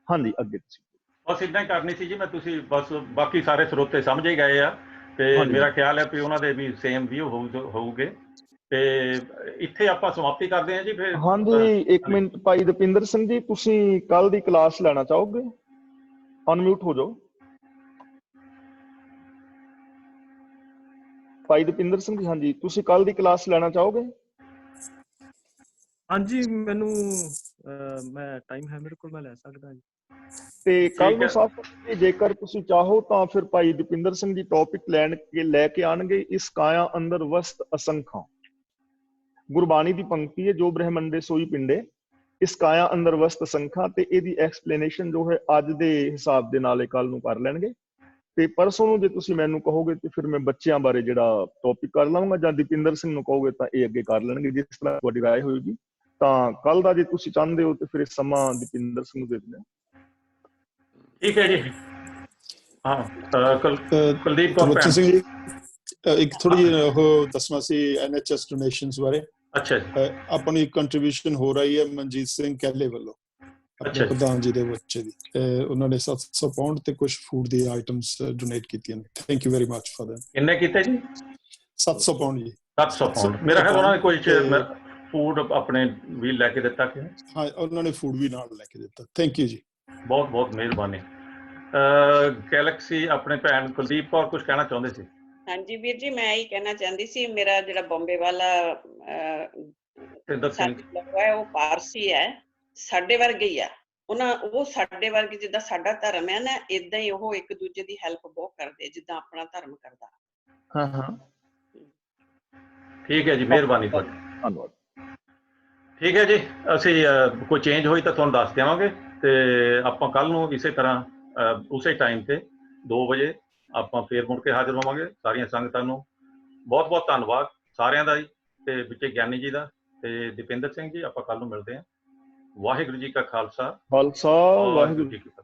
ਹਾਂਜੀ, ਅੱਗੇ ਤੁਸੀਂ। ਬਸ ਇਦਾਂ ਹੀ ਕਰਨੀ ਸੀ ਜੀ ਮੈਂ, ਤੁਸੀਂ ਬਸ ਬਾਕੀ ਸਾਰੇ ਸਰੋਤੇ ਸਮਝ ਹੀ ਗਏ ਆ ਤੇ ਮੇਰਾ ਖਿਆਲ ਹੈ ਵੀ ਉਹਨਾਂ ਦੇ ਵੀ ਸੇਮ ਵਿਊ ਹੋਊਗੇ। ਤੇ ਇੱਥੇ ਆਪਾਂ ਸਮਾਪਤੀ ਕਰਦੇ ਹਾਂ ਜੀ ਫਿਰ। ਹਾਂਜੀ, ਇੱਕ ਮਿੰਟ ਭਾਈ ਦਪਿੰਦਰ ਸਿੰਘ ਜੀ, ਤੁਸੀਂ ਕੱਲ ਦੀ ਕਲਾਸ ਲੈਣਾ ਚਾਹੋਗੇ? ਅਨਮਿਊਟ ਹੋ ਜਾਓ ਭਾਈ ਦਪਿੰਦਰ ਸਿੰਘ ਜੀ। ਹਾਂਜੀ, ਤੁਸੀਂ ਕੱਲ ਦੀ ਕਲਾਸ ਲੈਣਾ ਚਾਹੋਗੇ? ਹਾਂਜੀ, ਮੈਨੂੰ ਮੈਂ ਟਾਈਮ ਹੈ ਮੇਰੇ ਕੋਲ, ਮੈਂ ਲੈ ਸਕਦਾ ਜੀ। ਤੇ ਕੱਲ ਨੂੰ ਸਾਫ, ਜੇਕਰ ਤੁਸੀਂ ਚਾਹੋ ਤਾਂ ਫਿਰ ਭਾਈ ਦਪਿੰਦਰ ਸਿੰਘ ਜੀ ਟੌਪਿਕ ਲੈ ਕੇ ਆਣਗੇ, ਇਸ ਕਾਇਆ ਅੰਦਰ ਵਸਤ ਅਸੰਖਾਂ। ਗੁਰਬਾਣੀ ਦੀ ਪੰਕਤੀ ਹੈ, ਜੋ ਬ੍ਰਹਮੰਡੇ ਸੋਈ ਪਿੰਡੇ, ਇਸ ਕਾਇਆ ਅੰਦਰ ਵਸਤ ਅਸੰਖਾਂ। ਤੇ ਇਹਦੀ ਐਕਸਪਲੇਨੇਸ਼ਨ ਜੋ ਹੈ ਅੱਜ ਦੇ ਹਿਸਾਬ ਦੇ ਨਾਲ ਕੱਲ ਨੂੰ ਕਰ ਲੈਣਗੇ। ਤੇ ਪਰਸੋਂ ਨੂੰ ਜੇ ਤੁਸੀਂ ਮੈਨੂੰ ਕਹੋਗੇ ਤੇ ਫਿਰ ਮੈਂ ਬੱਚਿਆਂ ਬਾਰੇ ਜਿਹੜਾ ਟੌਪਿਕ ਕਰ ਲਵਾਂਗਾ, ਜਾਂ ਦਪਿੰਦਰ ਸਿੰਘ ਨੂੰ ਕਹੋਗੇ ਤਾਂ ਇਹ ਅੱਗੇ ਕਰ ਲੈਣਗੇ, ਜਿਸ ਤਰ੍ਹਾਂ ਤੁਹਾਡੀ ਰਾਏ ਹੋਏਗੀ। ਤਾਂ ਕੱਲ ਦਾ ਜੇ ਤੁਸੀਂ ਚਾਹੁੰਦੇ ਹੋ ਤੇ ਫਿਰ ਸਮਾਂ ਦਪਿੰਦਰ ਸਿੰਘ ਨੂੰ ਦੇ ਦਿੰਦੇ। ਠੀਕ ਹੈ ਜੀ। ਹਾਂ, ਕੁਲਦੀਪ ਸਿੰਘ ਜੀ, ਇੱਕ ਥੋੜੀ ਉਹ ਦੱਸਣਾ ਸੀ NHS ਡੋਨੇਸ਼ਨਸ ਬਾਰੇ। ਅੱਛਾ ਜੀ। ਆਪਣੀ ਕੰਟਰੀਬਿਊਸ਼ਨ ਹੋ ਰਹੀ ਹੈ ਮਨਜੀਤ ਸਿੰਘ ਕਹਿਲੇ ਵੱਲੋਂ, ਆਪਣੇ ਪ੍ਰਧਾਨ ਜੀ ਦੇ ਬੱਚੇ ਦੀ। ਉਹਨਾਂ ਨੇ 700 ਪਾਉਂਡ ਤੇ ਕੁਝ ਫੂਡ ਦੀ ਆਈਟਮਸ ਡੋਨੇਟ ਕੀਤੀਆਂ ਨੇ। Thank you very much for that. ਕਿੰਨੇ ਕੀਤੇ ਜੀ? 700 ਪਾਉਂਡ ਜੀ। 700 ਪਾਉਂਡ। ਮੇਰਾ ਖਿਆਲ ਉਹਨਾਂ ਨੇ ਕੋਈ ਫੂਡ ਆਪਣੇ ਵੀ ਲੈ ਕੇ ਦਿੱਤਾ ਕਿ? ਹਾਂ, ਉਹਨਾਂ ਨੇ ਫੂਡ ਵੀ ਨਾਲ ਲੈ ਕੇ ਦਿੱਤਾ। ਥੈਂਕ ਯੂ ਜੀ, ਬਹੁਤ ਬਹੁਤ ਮਿਹਰਬਾਨੀ। ਗੈਲੈਕਸੀ ਆਪਣੇ ਭੈਣ ਕੁਲਦੀਪ ਕੌਰ ਕੁਝ ਕਹਿਣਾ ਚਾਹੁੰਦੇ ਸੀ? ਹਾਂਜੀ ਵੀਰ ਜੀ, ਮੈਂ ਇਹੀ ਕਹਿਣਾ ਚਾਹੁੰਦੀ ਸੀ, ਮੇਰਾ ਜਿਹੜਾ ਬੰਬੇ ਵਾਲਾ ਸਿੰਦਰ ਸਿੰਘ ਹੈ ਉਹ ਪਾਰਸੀ ਹੈ, ਸਾਡੇ ਵਰਗੇ ਹੀ ਆ। ਉਹ ਸਾਡੇ ਵਰਗੇ ਜਿੱਦਾਂ ਸਾਡਾ ਧਰਮ ਹੈ ਨਾ, ਇਦਾਂ ਹੀ ਉਹ ਇੱਕ ਦੂਜੇ ਦੀ ਹੈਲਪ ਬਹੁਤ ਕਰਦੇ ਜਿੱਦਾਂ ਆਪਣਾ ਧਰਮ ਕਰਦਾ। ਹਾਂ ਹਾਂ ਠੀਕ ਹੈ ਜੀ, ਮਿਹਰਬਾਨੀ ਤੁਹਾਡੀ, ਧੰਨਵਾਦ। ਠੀਕ ਹੈ ਜੀ, ਅਸੀਂ ਕੋਈ ਚੇਂਜ ਹੋਈ ਤਾਂ ਤੁਹਾਨੂੰ ਦੱਸ ਦੇਵਾਂਗੇ ਤੇ ਆਪਾਂ ਕੱਲ ਨੂੰ ਇਸੇ ਤਰ੍ਹਾਂ ਉਸੇ ਟਾਈਮ ਤੇ 2 ਵਜੇ ਆਪਾਂ ਫੇਰ ਮੁੜ ਕੇ ਹਾਜ਼ਰ ਹੋਵਾਂਗੇ। ਸਾਰੀਆਂ ਸੰਗਤਾਂ ਨੂੰ ਬਹੁਤ ਬਹੁਤ ਧੰਨਵਾਦ ਸਾਰਿਆਂ ਦਾ ਜੀ, ਤੇ ਵਿੱਚੇ ਗਿਆਨੀ ਜੀ ਦਾ ਤੇ ਦੀਪਿੰਦਰ ਸਿੰਘ ਜੀ। ਆਪਾਂ ਕੱਲ ਨੂੰ ਮਿਲਦੇ ਹਾਂ। ਵਾਹਿਗੁਰੂ ਜੀ ਕਾ ਖਾਲਸਾ, ਖਾਲਸਾ, ਵਾਹਿਗੁਰੂ ਜੀ ਕੀ ਫਤਿਹ।